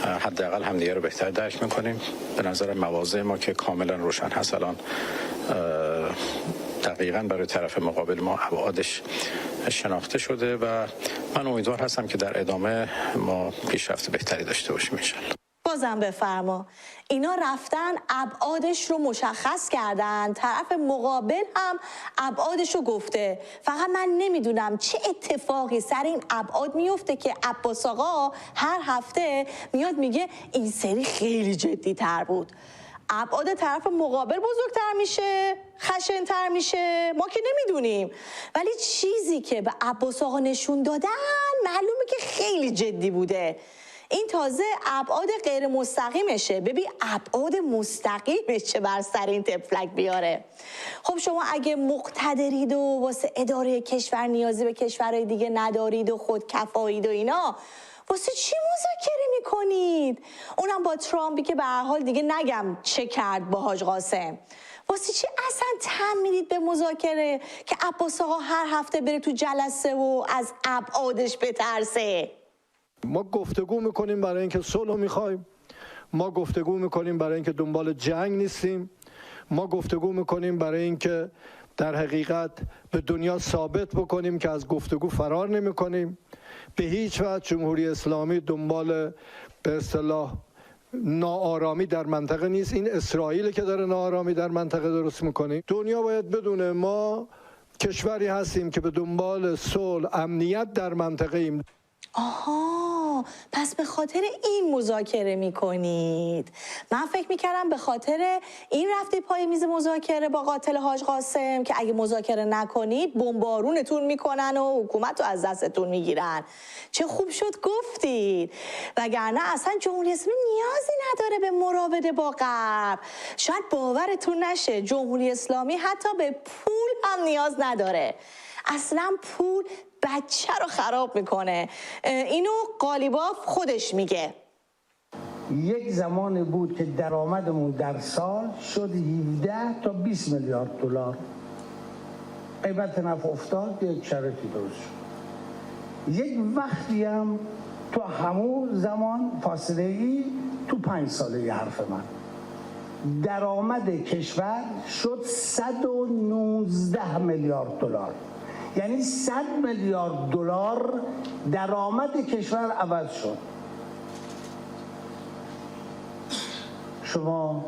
حداقل همدیگر رو بهتر درک میکنیم. به نظر مواضع ما که کاملا روشن هست الان دقیقاً برای طرف مقابل ما ابعادش شناخته شده و من امیدوار هستم که در ادامه ما پیشرفت بهتری داشته باشیم انشالله. بازم بفرما. اینا رفتن ابعادش رو مشخص کردن، طرف مقابل هم ابعادش رو گفته. فقط من نمیدونم چه اتفاقی سر این ابعاد میفته که عباس آقا هر هفته میاد میگه این سری خیلی جدی تر بود. ابعاد طرف مقابل بزرگتر میشه، خشن‌تر میشه، ما که نمیدونیم. ولی چیزی که به عباس آقا نشون دادن معلومه که خیلی جدی بوده. این تازه ابعاد غیر مستقیمشه. ببین ابعاد مستقیمش چه بر سر این تفلک بیاره. خب شما اگه مقتدرید و واسه اداره کشور نیازی به کشورهای دیگه ندارید و خودکفایید و اینا، واسه چی مذاکره میکنید؟ اونم با ترامپی که به هر حال دیگه نگم چه کرد با حاج قاسم. واسه چی اصلا تم میدید به مذاکره که عباس آقا هر هفته بره تو جلسه و از ابعادش بترسه؟ ما گفتگو میکنیم برای اینکه صلح میخوایم، ما گفتگو میکنیم برای اینکه دنبال جنگ نیستیم، ما گفتگو میکنیم برای اینکه در حقیقت به دنیا ثابت بکنیم که از گفتگو فرار نمیکنیم. به هیچ وجه جمهوری اسلامی دنبال به اصطلاح ناآرامی در منطقه نیست. این اسرائیل که داره ناآرامی در منطقه درست میکنه. دنیا باید بدونه ما کشوری هستیم که به دنبال صلح، امنیت در منطقه ایم. آها، پس به خاطر این مذاکره میکنید. من فکر میکردم به خاطر این رفتید پای میز مذاکره با قاتل حاج قاسم که اگه مذاکره نکنید بمبارونتون میکنن و حکومت رو از دستتون میگیرن. چه خوب شد گفتید، وگرنه اصلا جمهوری اسلامی نیازی نداره به مراوده با غرب. شاید باورتون نشه جمهوری اسلامی حتی به پول هم نیاز نداره. اصلا پول بچه رو خراب میکنه. اینو قالیباف خودش میگه. یک زمانی بود که درآمدمون در سال شد 17 تا 20 میلیارد دلار. قیمت نفت افتاد، یک شرایطی درست شد. یک وقتی هم تو همون زمان فاصله ای تو 5 ساله ی حرف من درآمد کشور شد 119 میلیارد دلار. یعنی 100 میلیارد دلار درآمد کشور عوض شد. شما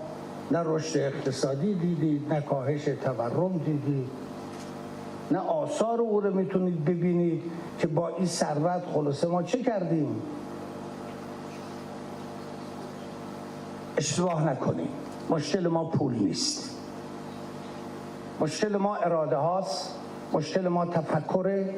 نه رشد اقتصادی دیدید، نه کاهش تورم دیدید، نه آثار او رو میتونید ببینید که با این ثروت خلاصه ما چه کردیم. اشتباه نکنید، مشکل ما پول نیست، مشکل ما اراده هاست، مشکل ما تفکره.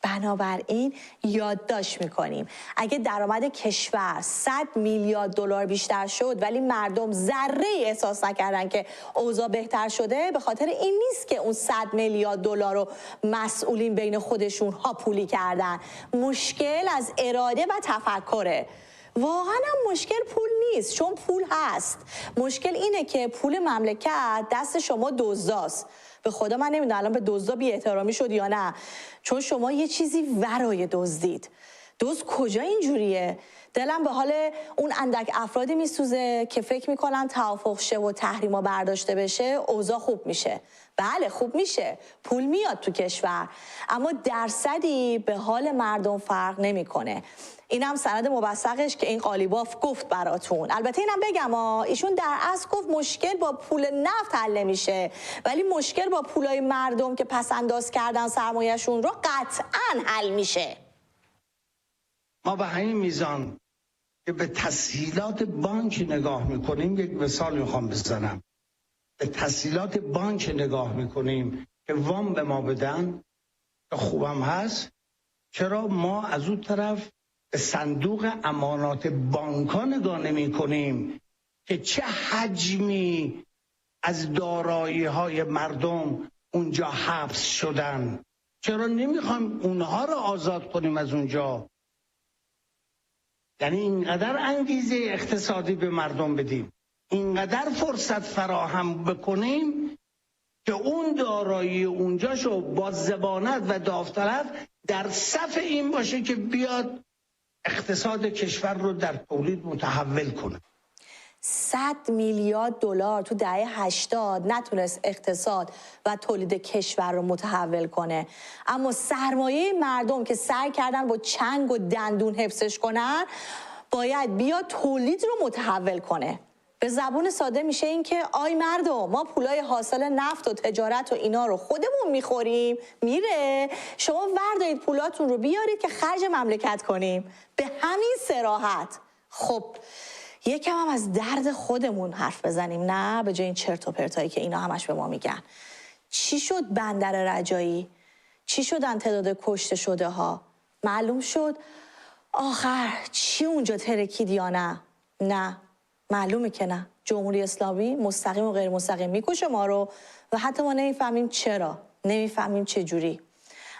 بنابراین یادداشت میکنیم اگه درآمد کشور 100 میلیارد دلار بیشتر شد ولی مردم ذره احساس نکردن که اوضاع بهتر شده، به خاطر این نیست که اون 100 میلیارد دلار رو مسئولین بین خودشون ها پولی کردن. مشکل از اراده و تفکره. واقعا هم مشکل پول نیست، چون پول هست. مشکل اینه که پول مملکت دست شما دزداست. به خدا من نمیدونم الان به دزدا بی احترامی شد یا نه، چون شما یه چیزی ورای دزدید. دزد کجا اینجوریه؟ دلم به حال اون اندک افرادی میسوزه که فکر میکنن توافق شه و تحریما برداشته بشه اوضاع خوب میشه. بله خوب میشه، پول میاد تو کشور، اما درصدی به حال مردم فرق نمیکنه. اینم سند مبثقش که این قالیباف گفت براتون. البته اینم بگم ایشون در اصل گفت مشکل با پول نفت حل نمیشه، ولی مشکل با پولای مردم که پس انداز کردن سرمایه‌شون رو قطعاً حل میشه. ما به همین میزان که به تسهیلات بانک نگاه میکنیم، یک مثال میخوام بزنم. به تسهیلات بانک نگاه میکنیم که وام به ما بدن، که خوبم هست، چرا ما از اون طرف به صندوق امانات بانک‌ها نگاه نمی‌کنیم که چه حجمی از دارایی‌های مردم اونجا حبس شدن؟ چرا نمی‌خوایم اونها رو آزاد کنیم از اونجا؟ یعنی اینقدر انگیزه اقتصادی به مردم بدیم، اینقدر فرصت فراهم بکنیم که اون دارایی اونجاشو با ضمانت و داوطلب در صف این باشه که بیاد اقتصاد کشور رو در تولید متحول کنه. 100 میلیارد دلار تو دهه 80 نتونست اقتصاد و تولید کشور رو متحول کنه، اما سرمایه مردم که سعی کردن با چنگ و دندون حفظش کنن باید بیاد تولید رو متحول کنه. به زبون ساده میشه این که آی مردم، ما پولای حاصل نفت و تجارت و اینا رو خودمون میخوریم، میره شما وردارید پولاتون رو بیارید که خرج مملکت کنیم. به همین صراحت. خب یکم هم از درد خودمون حرف بزنیم، نه به جای این چرت و پرتایی که اینا همش به ما میگن. چی شد بندر رجایی؟ چی شدن تعداد کشته شده ها؟ معلوم شد آخر چی اونجا ترکید یا نه؟ نه، معلومه که نه. جمهوری اسلامی مستقیم و غیر مستقیم میکشه ما رو و حتی ما نمیفهمیم چرا، نمیفهمیم چه جوری.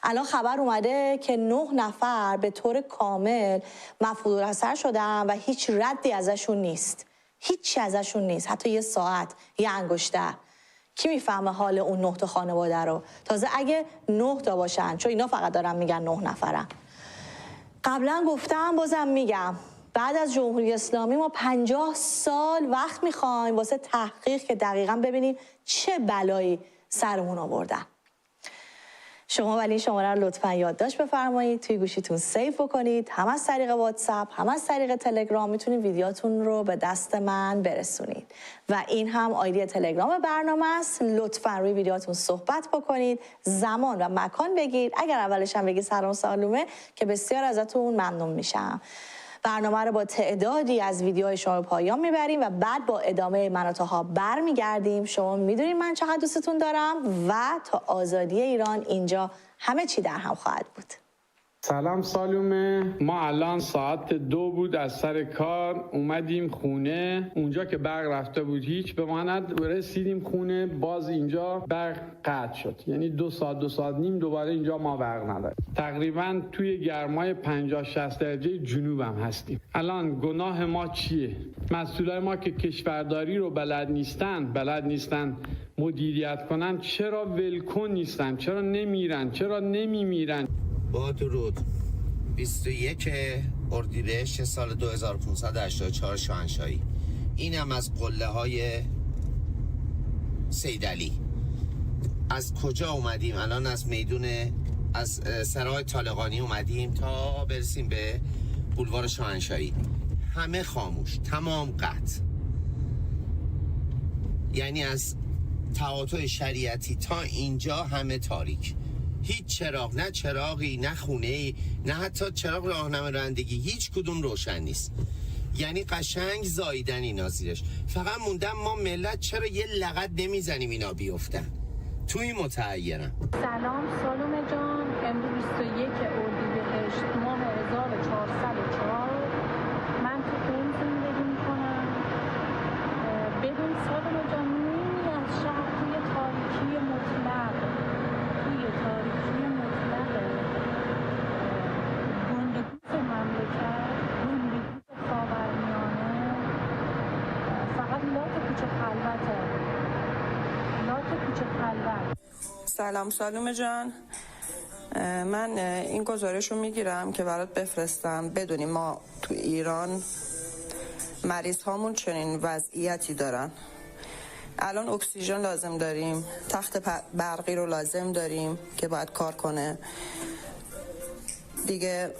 الان خبر اومده که 9 نفر به طور کامل مفقود الاثر شدن و هیچ ردی ازشون نیست. هیچی ازشون نیست، حتی یه ساعت، یه انگشتر. کی میفهمه حال اون 9 تا خانواده رو؟ تازه اگه 9 تا باشن، چون اینا فقط دارن میگن 9 نفرن. قبلا گفتم، بازم میگم، بعد از جمهوری اسلامی ما 50 سال وقت میخوایم واسه تحقیق که دقیقاً ببینیم چه بلایی سرمون آوردن. شما ولی شماره رو لطفاً یادداشت بفرمایید، توی گوشیتون سیو بکنید. هم از طریق واتساپ، هم از طریق تلگرام میتونید ویدیوتون رو به دست من برسونید. و این هم آیدی تلگرام برنامه است. لطفاً روی ویدیوتون صحبت بکنید، زمان و مکان بگید. اگر اولش هم بگید سلام سالومه که بسیار ازتون ممنون میشم. برنامه رو با تعدادی از ویدیوهای شما پایان میبریم و بعد با ادامه من و طاها برمیگردیم. شما میدونید من چقدر دوستتون دارم و تا آزادی ایران اینجا همه چی در هم خواهد بود. سلام سالومه، ما الان ساعت 2 بود از سر کار اومدیم خونه. اونجا که برق رفته بود هیچ به ما رسیدیم خونه، باز اینجا برق قطع شد. یعنی 2 ساعت 2 ساعت نیم دوباره اینجا ما برق نداریم. تقریبا توی گرمای 50-60 درجه جنوبم هستیم. الان گناه ما چیه؟ مسئولای ما که کشورداری رو بلد نیستن مدیریت کنن، چرا ولکن نیستن؟ چرا نمیرن؟ چرا نمیمیرن؟ با درود. 21 اردیبهشت سال 2584 شاهنشاهی. اینم از قله های سیدعلی. از کجا اومدیم؟ الان از میدون، از سرای طالقانی اومدیم تا برسیم به بولوار شاهنشاهی. همه خاموش، تمام قطع. یعنی از تقاطع شریعتی تا اینجا همه تاریک. هیچ چراغ، نه چراغی، نه خونه‌ای، نه حتی چراغ راهنمای رانندگی، هیچ کدوم روشن نیست. یعنی قشنگ زاییدن اینا زیرش. فقط موندم ما ملت چرا یه لغت نمیزنیم اینا بیفتن. توی متحیرم. سلام سالومه جان، امروز 21 اردیبهشت ماه 1404 من تو قم زندگی میکنم. ببین سالومه جان، نیمی از شهر توی تاریکی مطلق، گندگوز مملکت، گندگوز خاورمیانه، فقط لات کوچه خلوته، لات کوچه خلوت. سلام سالومه جان، من این گزارش رو میگیرم که برات بفرستم بدونیم ما تو ایران مریض هامون چنین وضعیتی دارن. الان اکسیژن لازم داریم، تخت برقی رو لازم داریم که باید کار کنه دیگه.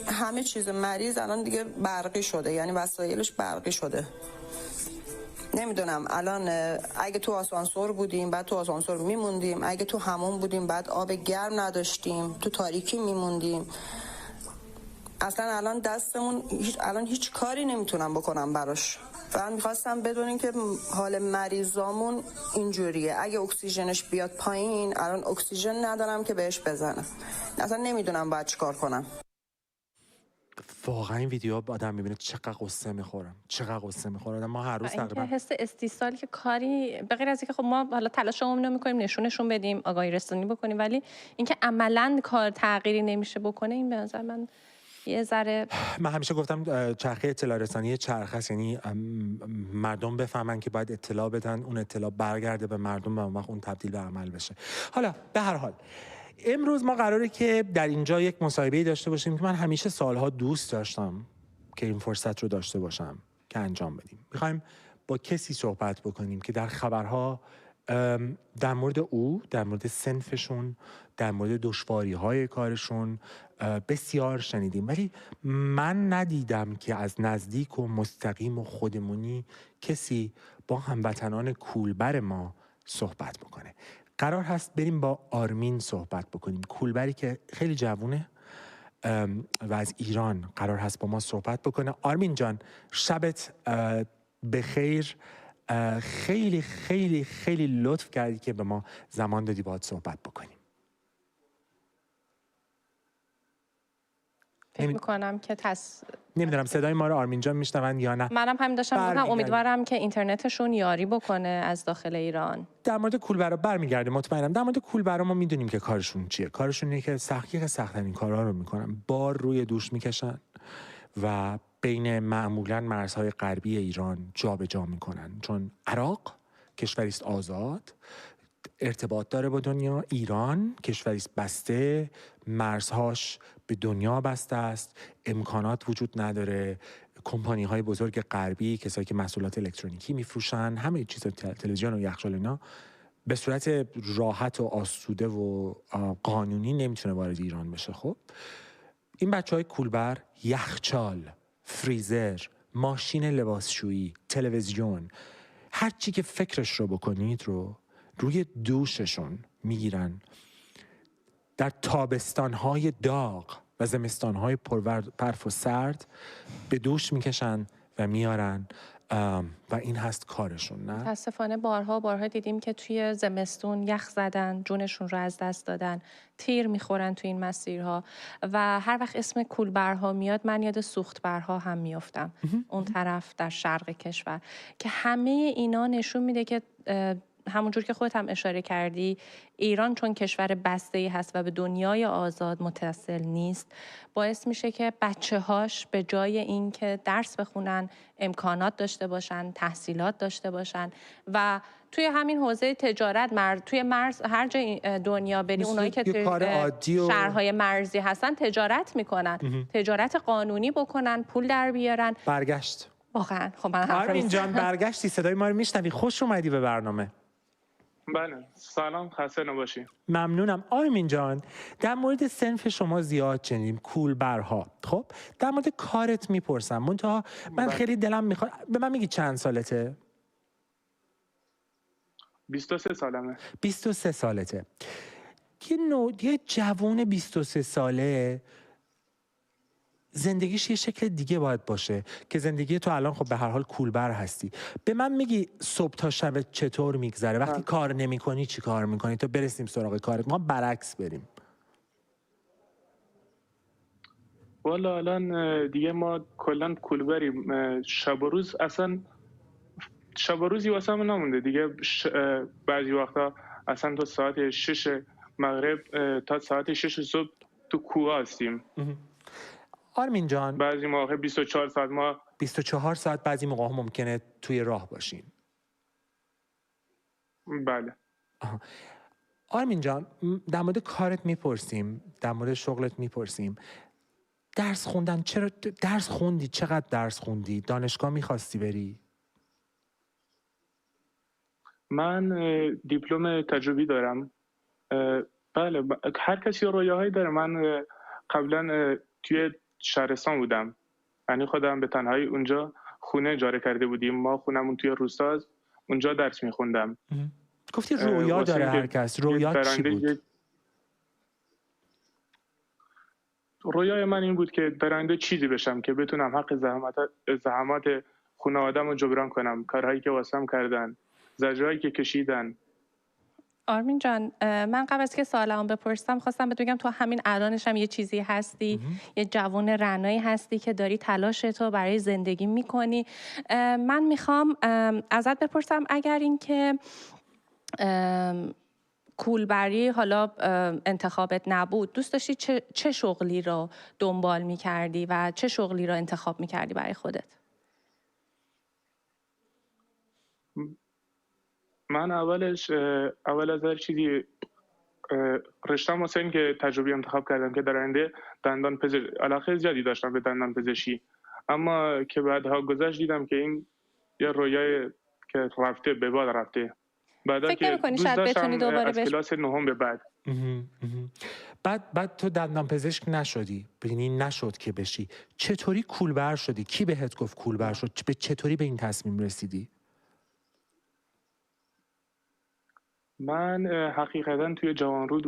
همه چیز مریض الان دیگه برقی شده، یعنی وسایلش برقی شده. نمیدونم الان اگه تو آسانسور بودیم بعد تو آسانسور میموندیم، اگه تو حموم بودیم بعد آب گرم نداشتیم، تو تاریکی میموندیم. اصلا الان دستمون الان هیچ کاری نمیتونم بکنم براش. فقط میخواستم بدونین که حال مریضامون اینجوریه. اگه اکسیژنش بیاد پایین، الان اکسیژن ندارم که بهش بزنم. اصلا نمیدونم باید چیکار کنم. واقعا این ویدیو آدم میبینه چقدر قصه میخورم. ما هر روز تقریبا حس استیصال که کاری به غیر از اینکه خب ما حالا تلاشمون رو میکنیم نشونشون بدیم، آگاهی رسانی بکنیم، ولی اینکه عملاً کار تغییری نمیشه بکنه، این به نظر من یه ذره. من همیشه گفتم چرخه اطلاع رسانی چرخه است، یعنی مردم بفهمن که باید اطلاع بدن، اون اطلاع برگرده به مردم و اون وقت اون تبدیل به عمل بشه. حالا به هر حال امروز ما قراره که در اینجا یک مصاحبه‌ای داشته باشیم که من همیشه سالها دوست داشتم که این فرصت رو داشته باشم که انجام بدیم. می‌خوایم با کسی صحبت بکنیم که در خبرها در مورد او، در مورد صنفشون، در مورد دشواری‌های کارشون بسیار شنیدیم، ولی من ندیدم که از نزدیک و مستقیم و خودمونی کسی با هموطنان کولبر ما صحبت بکنه. قرار هست بریم با آرمین صحبت بکنیم، کولبری که خیلی جوونه و از ایران قرار هست با ما صحبت بکنه. آرمین جان، شبت بخیر. خیلی خیلی خیلی لطف کردی که به ما زمان دادی باهات صحبت بکنیم. فکر میکنم که نمیدونم صدای ما رو آرمین جان میشنون یا نه. منم همین داشتم میگم امیدوارم که اینترنتشون یاری بکنه از داخل ایران. در مورد کولبرا برمیگردیم مطمئنم. در مورد کولبرا ما میدونیم که کارشون چیه. کارشون اینه که سخت‌ترین کارها رو میکنن. بار روی دوش میکشن و بین معمولا مرزهای غربی ایران جابجا میکنن، چون عراق کشوری است آزاد، ارتباط داره با دنیا. ایران کشوری است بسته، مرزهاش به دنیا بسته است، امکانات وجود نداره. کمپانی های بزرگ غربی، کسایی که محصولات الکترونیکی میفروشن، همه چیز، تلویزیون و یخچال اینا به صورت راحت و آسوده و قانونی نمیتونه وارد ایران بشه. خب این بچهای کولبر یخچال، فریزر، ماشین لباسشویی، تلویزیون، هر چی که فکرش رو بکنید رو روی دوششون میگیرن. در تابستانهای داغ و زمستانهای برف و سرد به دوش میکشن و میارن و این هست کارشون. نه متاسفانه بارها دیدیم که توی زمستون یخ زدن، جونشون رو از دست دادن، تیر میخورن توی این مسیرها و هر وقت اسم کولبرها میاد من یاد سوختبرها هم میافتم اون طرف در شرق کشور، که همه اینا نشون میده که همونجور که خودت هم اشاره کردی ایران چون کشور بسته‌ای هست و به دنیای آزاد متصل نیست، باعث میشه که بچه‌هاش به جای اینکه درس بخونن، امکانات داشته باشن، تحصیلات داشته باشن و توی همین حوزه تجارت توی مرز هر جای دنیا بری اونایی که توی شهرهای مرزی هستن تجارت میکنن، تجارت قانونی بکنن، پول در بیارن. برگشت واقعا. خب من آرمین جان برگشتی، صدای ما رو میشنوی، خوش اومدی به برنامه. بله سلام، خسته نباشی. ممنونم. آرمین جان در مورد صنف شما زیاد شنیدیم، کولبرها. خب در مورد کارت میپرسم، منتها من خیلی دلم میخواد به من میگی چند سالته؟ 23 سالمه. 23 سالته. یه جوون 23 ساله زندگیش یه شکل دیگه باید باشه که زندگی تو الان خب به هر حال کولبر هستی. به من میگی صبح تا شب چطور میگذره؟ وقتی کار نمی کنی چی کار میکنی تا برسیم سراغ کارت؟ ما برعکس بریم. والا الان دیگه ما کلا کولبریم، شب و روز اصلا شب و روزی واسه من نمونده دیگه. بعضی وقتا اصلا تا ساعت 6 مغرب تا ساعت 6 صبح تو کوه هستیم. آرمین جان بعضی موقع 24 ساعت 24 ساعت بعضی موقع ممکنه توی راه باشیم. بله. آرمین جان در مورد کارت میپرسیم، در مورد شغلت میپرسیم. درس خوندن، چرا درس خوندی؟ چقدر درس خوندی؟ دانشگاه میخواستی بری؟ من دیپلم تجربی دارم. بله هر کسی رویاهایی داره. من قبلا توی شهرستان بودم، یعنی خودم به تنهایی اونجا خونه اجاره کرده بودیم. ما خونمون توی روستاست، اونجا درس میخوندم. گفتی رویا داره هر کس. رویات چی بود؟ رویای من این بود که در آینده چیزی بشم که بتونم حق زحمات خانواده‌مو جبران کنم، کارهایی که واسم کردن، زجرهایی که کشیدن. آرمین جان من قبل از که سوالمو بپرسم خواستم بهت بگم تو همین الانش هم یه چیزی هستی، یه جوان رعنایی هستی که داری تلاشتو برای زندگی میکنی. من میخوام ازت بپرسم اگر این که کولبری حالا انتخابت نبود، دوست داشتی چه شغلی رو دنبال میکردی و چه شغلی رو انتخاب میکردی برای خودت؟ من اول از هر چیزی رشته‌ام واسه این که تجربی انتخاب کردم که در آینده دندان پزشکی، علاقه زیادی داشتم به دندان پزشکی، اما که بعدها گذشت دیدم که این یه رویای که رفته به باد رفته. بعدا فکر نمی‌کنی شاید بتونی دوباره از کلاس نهم به بعد تو دندان پزشک نشدی، یعنی نشد که بشی. چطوری کولبر شدی؟ کی بهت گفت کولبر شد؟ چطوری به این تصمیم رسیدی؟ من حقیقتا توی جوانرود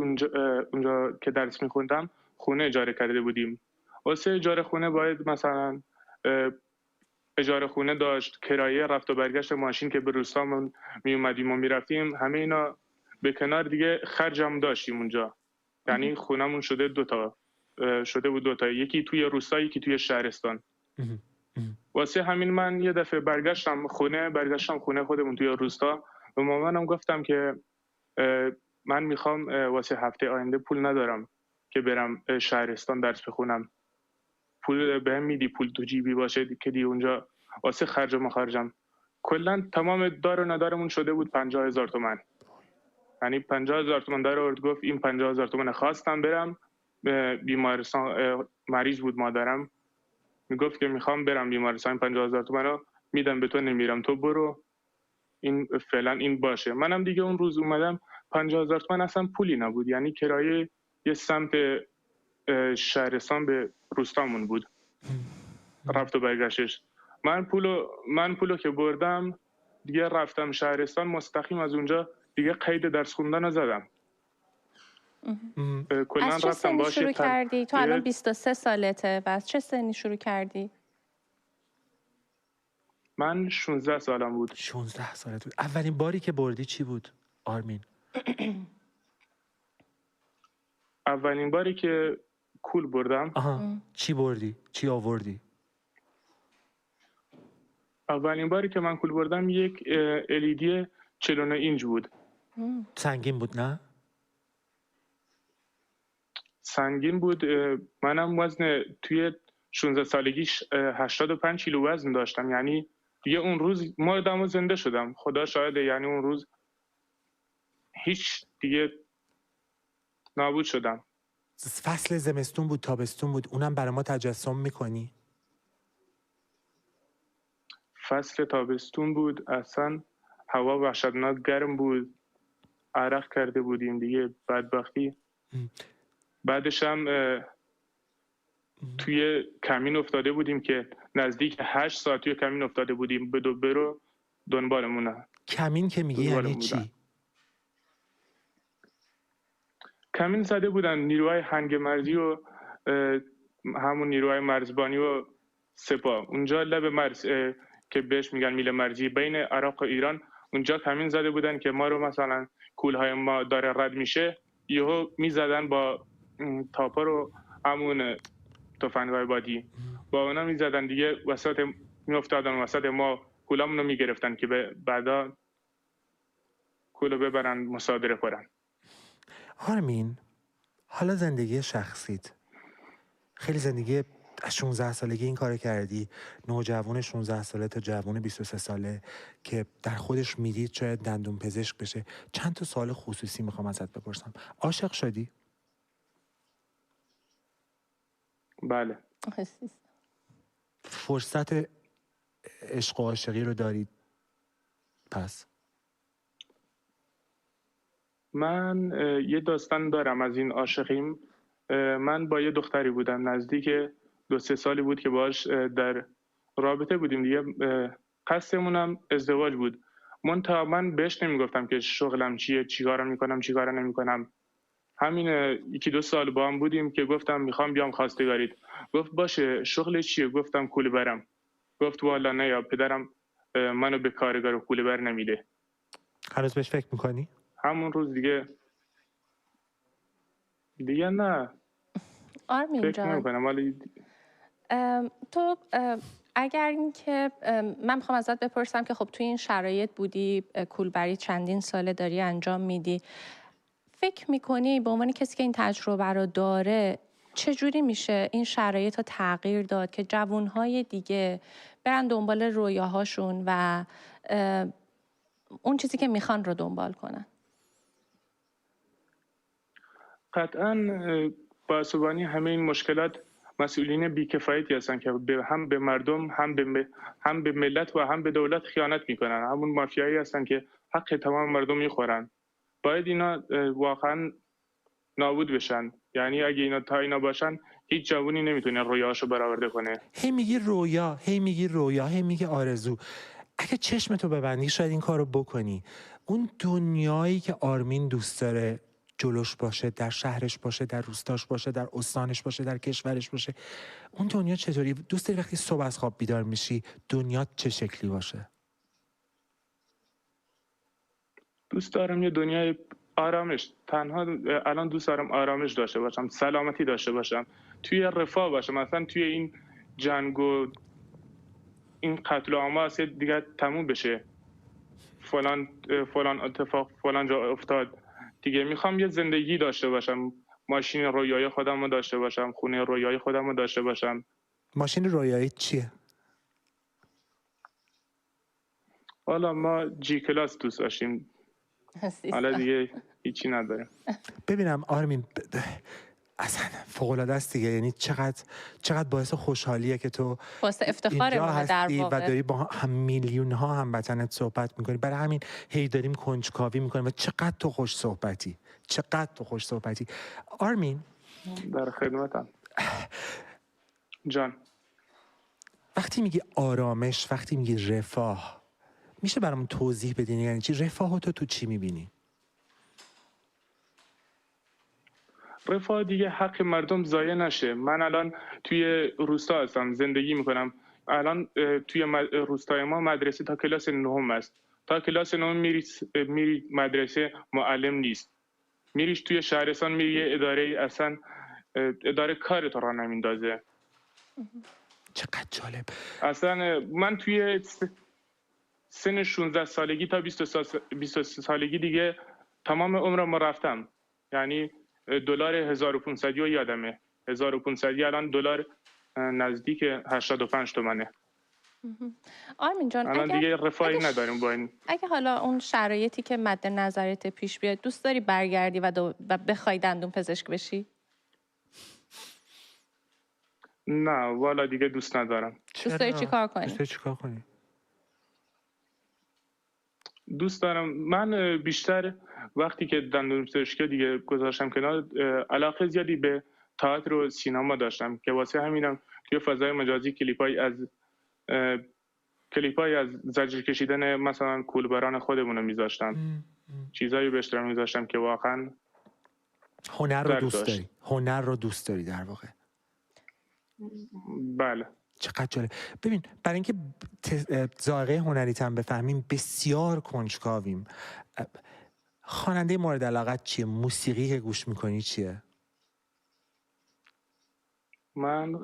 اونجا که درس میخوندم خونه اجاره کرده بودیم. واسه اجاره خونه باید مثلا اجاره خونه داشت، کرایه رفت و برگشت ماشین که به روستامون می اومدیم و میرفتیم، همه اینا به کنار دیگه خرجم داشتیم اونجا. یعنی خونمون شده 2 تا شده بود دوتا، یکی توی روستا یکی توی شهرستان. واسه همین من یه دفعه برگشتم خونه خودمون توی روستا. به مامانم گفتم که من میخوام واسه هفته آینده پول ندارم که برم شهرستان درس بخونم، پول بهم میدی پول تو جیبی باشه که دی اونجا واسه خرج و مخارجم. کلا تمام دار و ندارمون شده بود 50,000 تومان. یعنی 50,000 تومان داره ارد. گفت این 50,000 تومان خواستم برم بیمارستان، مریض بود مادرم، میگفت که میخوام برم بیمارستان، 50,000 تومان رو میدم به تو، نمیرم تو برو، این فعلا این باشه. منم دیگه اون روز اومدم 50,000 تومان اصلا پولی نبود، یعنی کرایه یه سمت شهرستان به روستامون بود رفت و برگشتش. من پولو که بردم دیگه رفتم شهرستان، مستقیم از اونجا دیگه قید درس خوندن رو زدم. از چه سنی شروع کردی؟ تو الان 23 سالته و از چه سنی شروع کردی؟ من 16 سالم بود. 16 سالت بود. اولین باری که بردی چی بود آرمین؟ اولین باری که کول بردم. چی بردی؟ چی آوردی؟ اولین باری که من کول بردم یک LED 49 اینچ بود. سنگین بود نه؟ سنگین بود. منم وزن توی 16 سالگی 85 کیلو وزن داشتم، یعنی دیگه اون روز مردم و زنده شدم، خدا شاهده. یعنی اون روز هیچ دیگه نابود شدم. فصل زمستون بود تابستون بود، اونم برای ما تجسم میکنی؟ فصل تابستون بود، اصلا هوا وحشتناک گرم بود، عرق کرده بودیم دیگه بدبختی. بعدش هم توی کمین افتاده بودیم که نزدیک 8 ساعت توی کمین افتاده بودیم، برو دنبالمونه. کمین که میگی یعنی چی؟ کمین زده بودن نیروهای هنگ مرزی و همون نیروهای مرزبانی و سپاه اونجا لب مرز که بهش میگن میل مرزی بین عراق و ایران، اونجا کمین زده بودن که ما رو مثلا کولهای ما داره رد میشه، یهو میزدن با تاپا رو همون تفنگ‌های بادی با اونا میزدن دیگه، وسط میافتادن وسط ما، کولامون رو میگرفتن که بعدا کولو ببرن مصادره کنن. آرمین، حالا زندگی شخصیت، خیلی زندگی از 16 سالگی این کار کردی، نوجوان 16 ساله تا جوان 23 ساله که در خودش میدید شاید دندون پزشک بشه. چند تا سوال خصوصی میخوام ازت بپرسم. عاشق شدی؟ بله. فرصت عشق و عاشقی رو دارید پس؟ من یه داستان دارم از این عاشقیم. من با یه دختری بودم، نزدیک 2-3 سالی بود که باهاش در رابطه بودیم دیگه، قصدمونم ازدواج بود. منتها من بهش نمیگفتم که شغلم چیه، چیکارم میکنم چیکار نمیکنم. همین 1-2 سال با هم بودیم که گفتم میخوام بیام خواستگاریت. گفت باشه شغل چیه؟ گفتم کوله برم. گفت والا نه یا پدرم منو به کارگار و کوله بر نمیده. هنوز بهش فکر میکنی؟ همون روز دیگه نه. آرمین جان، تو اگر اینکه من میخوام ازت بپرسم که خب توی این شرایط بودی، کولبری چندین ساله داری انجام میدی، فکر میکنی به عنوان کسی که این تجربه رو داره چجوری میشه این شرایط رو تغییر داد که جوانهای دیگه برن دنبال رویاهاشون و اون چیزی که میخوان رو دنبال کنن؟ قطعاً باسوانی همه این مشکلات مسئولین بیکفایتی هستن که هم به مردم هم به ملت و هم به دولت خیانت میکنن. همون مافیایی هستن که حق تمام مردم میخورن. باید اینا واقعا نابود بشن. یعنی اگه اینا باشن هیچ جوونی نمیتونه رویاهاشو برآورده کنه. هی میگی رویا، هی میگی آرزو. اگه چشمتو ببندی شاید این کارو بکنی. اون دنیایی که آرمین دوست داره جلوش باشه، در شهرش باشه، در روستاش باشه، در استانش باشه، در کشورش باشه، اون دنیا چطوری؟ دوست داری وقتی صبح از خواب بیدار میشی دنیا چه شکلی باشه؟ دوست دارم یه دنیای آرامش. تنها الان دوست دارم آرامش داشته باشم، سلامتی داشته باشم. توی رفاه باشه، مثلا توی این جنگ و این قتل و عام دیگه تموم بشه، فلان اتفاق فلان جا افتاد دیگه. میخوام یه زندگی داشته باشم، ماشین رویای خودم رو داشته باشم، خونه رویای خودم رو داشته باشم. ماشین رویایی چیه؟ حالا ما جی کلاس دوست داشتیم، حالا دیگه هیچی نداریم. ببینم آرمین اصلا فوق‌العاده است دیگه، یعنی چقدر باعث خوشحالیه که تو باعث افتخاره اینجا در هستی و واقع. داری با هم میلیون ها هموطنت صحبت میکنی. برای همین هی داریم کنجکاوی میکنیم و چقدر تو خوش صحبتی. آرمین در خدمتم جان. وقتی میگی آرامش، وقتی میگی رفاه، میشه برامون توضیح بدین یعنی چی؟ رفاه تو چی میبینی؟ رفاه دیگه حق مردم ضایع نشه. من الان توی روستا هستم، زندگی میکنم. الان توی روستای ما مدرسه تا کلاس 9 است. تا کلاس 9 میری مدرسه، معلم نیست. میریش توی شهرستان، میری یه اداره، اصلا اداره کار تو را نمیندازه. چقدر جالب. اصلا من توی سن 16 سالگی تا 23 سالگی دیگه تمام عمرم رفتم. یعنی دلار 1500 یادمه، 1500 الان دلار نزدیک 85 تومنه. آرمین جان الان دیگه رفاهی نداریم با این. اگه حالا اون شرایطی که مد نظرت پیش بیاد، دوست داری برگردی و بخوای دندون پزشک بشی؟ نه والا دیگه دوست ندارم. دوست داری چیکار کنی؟ دوست دارم من بیشتر وقتی که دندون پزشکی دیگه گذاشتم کنار، علاقه زیادی به تئاتر و سینما داشتم که واسه همینم توی فضای مجازی کلیپای از زجر کشیدن مثلا کولبران خودمون رو میذاشتم، چیزایی به اشتراک میذاشتم که واقعا هنر رو دوست داری در واقع. بله. چقدر جالب. ببین برای اینکه ذائقه هنریت هم بفهمیم بسیار کنجکاویم. خواننده مورد علاقت چیه؟ موسیقی که گوش میکنی چیه؟ من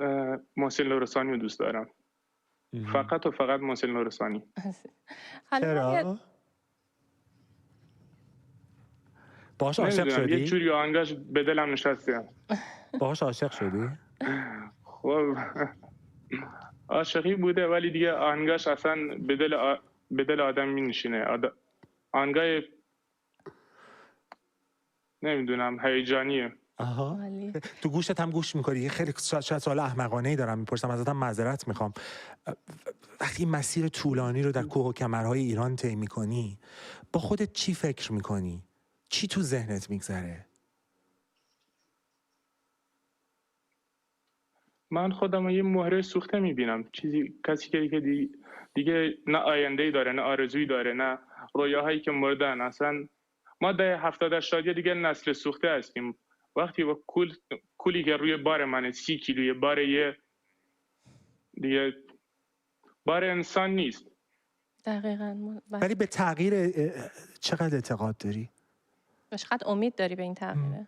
محسن لرستانی رو دوست دارم. فقط و فقط محسن لرستانی. چرا؟ باهاش عاشق شدی؟ یه جوری آهنگاش به دلم نشسته. باهاش عاشق شدی؟ خب عاشقی بوده ولی دیگه آهنگاش اصلا به دل آدم می نشینه. آهنگای نمیدونم هیجانیه. آها. تو گوشت هم گوش میکنی؟ خیلی شاید سوال احمقانه‌ای دارم میپرسم، ازتم معذرت میخوام. وقتی مسیر طولانی رو در کوه و کمرهای ایران طی میکنی، با خودت چی فکر میکنی؟ چی تو ذهنت میگذره؟ من خودم یه مهره سوخته میبینم، کسی که دیگه نه آینده‌ای داره، نه آرزویی داره، نه رویاهایی که مردن. اصلا ما در 70-80 دیگه نسل سوخته هستیم. وقتی با کولی که روی بار منه 30 کیلویه، بار انسان نیست. دقیقاً. ولی به تغییر چقدر اعتقاد داری؟ چقدر امید داری به این تغییره؟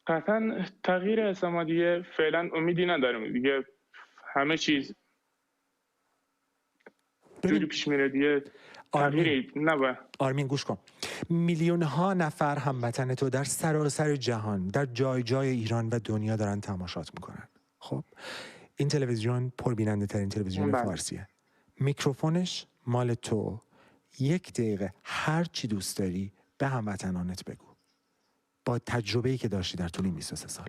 قطعا تغییر اصلا دیگه فعلا امیدی ندارم دیگه. همه چیز جوری پیش میره دیگه. آرمین گوش کن. میلیون ها نفر هموطن تو در سراسر جهان، در جای جای ایران و دنیا دارن تماشات میکنن. خب این تلویزیون پربیننده ترین تلویزیون فارسیه. میکروفونش مال تو. 1 دقیقه هر چی دوست داری به هموطنانت بگو، با تجربه‌ای که داشتی در طول این 23 سال.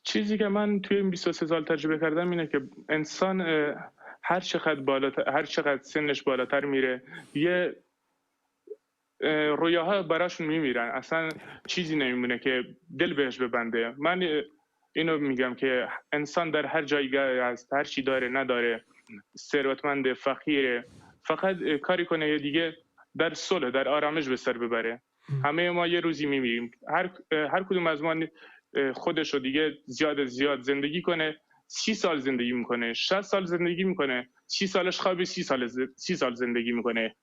چیزی که من توی این 23 سال تجربه کردم اینه که انسان هر چقدر سنش بالاتر میره، یه رویاها براشون میمیرن، اصلا چیزی نمیمونه که دل بهش ببنده. من اینو میگم که انسان در هر جایگاه هست، هر چی داره نداره، ثروتمند فقیره، فقط کاری کنه دیگه در صلح، در آرامش به سر ببره. همه ما یه روزی میمیریم. هر کدوم از ما خودش رو دیگه زیاد زندگی کنه، 30 سال زندگی میکنه، 60 سال زندگی میکنه، 30 سالش خوابه، 30 سال زندگی میکنه.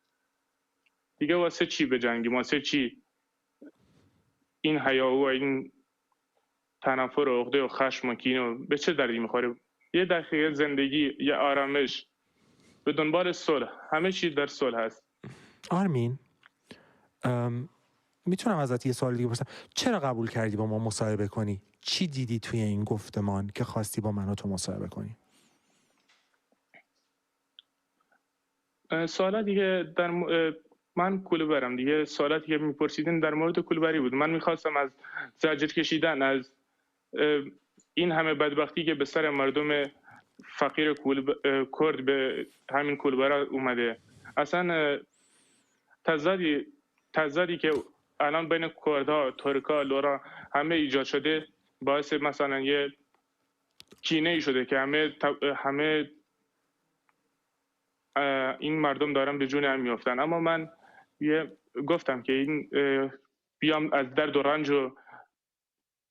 دیگه واسه چی بجنگیم؟ واسه چی این حیاهو و این تنفر و عقده و خشم و کینه و به چه دردی میخوره؟ یه دقیقه زندگی، یه آرامش، به دنبال صلح. همه چی در صلح هست. آرمین، میتونم ازت یه سوال دیگه بپرسم؟ چرا قبول کردی با ما مصاحبه کنی؟ چی دیدی توی این گفتمان که خواستی با من و تو مصاحبه کنی؟ سوالا دیگه من کولبرم دیگه. سوالاتی که میپرسیدین در مورد کولبری بود. من میخواستم از زجر کشیدن از این همه بدبختی که به سر مردم فقیر کرد به همین کولبرا اومده، اصلا تضادی که الان بین کردها، ترکا، لورا همه ایجاد شده، باعث مثلا یه کینه ای شده که همه این مردم دارن به جون هم میافتن. اما من گفتم که این بیام از درد و رنج و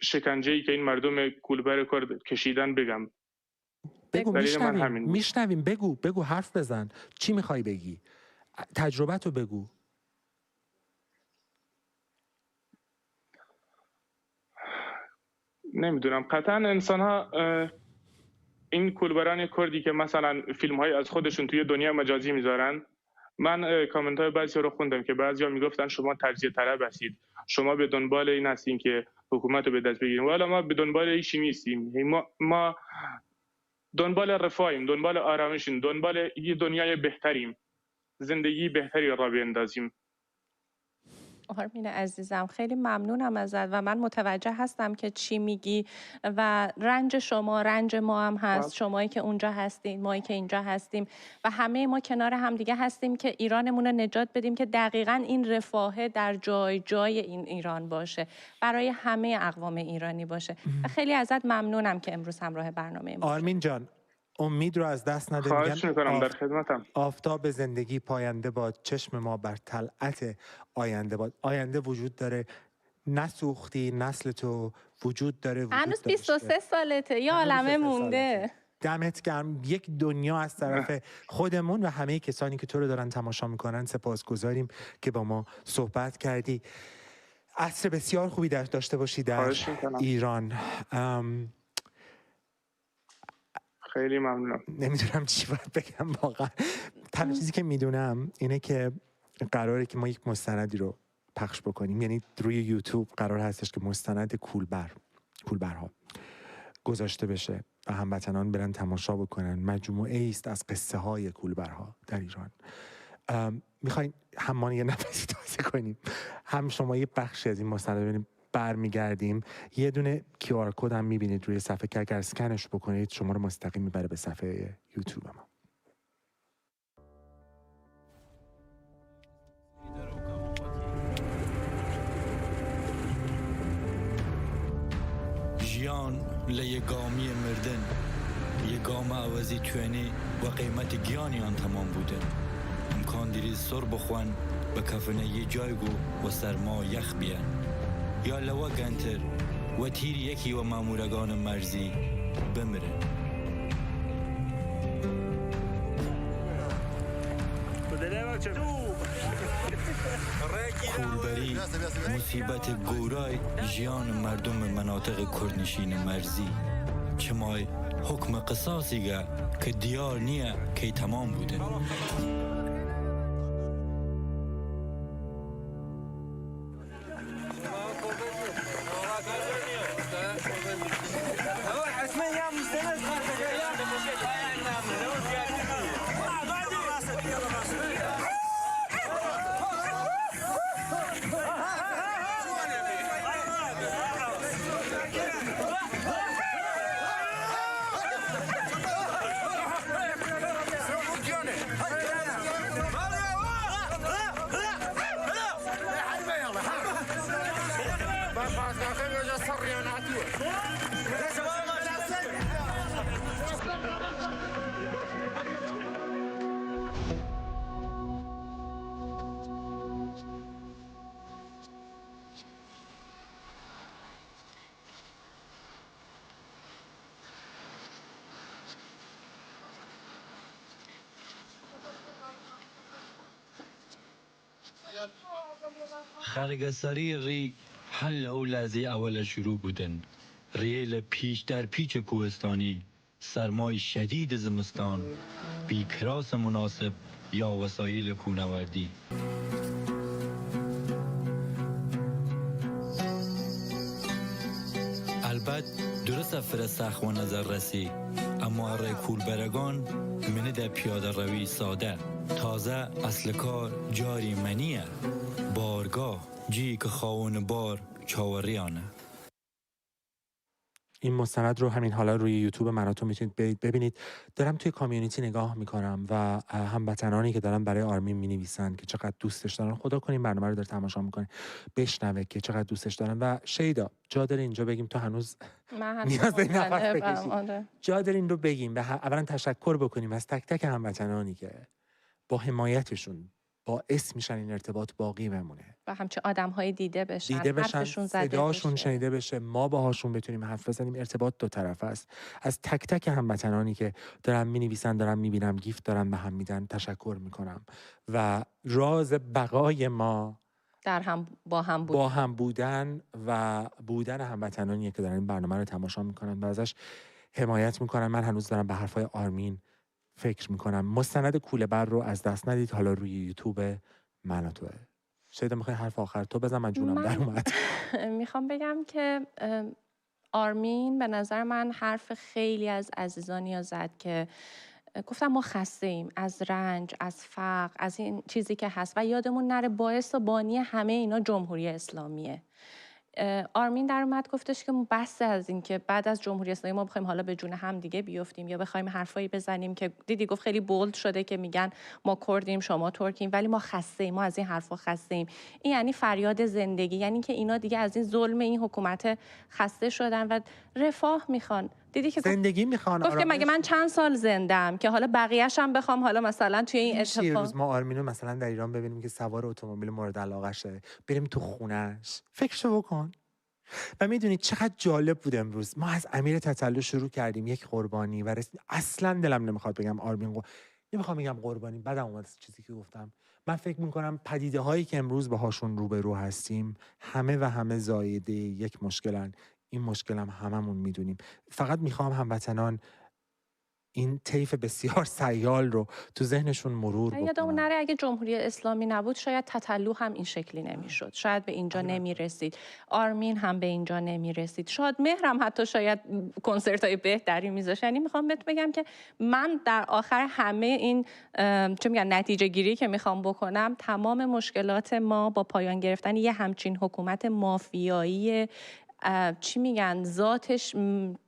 شکنجه‌ای که این مردم کولبر کرد کشیدن بگم. بگو، میشنویم. بگو حرف بزن. چی میخوای بگی؟ تجربتو بگو. نمیدونم، قطعا انسان ها این کولبران کردی که مثلا فیلم های از خودشون توی دنیا مجازی میذارن، من کامنت های بعضی رو خوندم که بعضیا میگفتن شما تجزیه طلب هستید، شما به دنبال این هستین که حکومت رو به دست بگیریم. والا ما به دنبال هیچی نیستیم. ما دنبال رفاهیم، دنبال آرامشیم، دنبال یه دنیای بهتریم، زندگی بهتری را بیندازیم. آرمین عزیزم، خیلی ممنونم ازت و من متوجه هستم که چی میگی و رنج شما رنج ما هم هست. شمایی که اونجا هستین، مایی که اینجا هستیم و همه ما کنار هم دیگه هستیم که ایرانمون رو نجات بدیم که دقیقاً این رفاه در جای جای این ایران باشه، برای همه اقوام ایرانی باشه. و خیلی ازت ممنونم که امروز همراه برنامه ما. آرمین جان، امید رو از دست نده. خواهش میکنم، در خدمتم. آفتاب زندگی پاینده باد، چشم ما بر طلعت آینده باد. آینده وجود داره، نسوختی، نسل تو وجود داره. هنوز 23 سالته، یا عالمه مونده. دمت گرم. یک دنیا از طرف خودمون و همه کسانی که تو رو دارن تماشا میکنن. سپاسگزاریم که با ما صحبت کردی. عصر بسیار خوبی داشته باشی در ایران. خیلی ممنونم. نمیدونم چی باید بگم واقعا. تنها چیزی که میدونم اینه که قراره که ما یک مستندی رو پخش بکنیم، یعنی روی یوتیوب قرار هستش که مستند کولبرها گذاشته بشه و هموطنان برن تماشا بکنن. مجموعه است از قصه های کولبرها در ایران. میخواین هم یه نفسی تازه کنیم، هم شما یه بخشی از این مستند ببینیم. برمیگردیم، یه دونه QR کد هم میبینید روی صفحه که اگر اسکنش بکنید شما رو مستقیم میبره به صفحه یوتیوب ما. ژیان لیگامی مردن یگام عوضی توینی و قیمت گیانی آن تمام بوده. امکان دیری سر بخوان به کفنه یه جایگو و سرما یخ بیان یا لوا گنتر و تیر یکی و مامورگان مرزی بمره. کولبری مصیبت گورای جیان مردم مناطق کردنشین مرزی که مای حکم قصاصی گه که دیار نیه که تمام بوده. خرگساری ری حل اولازی اول شروع بودن. ریل پیش در پیچ کوهستانی، سرمای شدید زمستان، بی کراس مناسب یا وسایل کوهنوردی. البته درست سفر سخت و نظر رسی، اما اره کولبرگان منه در پیاده روی ساده. تازه اصل کار جاری منیه، بارگاه جی که خواهون بار چاوریانه. این مستند رو همین حالا روی یوتیوب مناتون میتونید ببینید. دارم توی کامیونیتی نگاه میکنم و هموطنانی که دارن برای آرمین مینویسن که چقدر دوستش دارن. خدا کنه این برنامه رو داره تماشا میکنه بشنوه که چقدر دوستش دارن. و شیدا جا داره اینجا بگیم تو هنوز نیاز به نفس بکشی، جا داره این رو بگیم و اولا تشکر بکنیم از تک تک هموطنانی که با حمایتشون باعث میشن این ارتباط باقی بمونه و همچنین آدم‌های دیده بشن، صداشون شنیده بشه، ما باهاشون بتونیم حرف بزنیم. ارتباط دو طرفه است. از تک تک هموطنانی که دارن مینویسن، دارن میبینم گیفت دارن به هم میدن تشکر میکنم و راز بقای ما در با هم بودن و بودن هموطنانی که دارن این برنامه رو تماشا میکنن و ازش حمایت میکنن. من هنوز دارم به حرفای آرمین فکر میکنم. مستند کوله بر رو از دست ندید، حالا روی یوتیوب من و توه. شاید میخوای حرف آخر تو بزن، من جونم در اومد. میخوام بگم که آرمین به نظر من حرف خیلی از عزیزانی ها زد که گفتم ما خسته ایم از رنج، از فقر، از این چیزی که هست و یادمون نره باعث و بانی همه اینا جمهوری اسلامیه. آرمین در اومد گفتش که بس از این که بعد از جمهوری اسلامی ما بخوایم حالا به جون هم دیگه بیفتیم یا بخوایم حرفایی بزنیم که دیدی گفت خیلی بولد شده که میگن ما کردیم شما ترکیم، ولی ما خسته ایم، ما از این حرفا خسته ایم. این یعنی فریاد زندگی، یعنی که اینا دیگه از این ظلم این حکومت خسته شدن و رفاه میخوان. دیدی که زندگی میخوان. گفت که مگه من چند سال زنده‌ام که حالا بقیه‌اش هم بخوام حالا مثلا توی این اتفاق ما آرمینو مثلا در ایران ببینیم که سوار اتومبیل مورد علاقه‌شه، بریم تو خونه‌اش، فکرشو بکن. و میدونید چقدر جالب بود امروز ما از امیر تتلو شروع کردیم یک قربانی و اصلا دلم نمیخواد بگم آرمین نمیخوام بگم قربانی، بعدم اومد چیزی که گفتم. من فکر میکنم پدیده هایی که امروز باهاشون روبرو هستیم همه زایده یک مشکلن. این مشکل هم هممون میدونیم. فقط میخوام هموطنان این طیف بسیار سیال رو تو ذهنشون مرور بکنن. یادمون نره اگه جمهوری اسلامی نبود شاید تتلو هم این شکلی نمیشد، شاید به اینجا نمیرسید، آرمین هم به اینجا نمیرسید، شادمهر هم حتی شاید کنسرت‌های بهتری میذاشت. یعنی میخوام بهت بگم که من در آخر همه این چه میگن نتیجه گیری که میخوام بکنم، تمام مشکلات ما با پایان گرفتن یه همچین حکومت مافیایی چی میگن ذاتش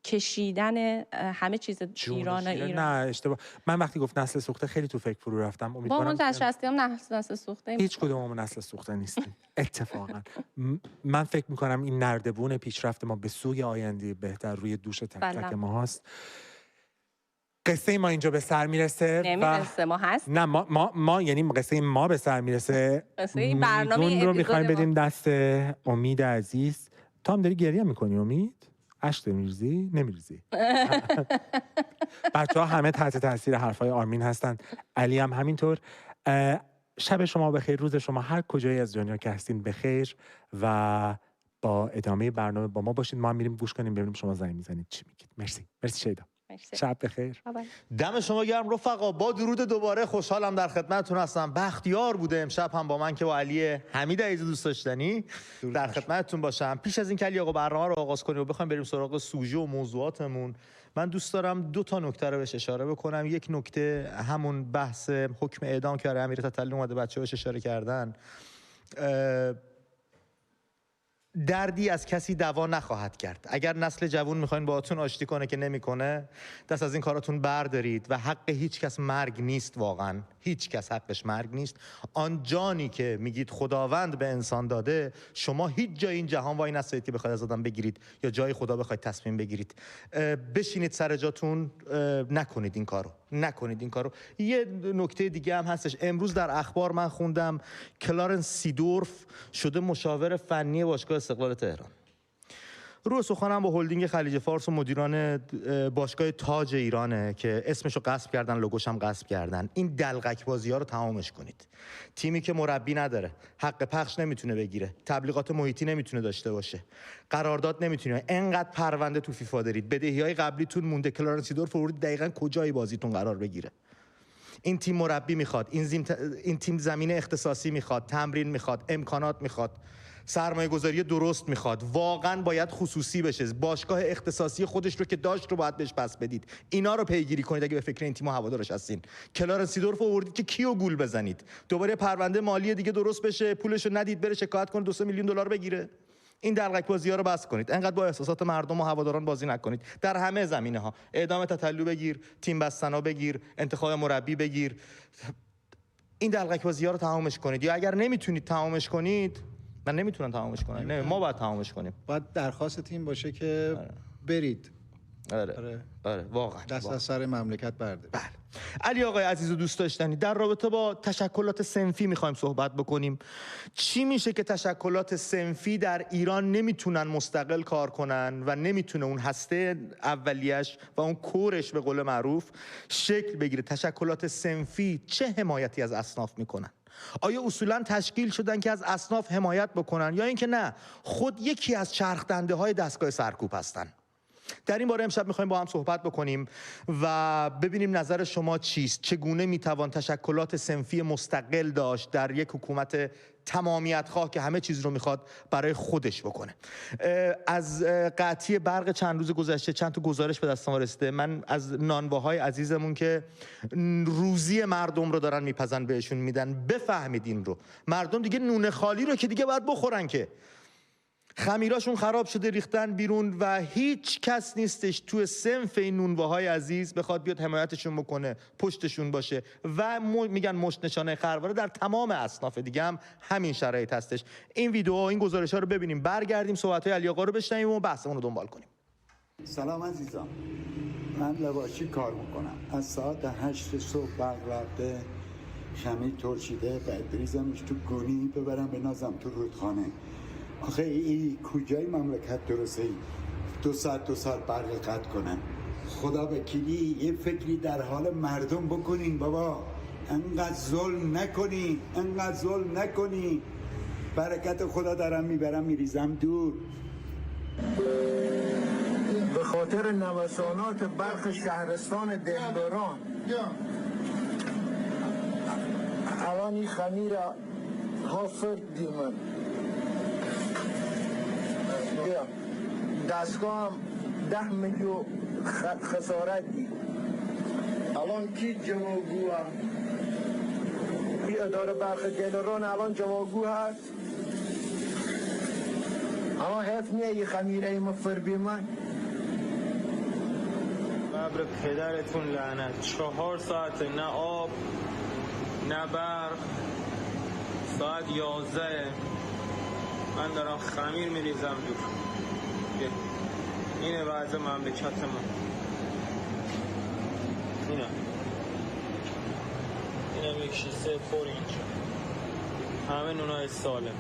کشیدن همه چیز ایران. نه اشتباه. من وقتی گفت نسل سوخته خیلی تو فکر فرو رفتم. امیدوارم با هم نسل سوخته هیچ کدوممون نسل سوخته نیستیم. اتفاقا من فکر میکنم این نردبون پیشرفت ما به سوی آینده بهتر روی دوش تک تک ما هست. قصه ما اینجا به سر میرسه. نمیرسه ما هست. نه ما یعنی قصه ما به سر میرسه. قصه این برنامه رو میخوایم بدیم دست امید عزیز. تو هم داری گریه میکنی امید؟ اشک میریزی؟ نمیریزی؟ بچه‌ها همه تحت تاثیر حرفای آرمین هستن. علی هم همینطور. شب شما بخیر، روز شما هر کجایی از دنیا که هستین بخیر و با ادامه برنامه با ما باشید. ما هم میریم گوش کنیم ببینیم شما زنگ میزنید چی میگید. مرسی شیدا. شب بخیر. دم شما گرم رفقا. با درود دوباره خوشحالم در خدمتتون هستم. بختیار بوده امشب هم با من که با علی حمید عزیز دوست داشتنی در خدمتتون باشم. پیش از این که علی آقا برنامه رو آغاز کنیم و بخوایم بریم سراغ سوژه و موضوعاتمون، من دوست دارم 2 تا نکته رو بهش اشاره بکنم. یک نکته همون بحث حکم اعدام که امیر تتلو اومده بچه‌هاش اشاره کردن. دردی از کسی دوا نخواهد کرد. اگر نسل جوان میخواین باهاتون آشتی کنه که نمیکنه، دست از این کاراتون بردارید و حق هیچ کس مرگ نیست. واقعا هیچ کس حقش مرگ نیست. آن جانی که میگید خداوند به انسان داده، شما هیچ جای این جهان وای نستید که بخواید از آدم بگیرید یا جای خدا بخواید تصمیم بگیرید. بشینید سر جاتون، نکنید این کارو. یه نکته دیگه هم هستش. امروز در اخبار من خوندم کلارنس سیدورف شده مشاور فنی باشگاه استقلال تهران. رو سخنم با هلدینگ خلیج فارس و مدیران باشگاه تاج ایرانه که اسمشو غصب کردن، لوگوش هم غصب کردن. این دلقک بازی‌ها رو تمامش کنید. تیمی که مربی نداره، حق پخش نمیتونه بگیره، تبلیغات محیطی نمیتونه داشته باشه، قرارداد نمیتونه، انقدر پرونده تو فیفا دارید، بدهی‌های قبلیتون مونده، کلارنس سیدورف ورود دقیقاً کجای بازیتون قرار بگیره. این تیم مربی میخواد، این تیم زمینه اختصاصی میخواد، تمرین میخواد، امکانات میخواد، سرمایه گذاری درست میخواد. واقعا باید خصوصی بشه. باشگاه اختصاصی خودش رو که داشت رو باید بهش پس بدید. اینا رو پیگیری کنید اگه به فکر این تیم هوادارش هستین. کلارنس سیدورف آوردید که کیو گول بزنید. دوباره پرونده مالی دیگه درست بشه، پولش رو ندید بره شکایت کنه 2 میلیون دلار بگیره. این دلقک بازی‌ها رو بس کنید. انقدر با احساسات مردم و هواداران بازی نکنید. در همه زمینه‌ها. اعدام تتلو بگیر، تیم بستنا بگیر، انتخاب مربی بگیر. این دلقک بازی‌ها رو تمامش کنید. یا اگر نمیتونید تمامش کنید، من نمیتونم تمامش کنم. نه، ما باید تمامش کنیم. باید درخواست تیم باشه که برید. آره واقعا. دست از سر مملکت بردارید. بله. علی آقای عزیز و دوست داشتنی، در رابطه با تشکلات صنفی میخوایم صحبت بکنیم. چی میشه که تشکلات صنفی در ایران نمیتونن مستقل کار کنن و نمیتونه اون هسته اولیش و اون کورش به قول معروف شکل بگیره؟ تشکلات صنفی چه حمایتی از اصناف میکنن؟ آیا اصولا تشکیل شدن که از اصناف حمایت بکنن یا اینکه نه خود یکی از چرخدنده های دستگاه سرکوب هستن؟ در این باره امشب میخوایم با هم صحبت بکنیم و ببینیم نظر شما چیست. چگونه میتوان تشکلات صنفی مستقل داشت در یک حکومت تمامیت خواه که همه چیز رو میخواد برای خودش بکنه؟ از قطعی برق چند روز گذشته چند تا گزارش به دست ما رسیده. من از نانواهای عزیزمون که روزی مردم رو دارن میپزن بهشون میدن بفهمید این رو. مردم دیگه نون خالی رو که دیگه باید بخورن، که خمیراشون خراب شده ریختن بیرون و هیچ کس نیستش تو صنف این نونواهای عزیز بخواد بیاد حمایتشون بکنه، پشتشون باشه. و میگن مشت نشانه خرواره. در تمام اصناف دیگه هم همین شرایط هستش. این ویدیو این گزارش‌ها رو ببینیم، برگردیم صحبت‌های علی آقا رو بشنویم و بحثمون رو دنبال کنیم. سلام عزیزان، من لواشی کار میکنم. از ساعت 8 صبح برق رفته، خمیر ترشیده، باید بریزمش تو گونی ببرم بنازم تو رودخانه. آخه ای کجای مملکت درسته ای 2 ساعت برق قطع کنن؟ خدا وکیلی یه فکری در حال مردم بکنین بابا. انقدر ظلم نکنین. برکت خدا دارم میبرم میریزم دور. به خاطر نوسانات برق شهرستان دهلوران الان این خمیر حافظ دیمن دستگاه هم 10 میلیون خسارت دید. الان کی جواگو هم این اداره برق دلران الان جواگو هست. اما حیف نیه یه خمیره مفر بی من. قبر پدرتون لعنت. 4 ساعت نه آب نه برق. ساعت 11 من دارم خمیر میریزم دور. اینه وضع مملکت من. اینم یک شیسه پر اینجا، همه نونای سالم.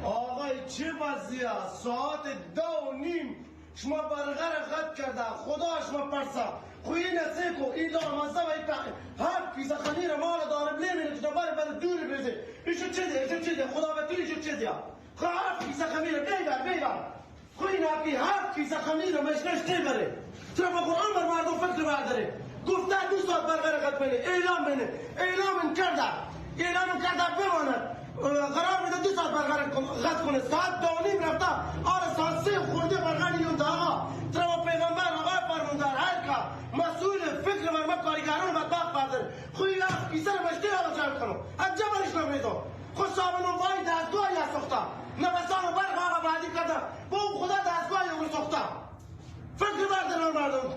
آقای چه وضعیه؟ ساعت 2:30 شما برغر قد کرده. خدا شما پرسا خوی نسه کو این لامزه و هر پیزا خمیر مال دارم لیمینه که بر دور بریزه. ایشو چه ده خدا وکیل ایشو چه ده؟ هر پیزا خمیر بیبر خوی نبی هر پیزا خمیر مشنش تیبره. چرا با قرآن بر مردم فکر برداره؟ گفته 2 ساعت برغر قد بینه. اعلام کرده بماند. قرار میده 2 ساعت برغر قد کنه. ساعت 2:30 رفته. ساعت 3 خورده برغر نیونده. آقا ترا پیغمبر آقا فرموندار هر کا مسئول فکر مرمت کارگران بدبخت برداره. خوی رفت پیسر مشتی را جمع کنم. از جبلش نمیدو. خود صاحبنون وای دستگاهی از سخته. نفسان و برق آقا بعدی کرده. با اون خدا دستگاهی رو سخته. فکر بردارن مردم.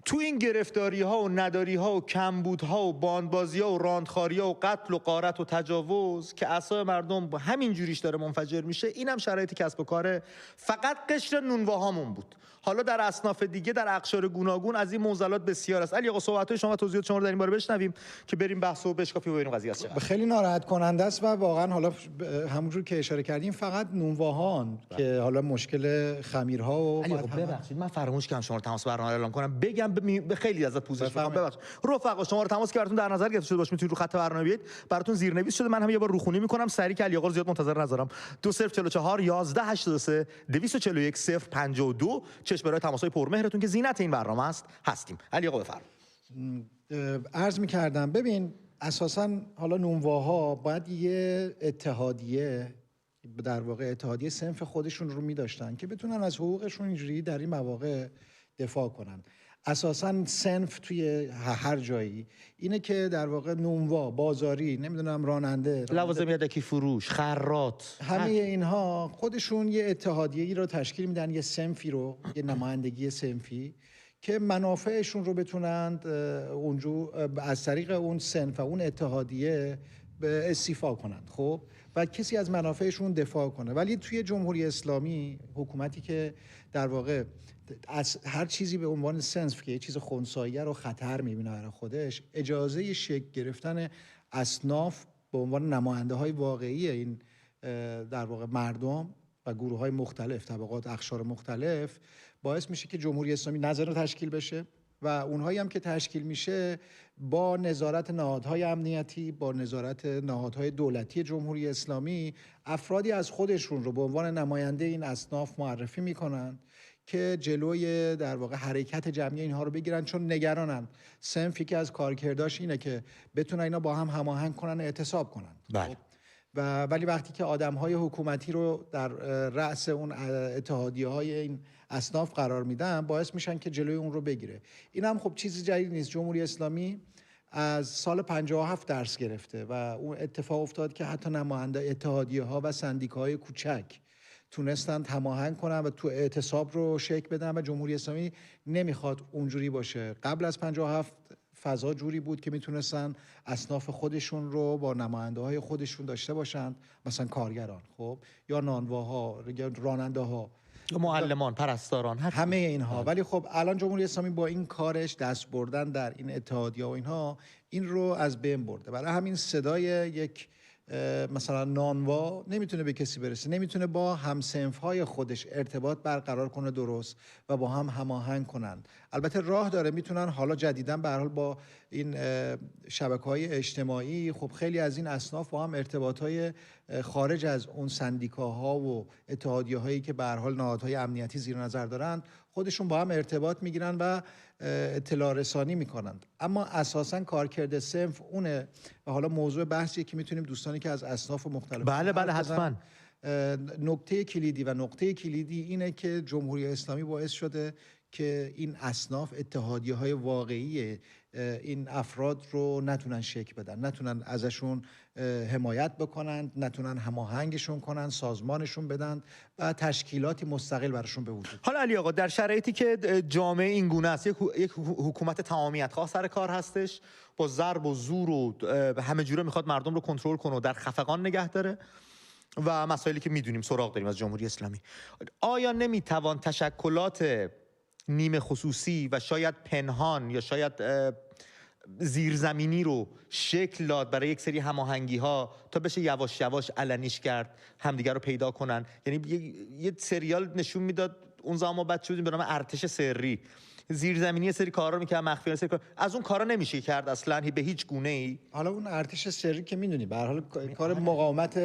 تو این گرفتاری ها و نداری ها و کمبود ها و باندبازی ها و راندخاری ها و قتل و غارت و تجاوز که اعصاب مردم با همین جوریش داره منفجر میشه، اینم شرایط کسب و کاره. فقط قشر نونواهامون بود. حالا در اصناف دیگه در اقشار گوناگون از این معضلات بسیار است. علی آقا صحبت‌های شما توضیحات شما رو در این باره بشنویم که بریم بحث و بشکافی و ببینیم قضیه است. خیلی ناراحت کننده است و واقعا حالا همونجور که اشاره کردیم فقط نونواهان که حالا مشکل خمیرها و علی آقا ببخشید من فراموش کردم شما رو تماس برنامه اعلام کنم، بگم به خیلی ازت پوزش بخوام. ببخشید رفقا، شما رو تماس که براتون در نظر گرفته شده باشه میتونید رو خط برنامه بیاید، براتون زیرنویس شده. من هم یه بار روخونی میکنم سریع که علی آقا رو زیاد منتظر نذارم. 2044 11 83 241 052 چشم برای تماس‌های پرمهرتون که زینت این برنامه است هستیم. علی آقا بفرمایید. عرض می‌کردم ببین اساساً حالا نونواها باید یه اتحادیه، در واقع اتحادیه صنف خودشون رو می‌داشتن که بتونن از حقوقشون اینجوری در این مواقع دفاع کنن. اساساً صنف توی هر جایی اینه که در واقع نونوا، بازاری، نمیدونم راننده، لوازم یدکی فروش، خراط، همه اینها خودشون یه اتحادیه‌ای رو تشکیل میدن، یه صنفی رو، یه نمایندگی صنفی که منافعشون رو بتونند اونجا از طریق اون صنف و اون اتحادیه استیفا کنند. خب و کسی از منافعشون دفاع کنه. ولی توی جمهوری اسلامی حکومتی که در واقع از هر چیزی به عنوان صنف که یه چیز خنثیه رو خطر میبینه برای خودش، اجازه شکل گرفتن اصناف به عنوان نماینده های واقعی این در واقع مردم و گروه های مختلف، طبقات، اقشار مختلف، باعث میشه که جمهوری اسلامی نظر تشکیل بشه و اونهایی هم که تشکیل میشه با نظارت نهادهای امنیتی، با نظارت نهادهای دولتی جمهوری اسلامی افرادی از خودشون رو به عنوان نماینده این اصناف معرفی میکنن که جلوی در واقع حرکت جمعی اینها رو بگیرن، چون نگرانن. صنفی که از کارکرداش اینه که بتونن اینا با هم هماهنگ کنن، اعتصاب کنن. بله. ولی وقتی که آدم‌های حکومتی رو در رأس اون اتحادیه‌های این اصناف قرار میدن، باعث میشن که جلوی اون رو بگیره. این هم خب چیزی جدید نیست. جمهوری اسلامی از سال 57 درس گرفته و اون اتفاق افتاد که حتی نماینده اتحادیه‌ها و سندیکاهای کوچک تونستند هماهنگ کنن و تو اعتصاب رو شکل بدن و جمهوری اسلامی نمیخواد اونجوری باشه. قبل از 57 فضا جوری بود که میتونستن اصناف خودشون رو با نماینده های خودشون داشته باشند، مثلا کارگران، خب یا نانواها یا راننده ها، معلمان، پرستاران، همه اینها. ولی خب الان جمهوری اسلامی با این کارش، دست بردن در این اتحادیه و اینها، این رو از بین برده. برای همین صدای یک مثلا نانوا نمیتونه به کسی برسه، نمیتونه با همصنف‌های خودش ارتباط برقرار کنه درست و با هم هماهنگ کنن. البته راه داره، میتونن حالا جدیداً به هر حال با این شبکه‌های اجتماعی خب خیلی از این اصناف با هم ارتباط‌های خارج از اون سندیکاها و اتحادیه‌هایی که به هر حال نهادهای امنیتی زیر نظر دارن، خودشون با هم ارتباط میگیرن و اطلاع رسانی میکنند. اما اساساً کارکرد صنف اونه و حالا موضوع بحثیه که میتونیم دوستانی که از اصناف مختلف بله حتما. نکته کلیدی اینه که جمهوری اسلامی باعث شده که این اصناف اتحادیه‌های واقعی این افراد رو نتونن شکل بدن، نتونن ازشون حمایت بکنن، نتونن هماهنگشون کنن، سازمانشون بدن و تشکیلاتی مستقل براشون به وجود. حالا علی آقا در شرایطی که جامعه این گونه است، یک حکومت تمامیت خواه سر کار هستش، با ضرب و زور و همه جوره میخواد مردم رو کنترل کنه و در خفقان نگه داره و مسائلی که میدونیم سراغ داریم از جمهوری اسلامی، آیا نمیتوان تشکلات نیمه خصوصی و شاید پنهان یا شاید زیرزمینی رو شکل داد برای یک سری هماهنگی ها تا بشه یواش یواش علنیش کرد، همدیگر رو پیدا کنن؟ یعنی یه سریال نشون میداد اون زمان ما بچه بودیم به نام ارتش سری، زیرزمینی یه سری کارا میکرد، مخفیانه سری کار، از اون کارا نمیشه کرد اصلا به هیچ گونه ای. حالا اون ارتش سری که میدونی به هر حال کار مقاومت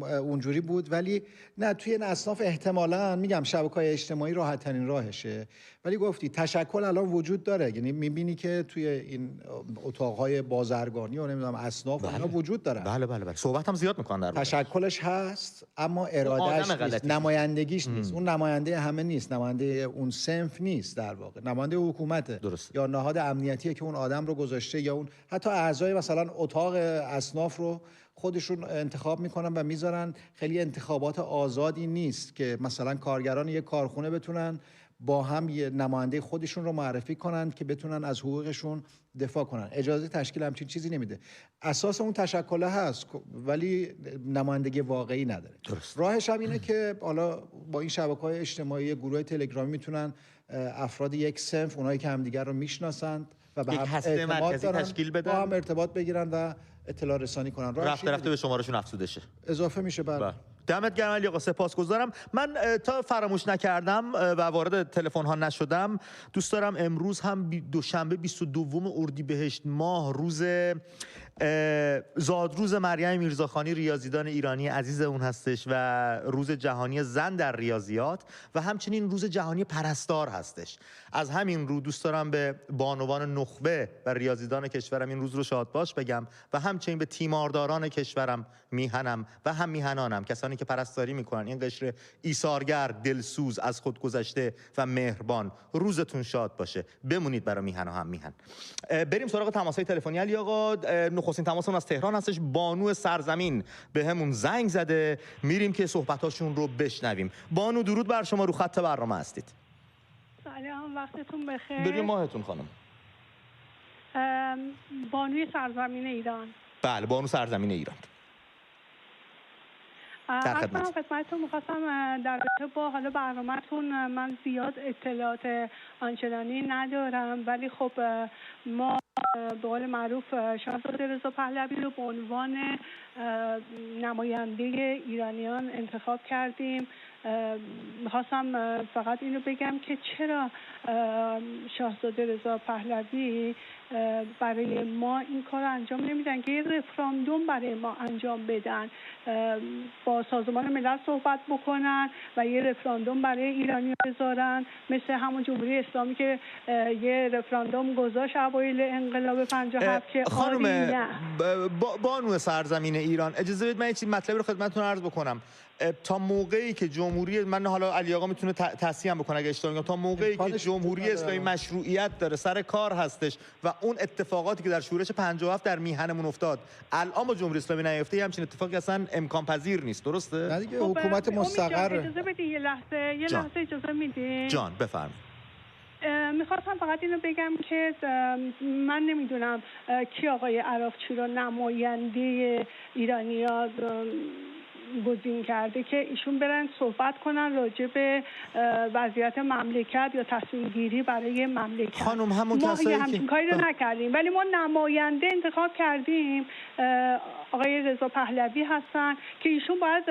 اونجوری بود، ولی نه توی این اصناف احتمالاً میگم شبکه‌های اجتماعی راحت ترین راهشه. ولی گفتی تشکل الان وجود داره، یعنی میبینی که توی این اتاق‌های بازرگانی و نمیدونم اصناف اینا وجود داره. بله صحبت هم زیاد میکنن در تشکلش هست اما ارادهش نیست، نمایندگیش نیست. اون نماینده همه نیست، نماینده اون صنف نیست، در واقع نماینده حکومته. درست. یا نهاد امنیتیه که اون آدم رو گذاشته، یا اون حتی اعضای مثلا اتاق اصناف رو خودشون انتخاب میکنن و میذارن. خیلی انتخابات آزادی نیست که مثلا کارگران یک کارخونه بتونن با هم یه نماینده خودشون رو معرفی کنند که بتونن از حقوقشون دفاع کنن. اجازه تشکیل همچین چیزی نمیده. اساس اون تشکل هست ولی نمایندگی واقعی نداره. راهش هم اینه که حالا با این شبکه‌های اجتماعی، گروه تلگرامی میتونن افراد یک صنف، اونایی که همدیگر رو میشناسند و به هم اعتماد دارن، تشکیل بدن، با هم ارتباط بگیرن و اطلاع رسانی کنن. رفته به شمارهشون افزوده شه، اضافه میشه. بله. دمت گرم علی آقا، سپاسگزارم. من تا فراموش نکردم و وارد تلفن ها نشدم، دوست دارم امروز هم دوشنبه 22 اردیبهشت ماه، روز زادروز مریم میرزاخانی ریاضیدان ایرانی عزیز اون هستش و روز جهانی زن در ریاضیات و همچنین روز جهانی پرستار هستش. از همین رو دوست دارم به بانوان نخبه و ریاضیدان کشورم این روز رو شادباش بگم و همچنین به تیمارداران کشورم، میهنم و هم میهنانم، کسانی که پرستاری میکنن، این قشر ایثارگر، دلسوز، از خود گذشته و مهربان، روزتون شاد باشه. بمونید برای میهن و هم میهن. بریم سراغ تماس‌های تلفنی. علی آقا، نخستین تماسمون از تهران هستش. بانو سرزمین به همون زنگ زده، میریم که صحبتاشون رو بشنویم. بانو درود بر شما، رو خط برنامه هستید. سلام، وقتتون بخیر. بریم ماهتون خانم. بانوی سرزمین ایران. بله، بانو سرزمین ایران. در خدمتتون میخواستم در رابطه با حالا برنامه‌تون، من زیاد اطلاعات آنچنانی ندارم، ولی خب ما به قول معروف شاهزاده رضا پهلوی رو به عنوان نماینده ایرانیان انتخاب کردیم. میخواستم فقط اینو بگم که چرا شاهزاده رضا پهلوی برای ما این کار انجام نمیدن که یه رفراندوم برای ما انجام بدن، با سازمان ملل صحبت بکنن و یه رفراندوم برای ایرانی بذارن، مثل همون جمهوری اسلامی که یه رفراندوم گذاشت اوایل انقلاب 57 که خانم بانو سرزمین ایران، اجازه بدید من یه چیز مطلبی رو خدمتتون عرض بکنم. تا موقعی که جمهوری، من حالا علی آقا میتونه تصحیح بکنه اگه اشتباه میگم، تا موقعی که جمهوری اسلامی مشروعیت داره، سر کار هستش و اون اتفاقاتی که در شورش 57 در میهنمون افتاد الان با جمهوری اسلامی نیافته، همچین اتفاقی اصلا امکان پذیر نیست. درسته؟ نه دیگه، حکومت مستقر. اجازه بدید یه لحظه اجازه میدید؟ جان بفرمایید. میخواستم فقط اینو بگم که من نمیدونم کی آقای عراقچی رو نماینده ایرانی‌ها گزین کرده که ایشون برن صحبت کنن راجع به وضعیت مملکت یا تصمیم گیری برای مملکت. خانم همون ما کسایی همچین کاری رو نکردیم، ولی ما نماینده انتخاب کردیم، آقای رضا پهلوی هستن که ایشون باید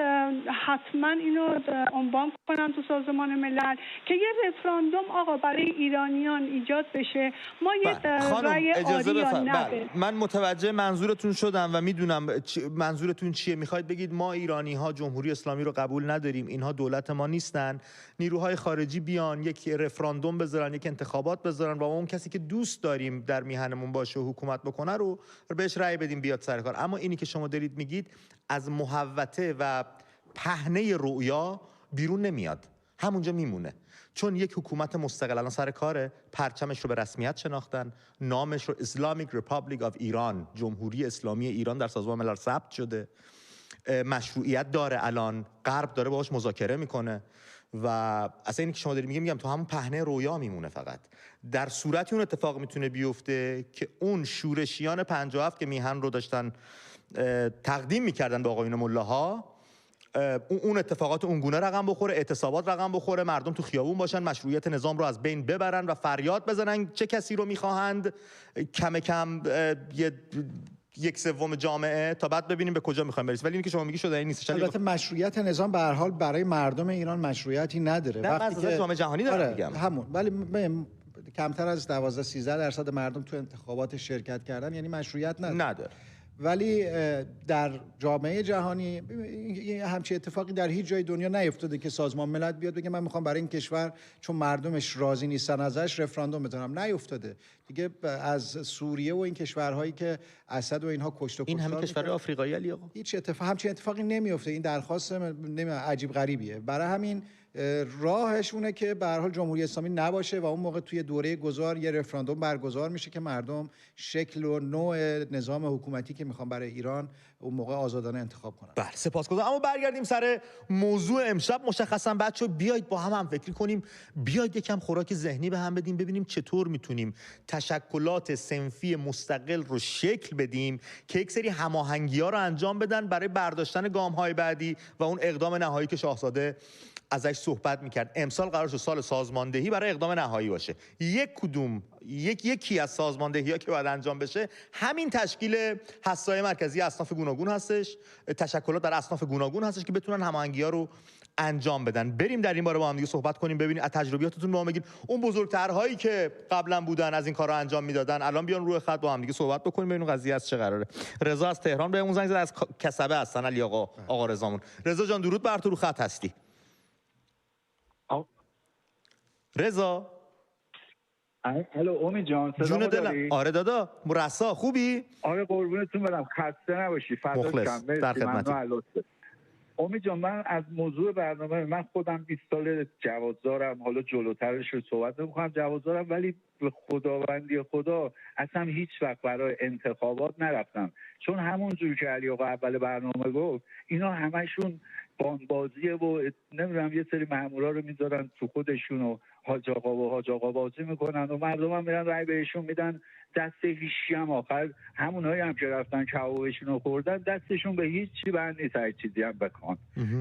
حتما اینو عنوان کنن تو سازمان ملل که یه رفراندوم آقا برای ایرانیان ایجاد بشه. ما یه رأی آری یا نه. من متوجه منظورتون شدم و میدونم منظورتون چیه. میخواید بگید ما ایرانی ها جمهوری اسلامی رو قبول نداریم، اینها دولت ما نیستن، نیروهای خارجی بیان یک رفراندوم بذارن، یک انتخابات بذارن و اون کسی که دوست داریم در میهنمون باشه و حکومت بکنه رو بهش رأی بدیم بیاد سر کار. اما اینی که شما دارید میگید از محوطه و پهنه رؤیا بیرون نمیاد، همونجا میمونه. چون یک حکومت مستقل الان سر کاره، پرچمش رو به رسمیت شناختن، نامش رو Islamic Republic of Iran، جمهوری اسلامی ایران، در سازمان ملل ثبت شده، مشروعیت داره، الان غرب داره باهاش مذاکره میکنه و اصلا اینی که شما دارید میگم تو همون پهنه رویا میمونه. فقط در صورتی اون اتفاق میتونه بیفته که اون شورشیان 57 که میهن رو داشتن تقدیم میکردن به آقایون ملاها، اون اتفاقات اونگونه رقم بخوره، اعتصابات رقم بخوره، مردم تو خیابون باشن، مشروعیت نظام رو از بین ببرن و فریاد بزنن چه کسی رو میخواهند، کم یک سوم جامعه، تا بعد ببینیم به کجا میخوایم برسیم. ولی اینی که شما میگی شده این نیست. البته مشروعیت نظام به هر حال برای مردم ایران مشروعیتی نداره. وقتی که جامعه جهانی داره میگم همون، ولی کمتر از 12-13% مردم تو انتخابات شرکت کردن، یعنی مشروعیت نداره. ولی در جامعه جهانی همچین اتفاقی در هیچ جای دنیا نیفتاده که سازمان ملل بیاد بگه من میخوام برای این کشور چون مردمش راضی نیستن ازش رفراندوم بذارم. نیفتاده دیگه. از سوریه و این کشورهایی که اسد و اینها کشت و این همه کشور آفریقایی علی آقا هیچ همچین اتفاقی نمیفته. این درخواست عجیب غریبیه. برای همین راهش اونه که به هر حال جمهوری اسلامی نباشه و اون موقع توی دوره گذار یه رفراندوم برگزار میشه که مردم شکل و نوع نظام حکومتی که میخوان برای ایران اون موقع آزادانه انتخاب کنن. بله سپاسگزارم. اما برگردیم سر موضوع امشب. مشخصا بچه‌ها بیایید با هم فکر کنیم، بیایید یکم خوراک ذهنی به هم بدیم، ببینیم چطور میتونیم تشکلات صنفی مستقل رو شکل بدیم که یک سری هماهنگی‌ها رو انجام بدن برای برداشتن گام‌های بعدی و اون اقدام نهایی که شاهزاده ازش صحبت میکرد. امسال قرار شد سال سازماندهی برای اقدام نهایی باشه. یکی از سازماندهی‌ها که باید انجام بشه همین تشکیل حصه‌های مرکزی اصناف گوناگون هستش، تشکلات در اصناف گوناگون هستش که بتونن هماهنگی‌ها رو انجام بدن. بریم در این باره با هم دیگه صحبت کنیم، ببینید از تجربیاتتون با ما بگید. اون بزرگترهایی که قبلا بودن از این کارا انجام میدادن الان بیان روی خط با هم دیگه صحبت بکنیم ببینیم قضیه از چه قراره. رضا از تهران بهمون زنگ زد، از کسبه هستن. علی آقا رضامون. رضا جان درود بر تو، رو خط هستی. رضا الو امید جان صدامو داری؟ آره دادا مرسا خوبی؟ آره قربونتون برم، خسته نباشی. مخلص در خدمتی. امید جان من از موضوع برنامه، من خودم 20 سال جوازدارم، حالا جلوترش رو صحبت نمی‌کنم جوازدارم، ولی به خداوندی خدا اصلا هیچ وقت برای انتخابات نرفتم، چون همون جور که علی آقا اول برنامه گفت اینا همشون بازیه و نمیدونم یه سری مامورا رو میذارن تو خودشون و حاج آقا بازی میکنن و مردم هم میرن رای بهشون میدن، دست هیچی هم آخر همونایی هم که رفتن کبابشون رو خوردن دستشون به هیچ چی بند نیست هیچ چیزی هم بخوان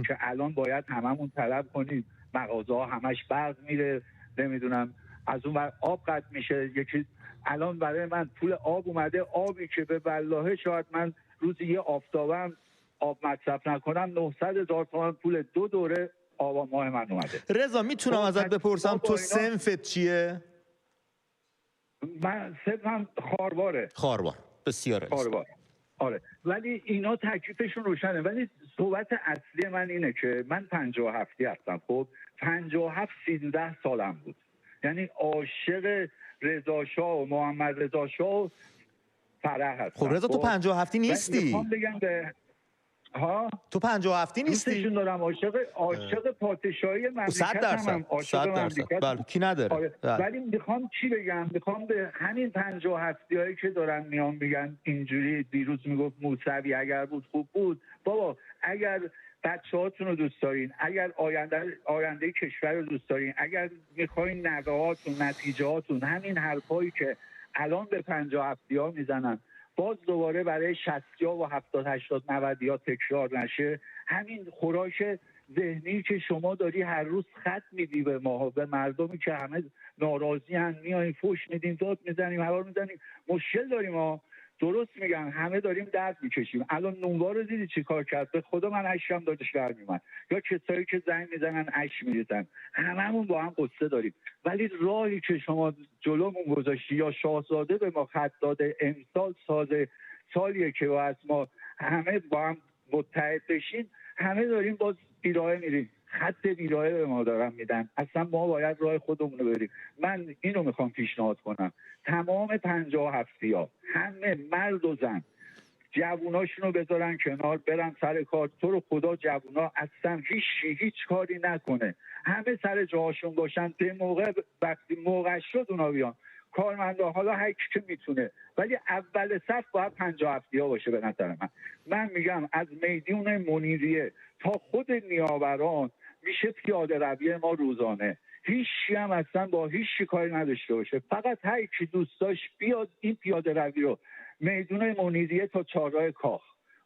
که الان باید هممون طلب کنیم. مغازه ها همش برق میره، نمیدونم از اون ور آب قطع میشه. یکی الان برای من پول آب اومده، آبی که به والله شاید من روزی یه آفتابم آب مصرف نکنم 900,000 تومان پول 2 دوره آب ماه من اومده. رضا میتونم ازت بپرسم تو صنفت چیه؟ من صنفم خارواره. خاروار بسیار خاروار. آره ولی اینا تکلیفشون روشنه. ولی صحبت اصلی من اینه که من 57 هستم. خب 57 13 سالم بود، یعنی عاشق رضا شاه و محمد رضا شاه و فرح هستم. خب رضا تو 57 نیستی؟ میخوام بگم به تو 57 نیستی؟ دوستشون دارم، عاشق پادشاهی مملکتم، عاشق مملکت. بله کی نداره. آره. ولی میخوام چی بگم، میخوام به همین 57 هایی که دارن میان میگن اینجوری، دیروز میگفت موسوی اگر بود خوب بود. بابا اگر بچه‌هاتون رو دوست دارین، اگر آینده کشور رو دوست دارین، اگر میخواین نگاهاتون، نتیجهاتون، همین حرفایی که الان به 57 ها میزنن باز دوباره برای 60 و 70 80 90 تکرار نشه، همین خوراک ذهنی که شما داری هر روز خط میدی به ما، به مردمی که همه ناراضی هن، میاییم فوش میدیم، داد میزنیم، هوا میزنیم، مشکل داریم ها. درست میگن، همه داریم درد میکشیم. الان نونوا رو دیدی چی کار کرد؟ به خدا من اشکم دادش در میومد. یا کسایی که زنگ میزنن اش میریزن، هممون با هم قصه داریم. ولی راهی که شما جلومون گذاشتی یا شاهزاده به ما خط داده، امسال سالیه که باید ما همه با هم متحد بشیم، همه داریم باز بیراه میریم، خط بیراه به ما دارن میدن. اصلا ما باید راه خودمون رو بریم. من اینو میخوام پیشنهاد کنم، تمام 57ها همه مرد و زن جووناشون رو بذارن کنار، برن سر کار. تو رو خدا جوونا اصلا هیچ کاری نکنه، همه سر جاهاشون باشن، به موقع وقتی موقع شد اونا بیان. کارمندا حالا هر کی که میتونه، ولی اول صف باید 57ها باشه. به نظر من میگم از میدون منیریه تا خود نیاوران میشه پیاده روی ما روزانه. هیچی هم اصلا با هیچ کاری نداشته باشه، فقط هر کی دوست داشت بیاد این پیاده روی رو میدون منیریه تا چهارراه کاخ.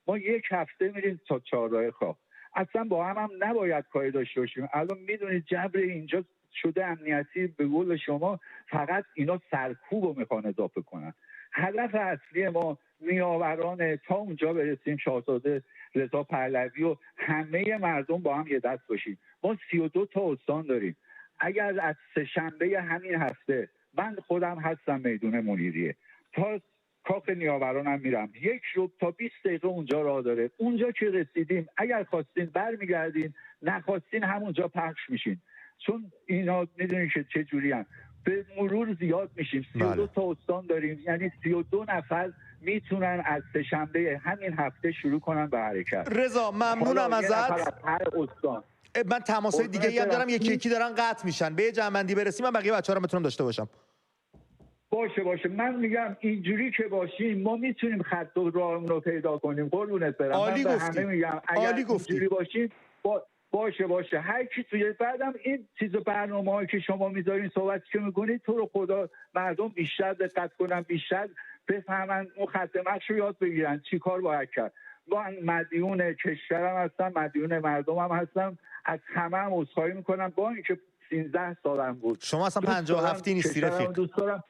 ما یک هفته میریم تا چهارراه کاخ. اصلا با هم نباید کاری داشته باشیم. الان میدونید جبر اینجا شده امنیتی، به قول شما فقط اینا سرکوب رو میخوان اضافه کنن. هدف اصلی ما نیاورانه تا اونجا برسیم شاهزاده رضا پهلوی و همه مردم با هم یه دست باشیم. ما 32 تا استان داریم. اگر از سه‌شنبه همین هفته من خودم هستم میدون منیریه تا کاخ نیاورانم میرم، 1 تا 20 دقیقه اونجا راه داره. اونجا که رسیدیم اگر خواستین برمیگردین، نخواستین همونجا پخش میشین، چون اینا میدونین که چه جوری هم به مرور زیاد میشیم. 32 تا استان داریم، یعنی 32 نفر میتونن از سه‌شنبه همین هفته شروع کنن به حرکت. رضا ممنونم ازت. هر استان من تماسای دیگه هم دارم، یکی دارن قطع میشن. به جمع‌بندی برسیم من بقیه بچه‌ها رو میتونم داشته باشم. باشه من میگم اینجوری که باشیم ما میتونیم خط و راهمون رو پیدا کنیم. قربونت برم. عالی من به گفتی. همه میگم اگر اینجوری باشیم باشه هر کی توی بعدم این چیز برنامه‌ای که شما میذارین صحبتی که میکنید تو رو خدا مردم بیشتر دقت کنن، بیشتر بفهمن، اون خط مشی رو یاد بگیرن چی کار باید کرد. من مدیون کشورم هستم، مدیون مردمم هستم، از همه هم عذرخواهی میکنم با اینکه 13 سالم بود. شما اصلا 57 نیستی رفیق. دوست دارم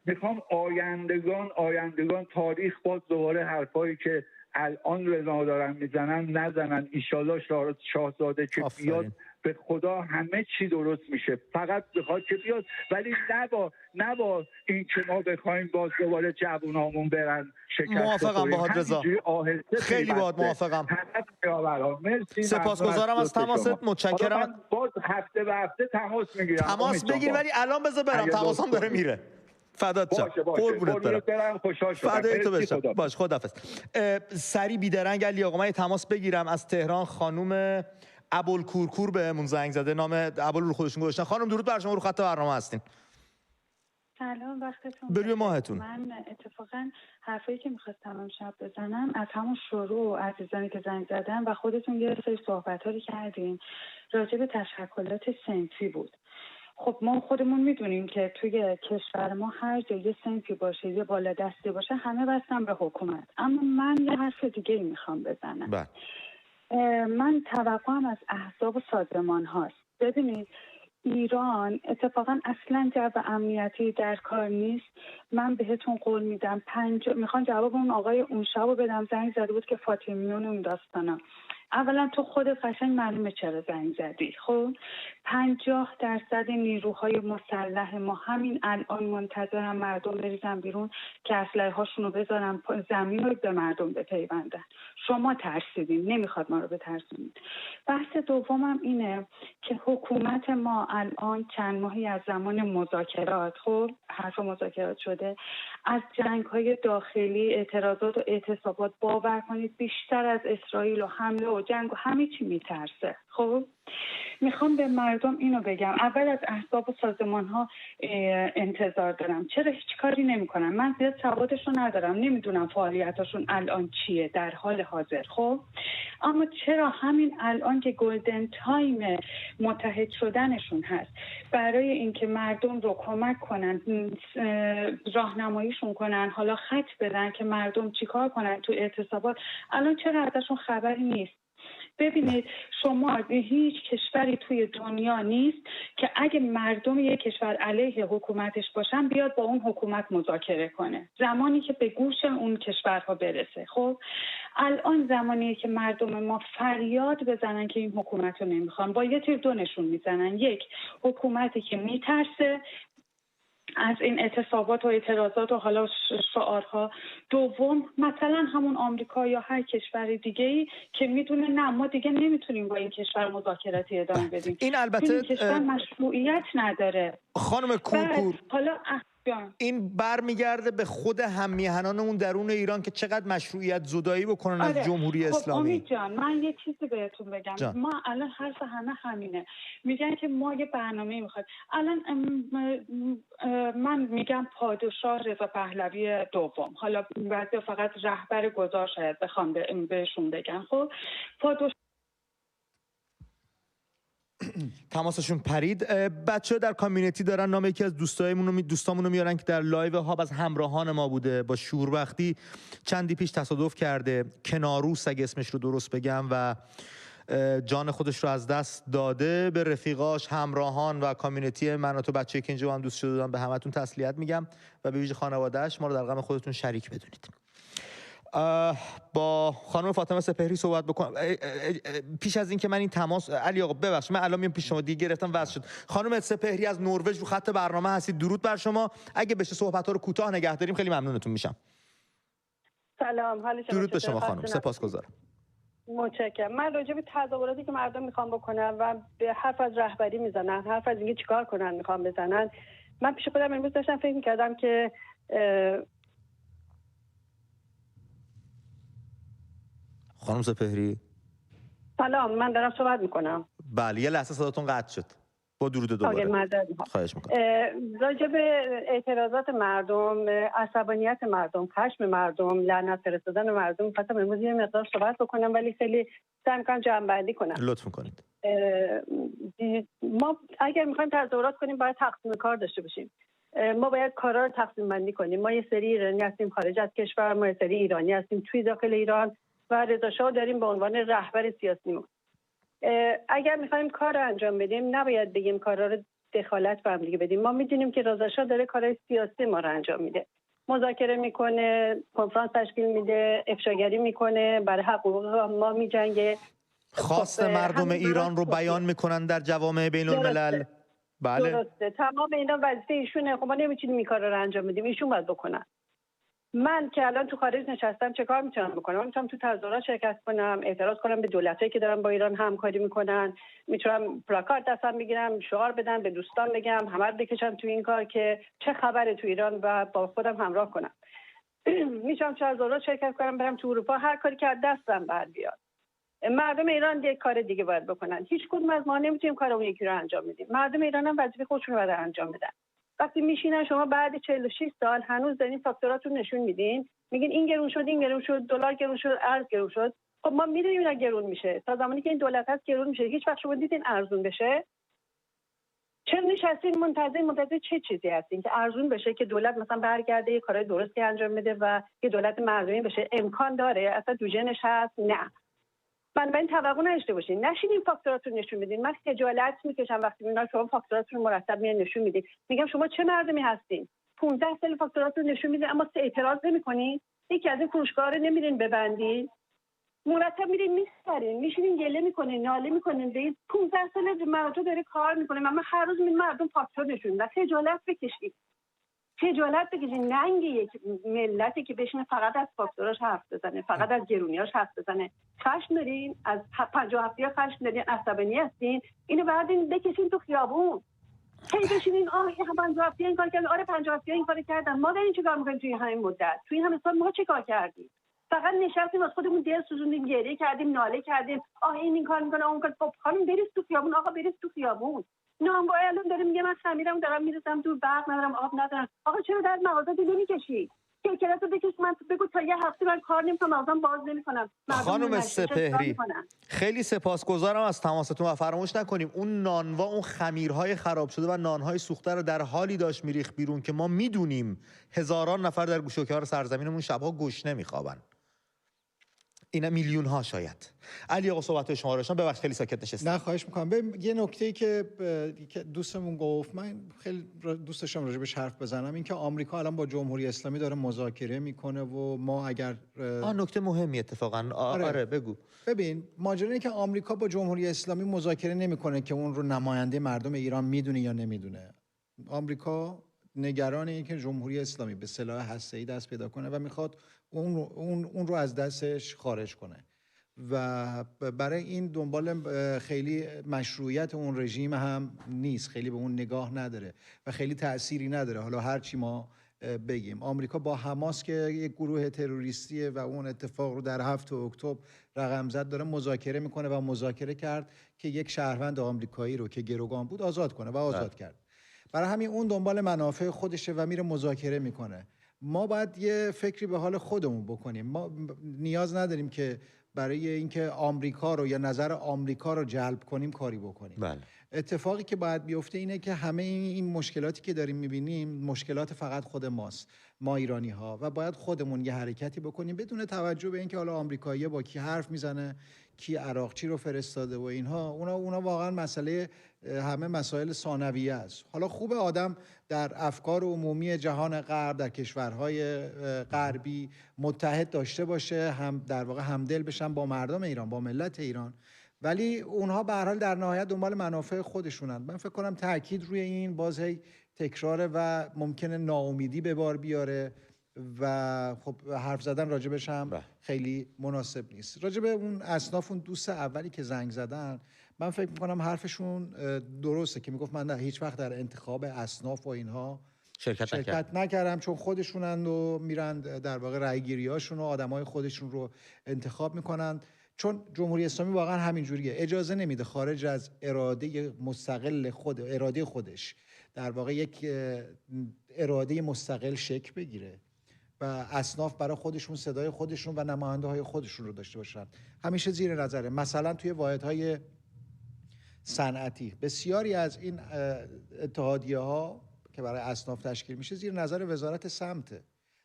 میخوام آیندگان تاریخ باز دوباره حرفایی که الان رضا دارن میزنن نزنن. ایشالله شاهزاده که بیاد به خدا همه چی درست میشه، فقط بخواد که بیاد، ولی نه با این که ما بخوایم باز دوباره جوونامون برن شکست. موافقم باهات رضا، خیلی باهات موافقم. سپاسگزارم از تماست، متشکرم. من باز هفته به هفته تماس میگیرم. تماس بگیر، ولی الان بذار برم، تماسم داره میره. فدات شم، قربونت برم. خوشحال شدم. فدای تو بشم. باش، خداحافظ. سری بیدرنگ علی آقا، من تماس بگیرم از تهران. خانم ابوالکورکور بهمون زنگ زده، نام ابوال رو خودشون گذاشتن. خانم درود بر شما، رو خط برنامه هستین. سلام، وقتتون بروی ماهتون. من اتفاقا حرفایی که میخواستم امشب بزنم از همون شروع عزیزانی که زنگ زدن و خودتون یه سری صحبت‌هایی کردین راجع به تشکلات صنفی بود. خب ما خودمون میدونیم که توی کشور ما هر جا یه صنفی باشه، یه بالا دستی باشه، همه بستن به حکومت. اما من یه حرف دیگه میخوام بزنم. من توقعم از احزاب و سازمان هاست. ببینید ایران اتفاقا اصلا جو امنیتی در کار نیست. من بهتون قول میدم میخوام جواب اون آقای اون شب رو بدم، زنگ زده بود که فاطمیون اون داستانا. اولا تو خودت قشنگ معلومه چرا زنگ زدی. خب 50% نیروهای مسلح ما همین الان منتظرن مردم بریزن بیرون که اسلحه هاشون رو بذارن زمین رو به مردم بپیوندن. شما ترسیدین، نمیخواد ما رو بترسونید. بحث دومم اینه که حکومت ما الان چند ماهی از زمان مذاکرات، خب حرف مذاکرات شده، از جنگ‌های داخلی، اعتراضات و اعتصابات باور کنید بیشتر از اسرائیل و حمله و جنگ و همه چی میترسه. خب میخوام به مردم اینو بگم، اول از احزاب و سازمان ها انتظار دارم. چرا هیچ کاری نمیکنن؟ من زیاد سوادشو ندارم، نمیدونم فعالیتاشون الان چیه در حال حاضر. خب اما چرا همین الان که گلدن تایم متحد شدنشون هست برای اینکه مردم رو کمک کنن، راهنماییشون کنن، حالا خط بدن که مردم چیکار کنن تو اعتصابات، الان چرا ازشون خبری نیست؟ ببینید شما هیچ کشوری توی دنیا نیست که اگه مردم یک کشور علیه حکومتش باشن بیاد با اون حکومت مذاکره کنه زمانی که به گوش اون کشورها برسه. خب الان زمانیه که مردم ما فریاد بزنن که این حکومت رو نمیخوان، با یه تیر دو نشون میزنن. یک، حکومتی که میترسه از این اعتصابات و اعتراضات و حالا شعارها. دوم، مثلا همون آمریکا یا هر کشور دیگه‌ای که میدونه نه ما دیگه نمیتونیم با این کشور مذاکراتی ادامه بدیم. این البته این کشور مشروعیت نداره. خانم کورکور، حالا این برمیگرده به خود هم‌میهنانمون درون ایران که چقدر مشروعیت زدایی بکنن از جمهوری اسلامی. خب امید جان، من یه چیزی بهتون بگم ما الان حرف همه همینه، میگن که ما یه برنامه میخواد. الان من میگم پادشاه رضا پهلوی دوم، حالا بعضی فقط رهبر گذار شاید بخوام بهشون بگن. خب پادشاه تماسشون پرید. بچه‌ها در کامیونیتی دارن نام یکی از دوستامون رو میارن که در لایو هاب از همراهان ما بوده، با شوربختی چندی پیش تصادف کرده، کناروس اگه اسمش رو درست بگم، و جان خودش رو از دست داده. به رفیقاش، همراهان و کامیونیتی من و تو بچه‌ای که اینجا هم دوست شده دادم به همتون تسلیت میگم و به ویژه خانواده‌اش ما رو در غم خودتون شریک بدونید. با خانم فاطمه سپهری صحبت بکنم. پیش از این که من این تماس، علی آقا ببخشید من الان میام پیش شما، دیگه گرفتم واسه شد. خانم سپهری از نروژ رو خط برنامه هستید، درود بر شما. اگه بشه صحبت‌ها رو کوتاه نگه داریم خیلی ممنونتون میشم. سلام، حال شما؟ درود به شما خانم، سپاسگزارم. متشکرم. من راجع به تظاهراتی که مردم میخوان بکنن و به حرف از رهبری میزنن، حرف از اینکه چیکار کنن میخوان بزنن، من پیش خودم امروز داشتم فکر می‌کردم که خانم سپهری سلام، من دارم صحبت میکنم. بله، یه لحظه صداتون قطع شد. با درود دوباره. خواهش میکنم. راجع به اعتراضات مردم، عصبانیت مردم، خشم مردم، لعنت فرستادن مردم خواستم امروز یه مقدار صحبت بکنم، ولی خیلی سعی می‌کنم جمع‌بندی کنم. لطف کنید. ما اگر می‌خوایم تظاهرات کنیم باید تقسیم کار داشته باشیم. ما باید کارا رو تقسیم بندی کنیم. ما یه سری ایرانی هستیم خارج از کشور، ما یه سری ایرانی هستیم توی داخل ایران و رضا شاه داریم به عنوان رهبر سیاسیمون. اگر می‌خوایم کار رو انجام بدیم نباید بگیم کارا رو دخالت به هم دیگه بدیم. ما می‌دونیم که رضا شاه داره کارهای سیاسی ما رو انجام میده. مذاکره میکنه، کنفرانس تشکیل میده، افشاگری میکنه، برای حقوق ما میجنگه. خواست مردم ایران رو بیان میکنن در جوامع بین الملل. بله درسته. تمام اینا وظیفه ایشونه. خب ما نمیتونیم این کارا رو انجام بدیم، ایشون باید بکنن. من که الان تو خارج نشستم چه کار میتونم بکنم؟ من میتونم تو تظاهرات شرکت کنم، اعتراض کنم به دولتایی که دارن با ایران همکاری میکنن، میتونم پلاکارد دستم بگیرم، شعار بدم، به دوستان بگم، همه رو بکشم تو این کار که چه خبره تو ایران و با خودم همراه کنم. میتونم تو تظاهرات شرکت کنم، برم تو اروپا، هر کاری که از دستم بر بیاد. مردم ایران یک کار دیگه باید بکنن. هیچ کدوم از ما نمیتونیم کار اون یکی رو انجام بدیم. مردم ایران هم وظیفه خودشون رو باید انجام بدن. وقتی میشینن شما بعد 46 سال هنوز دارین فاکتوراتون نشون میدین، میگین این گرون شد، این گرون شد، دلار گرون شد، ارز گرون شد. خب ما میدونیم اینا گرون میشه. تا زمانی که این دولت هست گرون میشه. هیچ وقت شما دیدین ارزون بشه؟ چرا نشستین منتظر چه چیزی هستین که ارزون بشه، که دولت مثلا برگرده یه کارهای درستی انجام بده و یه دولت مردمی بشه؟ امکان داره؟ اصلا دوژنش هست؟ نه. بنابراین توقع نداشته باشین، نشینین فاکتوراتون نشون بدین. من خجالت میکشم وقتی میبینم شما فاکتوراتون مرتب میان نشون میدین. میگم شما چه مردمی هستین؟ 15 سال فاکتوراتون نشون میدین اما اعتراض نمیکنین. یکی از این فروشگاه‌ها رو نمیرین ببندین، مرتب میرین میخرین، میشینین گله میکنین، ناله میکنین. به 15 سال مردم داره کار میکنه، من هر روز میبینم مردم فاکتور نشون میدن. خجالت بکشید. خجالت بکشین. ننگ یک ملتی که بشینه فقط از فاکتوراش حرف بزنه، فقط از گرونیاش حرف بزنه. خشم دارین، از 57 خشم دارین، عصبانی هستین، اینو بعدین بکشین تو خیابون. هی بشینین آه 57 این کار کردن، آره 57 این کارو کردن. ما داریم چیکار می‌کنیم توی همین مدت؟ توی همین سال ما چیکار کردیم؟ فقط نشستیم از خودمون دل سوزوندیم، گریه کردیم، ناله کردیم، آه این کار میکنه، اون کار. خب خانم بریز تو خیابون، آقا بریز تو خیابون. نه با الان داره میگه من خمیرم دارم میرسم دور، برق ندارم، آب ندارم. آقا چرا در مغازات نمیکشی؟ کیکراتو بکش، من بگو تا یه هفته من کار نمیکنم، مغازم باز نمیکنم. خانم سپهری خیلی سپاسگزارم از تماستون و فراموش نکنیم اون نانوا، اون خمیرهای خراب شده و نانهای سوخته رو در حالی داشت میریخ بیرون که ما میدونیم هزاران نفر در گوشه و کنار سرزمینمون شبها گشنه میخوابن. اینا میلیون ها شاید. علی آقا صحبت شما رو داشتم، ببخشید خیلی ساکت نشستم. نه خواهش میکنم. یه نکته‌ای که دوستمون گفت من خیلی دوست داشتم راجبش حرف بزنم، این که آمریکا الان با جمهوری اسلامی داره مذاکره میکنه و ما اگر نکته مهمی اتفاقا آره بگو. ببین ماجرا که آمریکا با جمهوری اسلامی مذاکره نمیکنه که اون رو نماینده مردم ایران میدونه یا نمیدونه. آمریکا نگران اینه که جمهوری اسلامی به سلاح هسته‌ای دست پیدا کنه و میخواد اون رو از دستش خارج کنه و برای این دنبال خیلی مشروعیت اون رژیم هم نیست، خیلی به اون نگاه نداره و خیلی تأثیری نداره. حالا هر چی ما بگیم، آمریکا با حماس که یک گروه تروریستیه و اون اتفاق رو در 7 اکتبر رقم زد داره مذاکره میکنه و مذاکره کرد که یک شهروند آمریکایی رو که گروگان بود آزاد کنه و آزاد کرد. برای همین اون دنبال منافع خودشه و میره مذاکره میکنه. ما باید یه فکری به حال خودمون بکنیم. ما نیاز نداریم که برای اینکه آمریکا رو یا نظر آمریکا رو جلب کنیم کاری بکنیم. بله. اتفاقی که باید بیفته اینه که همه این مشکلاتی که داریم میبینیم مشکلات فقط خود ماست، ما ایرانی ها، و باید خودمون یه حرکتی بکنیم بدون توجه به اینکه حالا آمریکایی با کی حرف میزنه، کی عراقچی رو فرستاده و اینها. اونا واقعا مسئله همه مسائل ثانویه است. حالا خوب آدم در افکار عمومی جهان غرب، در کشورهای غربی متحد داشته باشه، هم در واقع همدل بشن با مردم ایران، با ملت ایران، ولی اونها به هر حال در نهایت دنبال منافع خودشونن. من فکر کنم تاکید روی این باز هی تکراره و ممکنه ناامیدی به بار بیاره و خب حرف زدن راجبش هم خیلی مناسب نیست. راجب اون اصناف، اون دوست اولی که زنگ زدن، من فکر میکنم حرفشون درسته که میگفت من هیچ وقت در انتخاب اصناف و اینها شرکت نکردم، چون خودشونن و میرن در واقع رأیگیریاشون و آدمای خودشون رو انتخاب میکنن. چون جمهوری اسلامی واقعا همین جوریه، اجازه نمیده خارج از اراده مستقل اراده خودش در واقع یک اراده مستقل شکل بگیره و اصناف برای خودشون صدای خودشون و نماینده های خودشون رو داشته باشن. همیشه زیر نظره. مثلا توی واحدهای صنعتی بسیاری از این اتحادیه ها که برای اصناف تشکیل میشه زیر نظر وزارت سمته،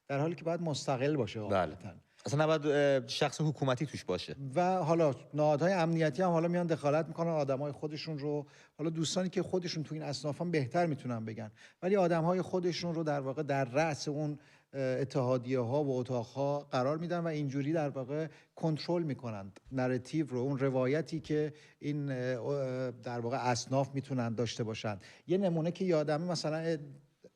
در حالی که باید مستقل باشه. بله. اصلا نباید شخص حکومتی توش باشه. و حالا نهادهای امنیتی هم حالا میان دخالت میکنن، آدمای خودشون رو، حالا دوستانی که خودشون تو این اصناف هم بهتر میتونن بگن، ولی آدمهای خودشون رو در واقع در رأس اون اتحادیه ها و اتاق ها قرار میدن و اینجوری در واقع کنترل میکنن نراتیو رو، اون روایتی که این در واقع اصناف میتونن داشته باشن. یه نمونه که یادمه مثلا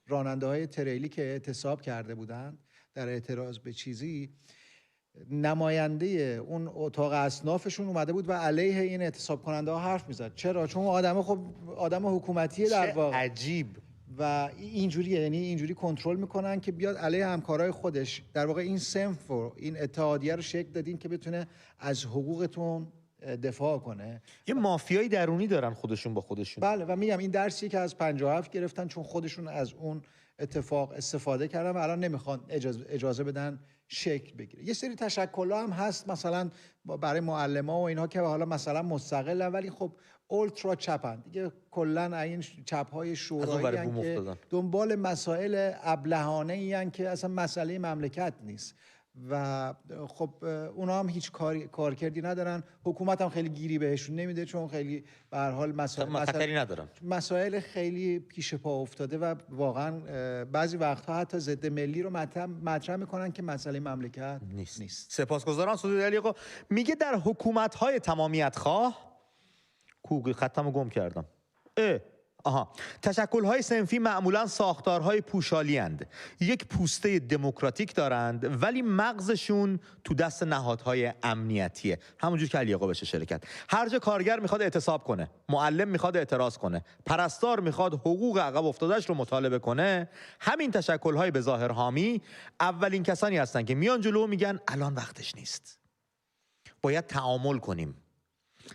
راننده های تریلی که اعتصاب کرده بودن در اعتراض به چیزی، نماینده اون اتاق اصنافشون اومده بود و علیه این اعتصاب کننده ها حرف میزد. چرا؟ چون آدم خب آدم حکومتیه در واقع. عجیب. و اینجوریه، یعنی اینجوری کنترل میکنن که بیاد علیه همکارای خودش. در واقع این صنف رو، این اتحادیه رو شکل دادین که بتونه از حقوقتون دفاع کنه. یه مافیایی درونی دارن خودشون با خودشون. بله، و میگم این درسی که از 57 گرفتن چون خودشون از اون اتفاق استفاده کردن و الان نمیخوان اجازه بدن شکل بگیره. یه سری تشکل‌ها هم هست مثلا برای معلم‌ها و اینها که حالا مثلا مستقلن ولی خب اولترا چپن دیگه، کلا این چپ‌های شورایی ان که دنبال مسائل ابلهانه‌ای ان که اصلا مسئله مملکت نیست و خب اونا هم هیچ کارکردی ندارن. حکومت هم خیلی گیری بهشون نمیده چون خیلی به هر حال مسائل خیلی پیش پا افتاده و واقعا بعضی وقتها حتی ضد ملی رو مطرح میکنن که مسئله مملکت نیست. سپاسگزارم سعود علی آقا. میگه در حکومت‌های تمامیت خواه خطمو گم کردم. تشکل‌های صنفی معمولاً ساختارهای پوشالی اند. یک پوسته دموکراتیک دارند ولی مغزشون تو دست نهادهای امنیتیه. همونجور که علی آقا بهش اشاره کرد. هر جا کارگر میخواد اعتصاب کنه، معلم میخواد اعتراض کنه، پرستار میخواد حقوق عقب افتاده‌اش رو مطالبه کنه، همین تشکل‌های به ظاهر حامی اولین کسانی هستن که میان جلو و میگن الان وقتش نیست. باید تعامل کنیم.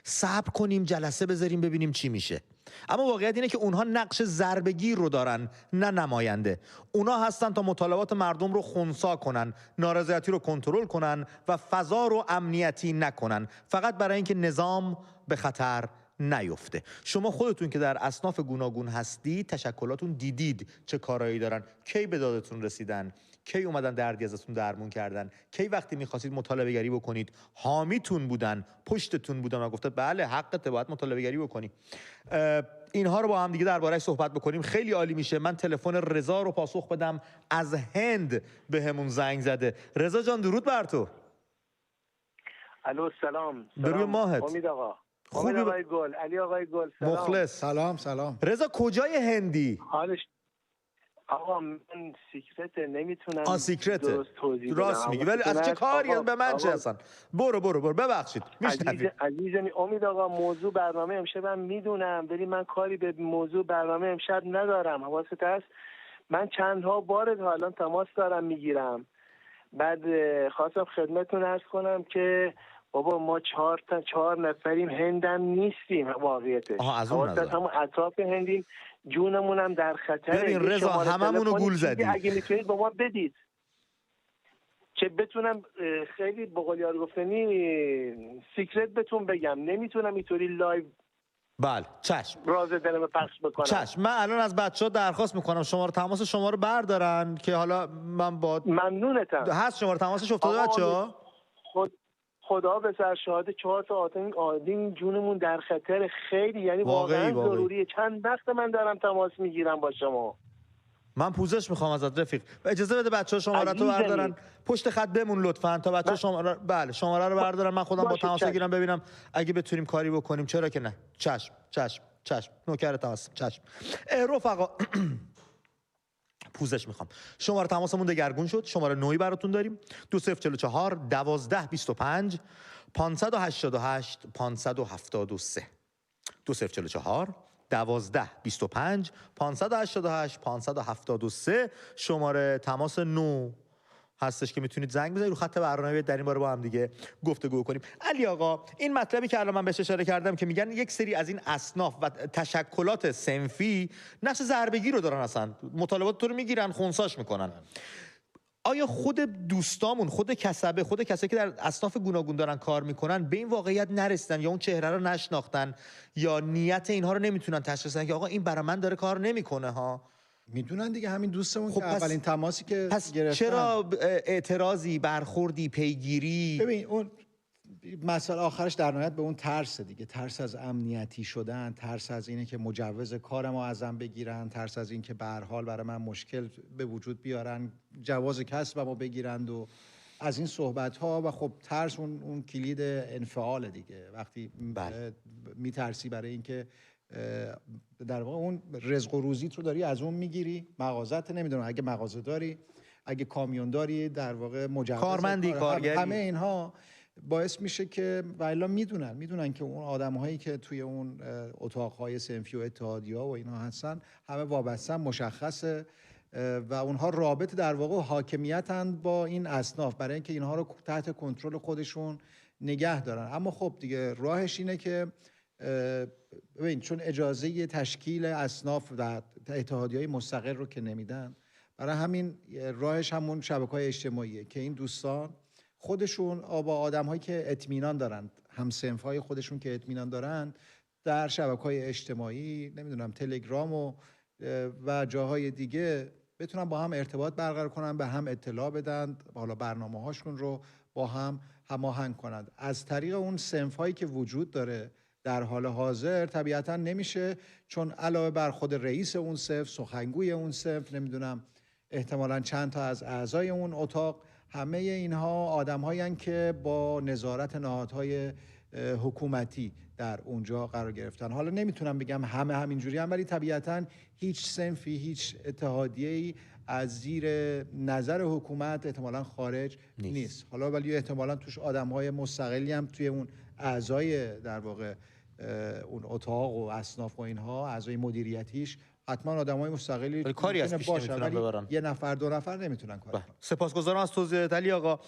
صبر کنیم، جلسه بذاریم ببینیم چی میشه. اما واقعیت اینه که اونها نقش ضربه‌گیر رو دارن، نه نماینده. اونها هستن تا مطالبات مردم رو خنثی کنن، نارضایتی رو کنترل کنن و فضا رو امنیتی نکنن، فقط برای اینکه نظام به خطر نیفته. شما خودتون که در اصناف گوناگون هستی تشکلاتون دیدید چه کارایی دارن، کی به دادتون رسیدن، کی اومدن دردی ازتون درمون کردن، کی وقتی می‌خواستید مطالبه گری بکنید حامیتون بودن، پشتتون بودن و گفته بله حقته باید مطالبه گری بکنی. اینها رو با هم دیگه درباره‌اش صحبت بکنیم خیلی عالی میشه. من تلفن رضا رو پاسخ بدم، از هند بهمون زنگ زده. رضا جان درود بر تو. الو سلام. بروی ماهت. امید آقا. خوبی آقای گل، علی آقای گل، سلام. مخلص. سلام. رضا کجای هندی؟ حالش آقا من سیکرت نمیتونم سیکرته. درست توضیح بدم. راست میگی ولی از چه کاری به من چه اصلا؟ برو ببخشید. عزیزم امید آقا، موضوع برنامه امشبم میدونم ولی من کاری به موضوع برنامه امشب ندارم. حواست هست من چندها بار تا الان تماس دارم میگیرم. بعد خواستم خدمتتون عرض کنم که بابا ما 4 نفریم، هندم نیستیم واقعیتش. از اون نظر همون اطراف هندیم، جونمونم در خطره. ببین رضا هممونو گول زدی. اگه میتونید با ما بدید که بتونم خیلی به قول یار گفتنی سیکرت بهتون بگم. نمیتونم اینطوری لایو بله چشم راز دلمو پخش بکنم. چشم. من الان از بچه‌ها درخواست میکنم شماره تماس شما رو بردارن که حالا من با ممنونتم. هست شماره تماسش افتاده بچه‌ها؟ خدا به سر شهاده 4 تا آدم جونمون در خطر خیلی، یعنی واقعا ضروریه. چند وقت من دارم تماس میگیرم با شما. من پوزش میخوام ازت رفیق. اجازه بده بچه‌ها شماره تو بردارن پشت خط بمون لطفاً تا بچه‌ها شماره رو بردارن. من خودم با تماس بگیرم ببینم اگه بتونیم کاری بکنیم. چرا که نه. چشم نوکرت هستم. چشم رفقا پوزش میخوام. شماره تماسمون دگرگون شد. شماره نوعی براتون داریم 2044 1225 588 573 2044 1225 588 573 شماره تماس نو هستش که میتونید زنگ بزنید رو خط برنامه در این باره با هم دیگه گفتگو کنیم. علی آقا، این مطلبی که الان من بهش اشاره کردم که میگن یک سری از این اصناف و تشکلات صنفی نقش ضربگی رو دارن، اصلا مطالبات تو رو میگیرن خنثاش میکنن. آیا خود دوستامون، خود کسبه، خود کسایی که در اصناف گوناگون دارن کار میکنن به این واقعیت نرسیدن یا اون چهره رو نشناختن یا نیت اینها رو نمیتونن تشخیص بدن که آقا این برای من داره کار نمیکنه ها؟ میدونن دیگه همین دوستمون خب که اولین تماسی که گرفتن. چرا اعتراضی، برخوردی، پیگیری؟ ببین اون مسئله آخرش در نهایت به اون ترس دیگه، ترس از امنیتی شدن، ترس از اینه که مجوز کارمو ازم بگیرن، ترس از اینکه به هر حال برای من مشکل به وجود بیارن، جواز کسبمو بگیرند و از این صحبت ها. و خب ترس اون کلید انفعال دیگه، وقتی میترسی برای اینکه در واقع اون رزق و روزیت رو داری از اون میگیری، مغازت نمیدونم، اگه مغازه داری، اگه کامیون داری، در واقع مجوز کارمندی، کارگری، همه اینها باعث میشه که والا میدونن که اون آدم‌هایی که توی اون اتاق‌های صنفی و اتحادیه‌ها و اینا هستن همه وابستن، مشخصه و اونها رابط در واقع حاکمیتن با این اصناف برای اینکه اینها رو تحت کنترل خودشون نگه دارن. اما خب دیگه راهش اینه که ببین چون اجازه تشکیل اصناف و اتحادیه‌های مستقل رو که نمیدن، برای همین راهش همون شبکه‌های اجتماعیه که این دوستان خودشون با آدم‌هایی که اطمینان دارن، هم صنف‌های خودشون که اطمینان دارن، در شبکه‌های اجتماعی، نمیدونم تلگرام و جاهای دیگه بتونن با هم ارتباط برقرار کنن، به هم اطلاع بدن، حالا برنامه‌هاشون رو با هم هماهنگ کنند. از طریق اون صنف‌هایی که وجود داره در حال حاضر طبیعتاً نمیشه، چون علاوه بر خود رئیس اون صنف، سخنگوی اون صنف، نمیدونم احتمالاً چند تا از اعضای اون اتاق، همه اینها آدم‌هایی هستند که با نظارت نهادهای حکومتی در اونجا قرار گرفتن. حالا نمیتونم بگم همه همینجوری هم، ولی طبیعتاً هیچ صنفی، هیچ اتحادیه‌ای از زیر نظر حکومت احتمالاً خارج نیست. حالا ولی احتمالاً توش آدم‌های مستقلی هم توی اون اعضای در واقع اون اتاق و اصناف و اینها، اعضای مدیریتیش حتما آدمای مستقلی کاری از پیش نمیتونن ببرن. یه نفر دو نفر نمیتونن کار کنن. سپاسگزارم از توضیحات علی آقا.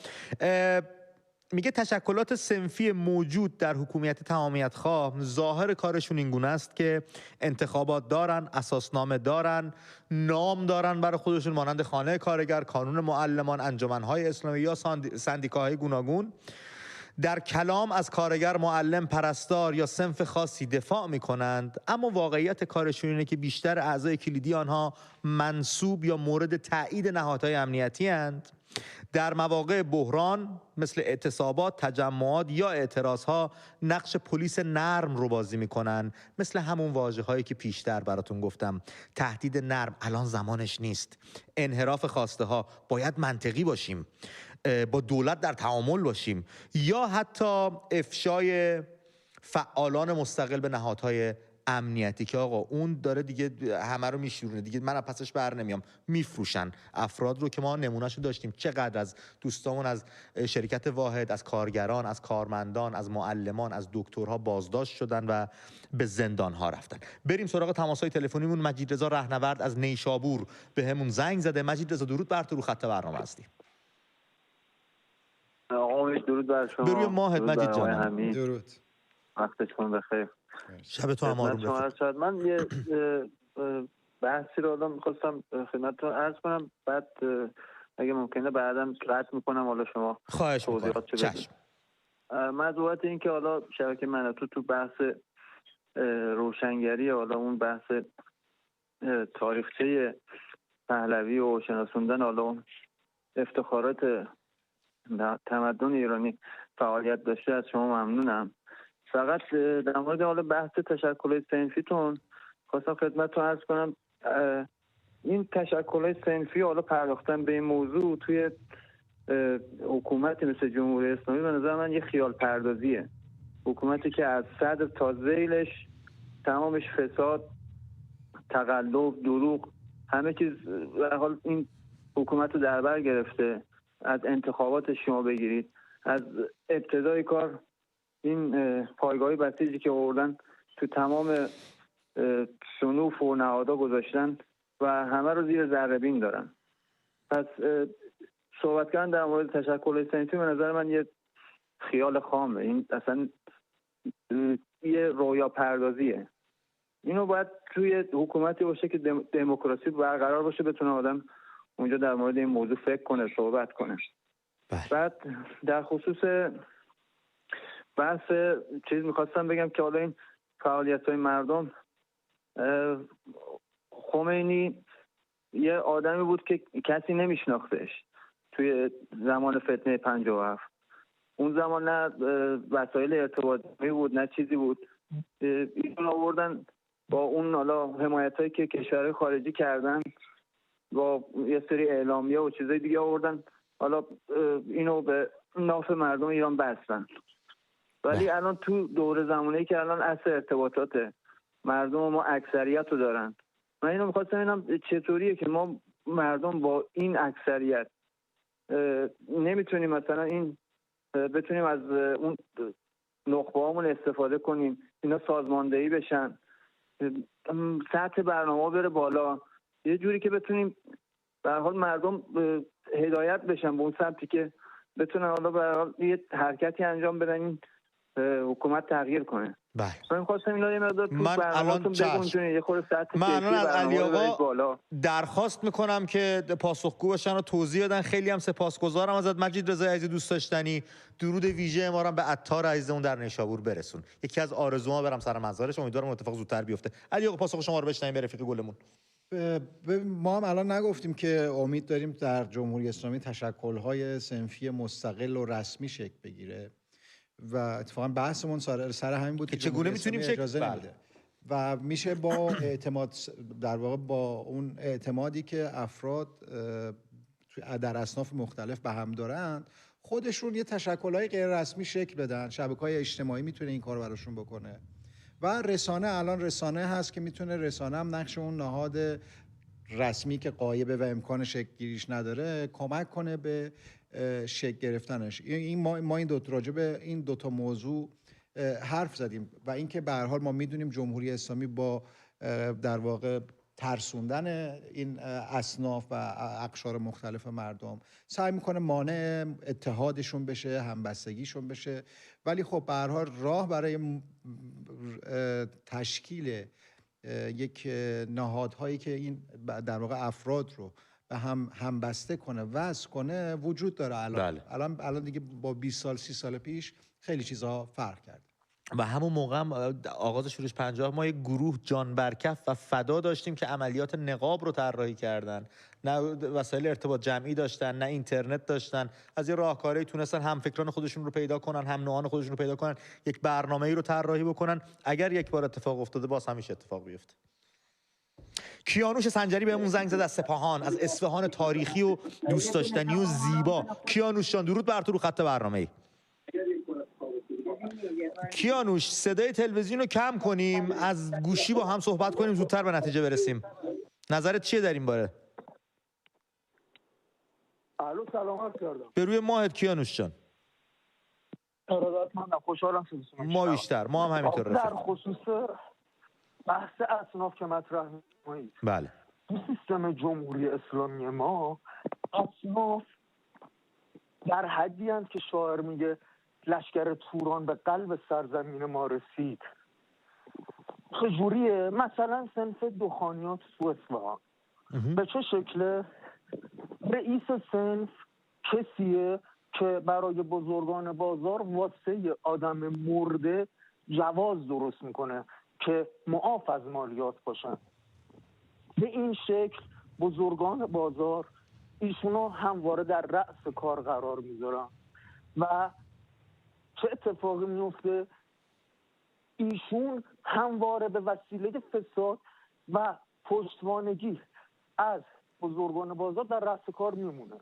میگه تشکلات صنفی موجود در حکومت تمامیت خواه ظاهر کارشون این گونه است که انتخابات دارن، اساسنامه دارن، نام دارن برای خودشون مانند خانه کارگر، کانون معلمان، انجمنهای اسلامی یا سندیکاهای گوناگون. در کلام از کارگر، معلم، پرستار یا صنف خاصی دفاع می‌کنند، اما واقعیت کارشون اینه که بیشتر اعضای کلیدی آنها منسوب یا مورد تایید نهادهای امنیتی اند. در مواقع بحران مثل اعتصابات، تجمعات یا اعتراضها نقش پلیس نرم رو بازی می‌کنن، مثل همون واژه‌هایی که پیشتر براتون گفتم. تهدید نرم الان زمانش نیست. انحراف خواسته ها باید منطقی باشیم، با دولت در تعامل باشیم، یا حتی افشای فعالان مستقل به نهادهای امنیتی که آقا اون داره دیگه همه رو میشورونه دیگه، من از پسش بر نمیام، میفروشن افراد رو که ما نمونهشو داشتیم. چقدر از دوستامون از شرکت واحد، از کارگران، از کارمندان، از معلمان، از دکترها بازداشت شدن و به زندان ها رفتن. بریم سراغ تماس‌های تلفنیمون. مجید رضا رهنورد از نیشابور به همون زنگ زده. مجید رضا درود بر تو، رو خط برنامه هستی. آقا درود بر شما. بروی ماهت مجید جان. درود. وقتتون بخیر. شب تو هم آروم بخیر. من یه بحثی رو الان می‌خواستم خدمتتون عرض کنم، بعد اگه ممکنه بعدم قطع می‌کنم، حالا شما خواهش می‌کنم. چشم. موضوعات این که حالا شبکه مناطق تو بحث روشنگری، حالا اون بحث تاریخچه پهلوی و شناسوندن حالا اون افتخارات تمدن ایرانی فعالیت داشته، از شما ممنونم. فقط در مورد حالا بحث تشکل‌های صنفیتون خواستم خدمتتون عرض کنم، این تشکل‌های صنفی حالا پرداختن به این موضوع توی حکومتی مثل جمهوری اسلامی به نظر من یه خیال پردازیه. حکومتی که از صدر تا ذیلش تمامش فساد، تقلب، دروغ، همه چیز در حال این حکومت رو در بر گرفته. از انتخابات شما بگیرید، از ابتدای کار این پایگاهی بسیجی که آوردن تو تمام صنوف و نهادها گذاشتن و همه رو زیر ذره بین دارن. پس صحبت کردن در مورد تشکل صنفی به نظر من یه خیال خامه. این اصلا یه رویا پردازیه. اینو باید توی حکومتی باشه که دموکراسی برقرار باشه، بتونه آدم اونجا در مورد این موضوع فکر کنه، صحبت کنه. بعد در خصوص بحث چیز میخواستم بگم که حالا این فعالیت‌های مردم، خمینی یه آدمی بود که کسی نمیشناختش توی زمان فتنه 57. اون زمان نه وسایل ارتباطی بود نه چیزی بود. ایشون آوردن با اون حالا حمایتایی که کشورهای خارجی کردن، با یه سری اعلامیه و چیزای دیگه آوردن، حالا اینو به نفع مردم ایران بستن. ولی الان تو دور زمانی که الان اصل ارتباطات مردم ما اکثریت رو دارن، من اینو می‌خواستم ببینم چطوریه که ما مردم با این اکثریت نمیتونیم مثلا این بتونیم از اون نخبه‌هامون استفاده کنیم، اینا سازماندهی بشن، سطح برنامه بره بالا، یه جوری که بتونیم به هر حال مردم هدایت بشن به اون سمتی که بتونن حالا به هر حال یه حرکتی انجام بدن، این حکومت تغییر کنه. من خواستم اینا یه مقدار تو برنامه‌تون بگونجونید، یه خورده سطح من الان از علی آقا بالا درخواست میکنم که پاسخگو باشن و توضیح بدن. خیلی هم سپاسگزارم ازت مجید رضایی عزیز دوست داشتنی. درود ویژه ما رو به عطار عزیزمون در نیشابور برسون. یکی از آرزوها برم سر مزارش، امیدوارم اتفاق زودتر بیفته. علی آقا پاسخ شما رو بشنویم به رفیق گلمون. ما هم الان نگفتیم که امید داریم در جمهوری اسلامی تشکل‌های صنفی مستقل و رسمی شکل بگیره و اتفاقا بحثمون سر همین بود که چگونه میتونیم اجازه نمیده و میشه با اعتماد، در واقع با اون اعتمادی که افراد در اصناف مختلف به هم دارن، خودشون یه تشکل‌های غیر رسمی شکل بدن. شبکه‌های اجتماعی میتونه این کار براشون بکنه و رسانه، الان رسانه هست که میتونه، رسانه هم نقش اون نهاد رسمی که غایبه و امکان شکل گیریش نداره کمک کنه به شکل گرفتنش. این ما این راجع به این دو تا موضوع حرف زدیم و اینکه به هر حال ما میدونیم جمهوری اسلامی با در واقع ترسوندن این اصناف و اقشار مختلف مردم سعی میکنه مانع اتحادشون بشه، همبستگیشون بشه. ولی خب به هر حال راه برای تشکیل یک نهادهایی که این در واقع افراد رو به هم بسته کنه، وصل کنه وجود داره. الان دیگه با 20 سال 30 سال پیش خیلی چیزها فرق کرد. و همون موقع هم آغاز شورش 50 ما یک گروه جان برکف و فدا داشتیم که عملیات نقاب رو طراحی کردن. نه وسایل ارتباط جمعی داشتن، نه اینترنت داشتن. از یه راهکاری تونستن هم فکران خودشون رو پیدا کنن، هم نوعان خودشون رو پیدا کنن، یک برنامه‌ای رو طراحی بکنن. اگر یک بار اتفاق افتاده باز همیشه اتفاق بیفته. کیانوش سنجری بهمون زنگ زد از سپاهان، از اصفهان تاریخی و دوست داشتنی و زیبا. کیانوش جان درود بر تو رو خط برنامه‌ای. کیانوش صدای تلویزیون رو کم کنیم، از گوشی با هم صحبت کنیم زودتر به نتیجه برسیم. نظرت چیه در این باره؟ الو سلام عرض کردم. به روی ماهت کیانوش جان. ارادتمندم، خوشحالم صداتون ما بیشتر، ما هم همینطور. در خصوص بحث اصناف که مطرح می‌کنید، بله، تو سیستم جمهوری اسلامی ما اصناف در حدی هستند که شاعر میگه لشکر توران به قلب سرزمین ما رسید. چجوریه؟ مثلا صنف دخانیات تو اصفهان به چه شکله؟ رئیس صنف کسیه که برای بزرگان بازار واسه آدم مرده جواز درست میکنه که معاف از مالیات باشن. به این شکل بزرگان بازار ایشونو همواره در رأس کار قرار میذارن و چه اتفاقی میفته؟ ایشون همواره به وسیله فساد و پشتوانگی از بزرگان بازار در رأس کار میمونه.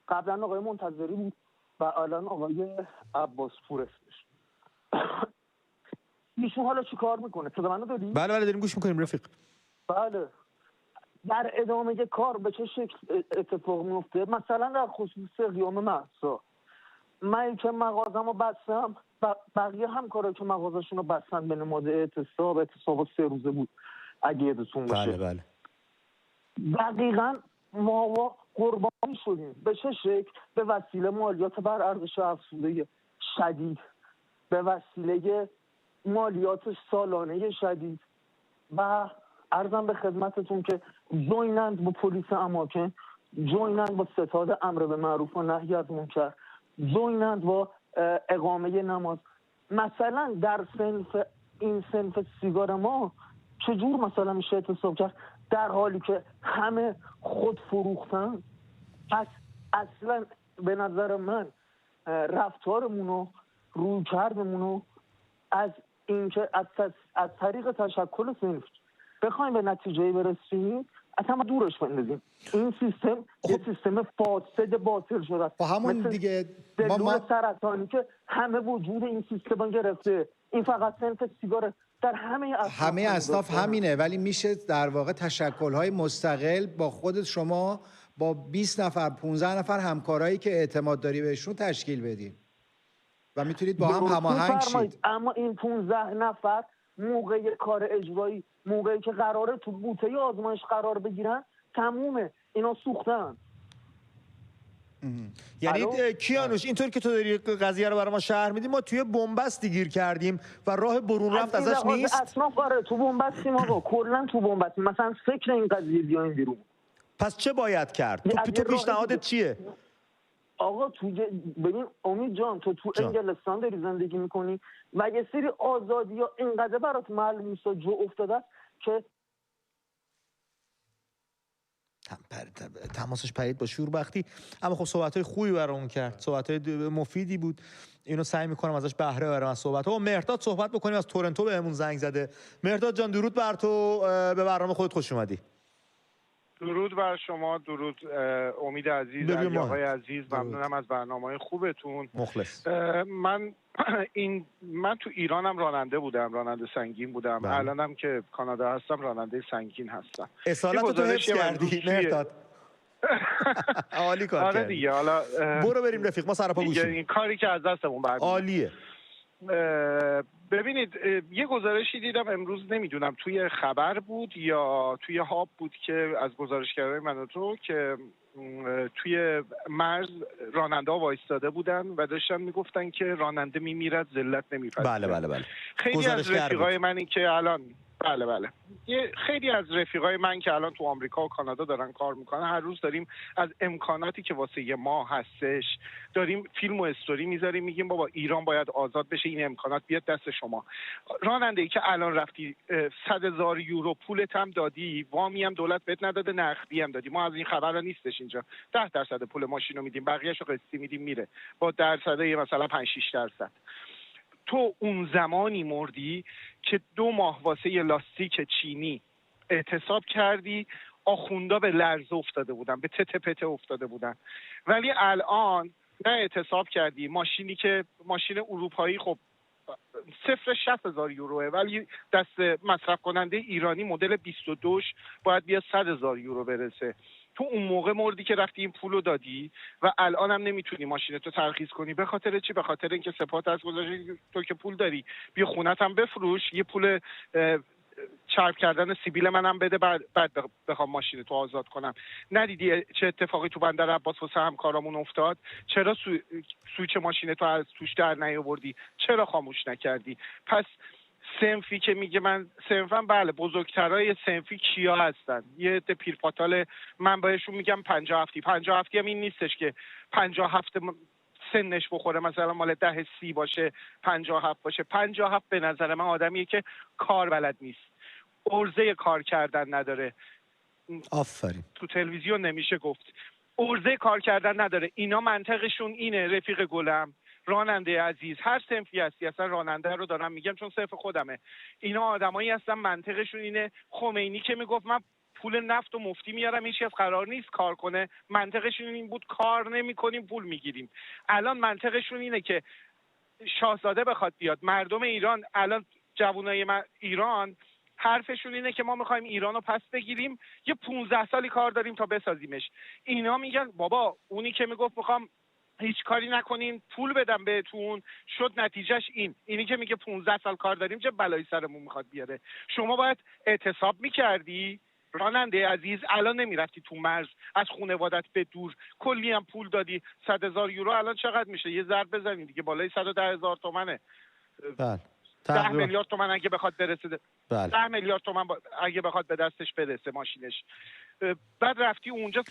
قبلا آقای منتظری بود و الان آقای عباس پور اسمش. ایشون حالا چی کار میکنه؟ صدا منو داری؟ بله داریم گوش میکنیم رفیق. بله، در ادامه کار به چه شکل اتفاق میفته؟ مثلا در خصوص قیام مهسا، من که مغازمو بستم و بقیه همکارایی که مغازشون رو بستن به نماد اعتصاب 3 روزه بود اگه یادتون باشه. بله. دقیقاً ما قربان شدیم. به چه شکل؟ به وسیله مالیات بر ارزش افزوده شدید، به وسیله مالیات سالانه شدید و عرضم به خدمتتون که جوینند با پلیس اماکن، جوینند با ستاد امر به معروف و نهی از منکر، جوینند با اقامه نماز. مثلا در این صنف سیگار ما چجور مثلا میشه اعتصاب کرد در حالی که همه خود فروختن؟ پس اصلا به نظر من رفتارمونو، رویکردمونو از اینکه از طریق تشکل صنف بخوایم به نتیجه برسیم اصلا دورش بندازیم. این سیستم یه سیستم فاسد باطل شده. با همون دیگه ما سرطانی که همه وجود این سیستم گرفته. این فقط صنف سیگار، در همه اصناف همینه، ولی میشه در واقع تشکل‌های مستقل با خودت شما با 20 نفر 15 نفر همکارایی که اعتماد داری بهشون تشکیل بدین و میتونید با هم هماهنگ شید. اما این 15 نفر موقع کار اجرایی، موقعی که قراره تو بوته آزمایش قرار بگیرن، تمومه، اینا سوختن. یعنی کیانوش اینطور که تو داری قضیه رو برای ما شرح میدی، ما توی بنبستی گیر کردیم و راه برون رفت ازش نیست. اصلا آره تو بنبستیم آقا، کلا تو بنبستیم. مثلا فکر این قضیه بیاین بیرون. پس چه باید کرد؟ تو پیشنهادت چیه؟ آقا ببین امید جان، تو انگلستان داری زندگی میکنی و یه سری آزادی ها اینقدر برات معلوم نیست و جو افتاده که تماسش پرید با شوربختی. اما خب صحبت‌های خوبی برامون کرد، صحبت‌های مفیدی بود. اینو سعی می‌کنم ازش بهره ببرم از صحبت‌ها. با مهرداد صحبت بکنیم، از تورنتو بهمون زنگ زده. مهرداد جان درود بر تو، به برنامه خودت خوش اومدی. درود بر شما، درود امید عزیز، علی آقای عزیز، ممنونم از برنامه‌های خوبتون. مخلص. من تو ایرانم راننده بودم، راننده سنگین بودم. الانم که کانادا هستم راننده سنگین هستم. اصالت تو حفظ کردی مهرداد. عالی کار کردی. آره دیگه، حالا برو بریم رفیق، ما سراپا گوشیم. این کاری که از دستمون برمیاد. عالیه. ببینید یه گزارشی دیدم امروز، نمیدونم توی خبر بود یا توی هاب بود که از گزارشگرای من و تو که توی مرز راننده ها وایستاده بودن و داشتن میگفتن که راننده میمیرد ذلت نمیپذیره. بله. خیلی از رفیقای منی که الان خیلی از رفیقای من که الان تو آمریکا و کانادا دارن کار میکنن، هر روز داریم از امکاناتی که واسه ما هستش داریم فیلم و استوری میذاریم، میگیم بابا ایران باید آزاد بشه، این امکانات بیاد دست شما. راننده‌ای که الان رفتی 100,000 یورو پولت هم دادی، وامی هم دولت بهت نداده، نقدی هم دادی. ما از این خبرا نیستش اینجا. 10% پول ماشینو میدیم، بقیه‌شو قسطی میدیم میره با درصدی مثلا 5-6%. تو اون زمانی مردی که 2 ماه واسه یه لاستیک چینی اعتصاب کردی، آخوندا به لرزه افتاده بودن، به تته پته افتاده بودن. ولی الان نه اعتصاب کردی، ماشین اروپایی خب 60,000 یوروه، ولی دست مصرف کننده ایرانی مدل 22 باید بیا 100,000 یورو برسه. تو اون موقع مردی که رفتی این پولو دادی و الان هم نمیتونی ماشینتو ترخیص کنی. به خاطر چی؟ به خاطر اینکه سپات از گذاشتی تو که پول داری، بیا خونت هم بفروش، یه پول چرب کردن سیبیل منم بده، بعد بخوام ماشینتو آزاد کنم. ندیدی چه اتفاقی تو بندر عباس واسه همکارامون افتاد؟ چرا سویچ ماشینتو از توش در نیاوردی؟ چرا خاموش نکردی؟ پس صنفی که میگه من صنفم، بله بزرگترای صنفی کیا هستن؟ یه عده پیرپاتال، من بهشون میگم 57 هم این نیستش که 57 سنش بخوره مثلا مال 10-30 باشه 57 باشه. 57 به نظر من آدمیه که کار بلد نیست، عرضه کار کردن نداره. آفرین. تو تلویزیون نمیشه گفت عرضه کار کردن نداره. اینا منطقشون اینه رفیق گلم، راننده عزیز، هر صنفی هستی، اصلا راننده رو دارم میگم چون صنف خودمه. اینا آدمایی هستن منطقشون اینه. خمینی که میگفت من پول نفت و مفتی میارم، هیچ کس قرار نیست کار کنه، منطقشون این بود کار نمی‌کنیم پول میگیریم. الان منطقشون اینه که شاهزاده بخواد بیاد، مردم ایران الان جوانای ایران حرفشون اینه که ما میخوایم ایرانو پس بگیریم، یه 15 سالی کار داریم تا بسازیمش. اینا میگن بابا اونی که میگفت میخوام هیچ کاری نکنین پول بدم بهتون، شد نتیجهش اینی که میگه 15 سال کار داریم چه بلایی سرمون میخواد بیاره. شما باید اعتصاب میکردی، راننده عزیز الان نمیرفتی تو مرز از خانوادت به دور، کلی هم پول دادی، 100,000 یورو الان چقدر میشه؟ یه ضرب بزنید دیگه، بالای 110,000 تومنه. بله 10 میلیارد تومن اگه بخواد برسه، بله. 10 میلیارد تومن اگه بخواد به دستش برسه ماشینش. بعد رفتی اونجا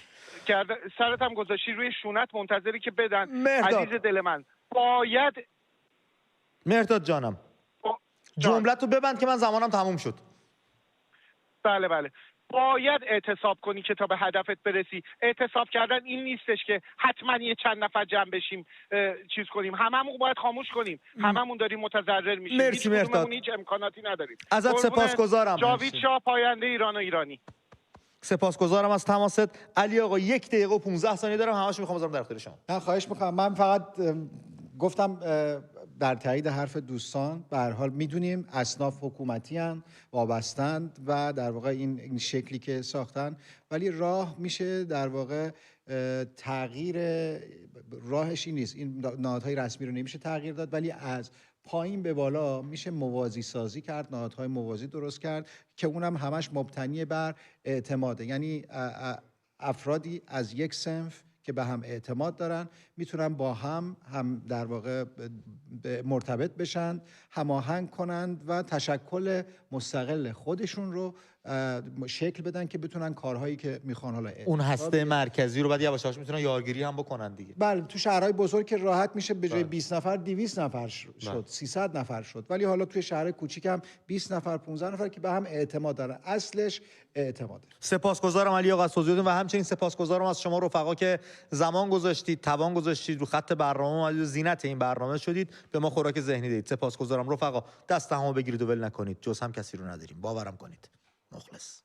سرت هم گذاشتی روی شونت منتظری که بدن. عزیز دل من باید مهرداد جانم جملت رو ببند که من زمانم تموم شد. بله بله، باید اعتصاب کنی که تا به هدفت برسی. اعتصاب کردن این نیستش که حتما یه چند نفر جمع بشیم چیز کنیم، هممون باید خاموش کنیم، هممون داریم متضرر میشیم. مرسی مهرداد، هیچ امکاناتی نداریم. ازت سپاسگزارم. جاوید شاه، پاینده ایران و ایرانی. سپاسگزارم از تماست. علی آقا 1 دقیقه و 15 ثانیه دارم، همه‌شو میخوام بذارم در اختیار شما. من خواهش میکنم. من فقط گفتم در تایید حرف دوستان، به هر حال میدونیم اصناف حکومتی ان، وابستند و در واقع این شکلی که ساختن، ولی راه میشه در واقع تغییر راهش این نیست. این نهادهای رسمی رو نمیشه تغییر داد، ولی از پایین به بالا میشه موازی سازی کرد، نهادهای موازی درست کرد که اونم همش مبتنی بر اعتماده. یعنی افرادی از یک صنف که به هم اعتماد دارن میتونن با هم در واقع مرتبط بشن، هماهنگ کنند و تشکل مستقل خودشون رو شکل بدن که بتونن کارهایی که میخوان، حالا اون هسته مرکزی رو بعد یواش یواش میتونن یارگیری هم بکنن دیگه. بله، تو شهرهای بزرگ که راحت میشه به جای 20 نفر 200 نفر شد، 300 نفر شد، ولی حالا توی شهرهای کوچیک هم 20 نفر 15 نفر که به هم اعتماد دارن. اصلش اعتماده. سپاسگزارم علی آقا از توضیحاتتون و همچنین سپاسگزارم از شما رفقا که زمان گذاشتید، توان گذاشتید، رو خط برنامه و زینت این برنامه شدید، به ما خوراک ذهنی دادید. سپاسگزارم رفقا. دست همو بگیرید و ول نکنید، جز هم کسی رو نداریم، باورم کنید. مخلص.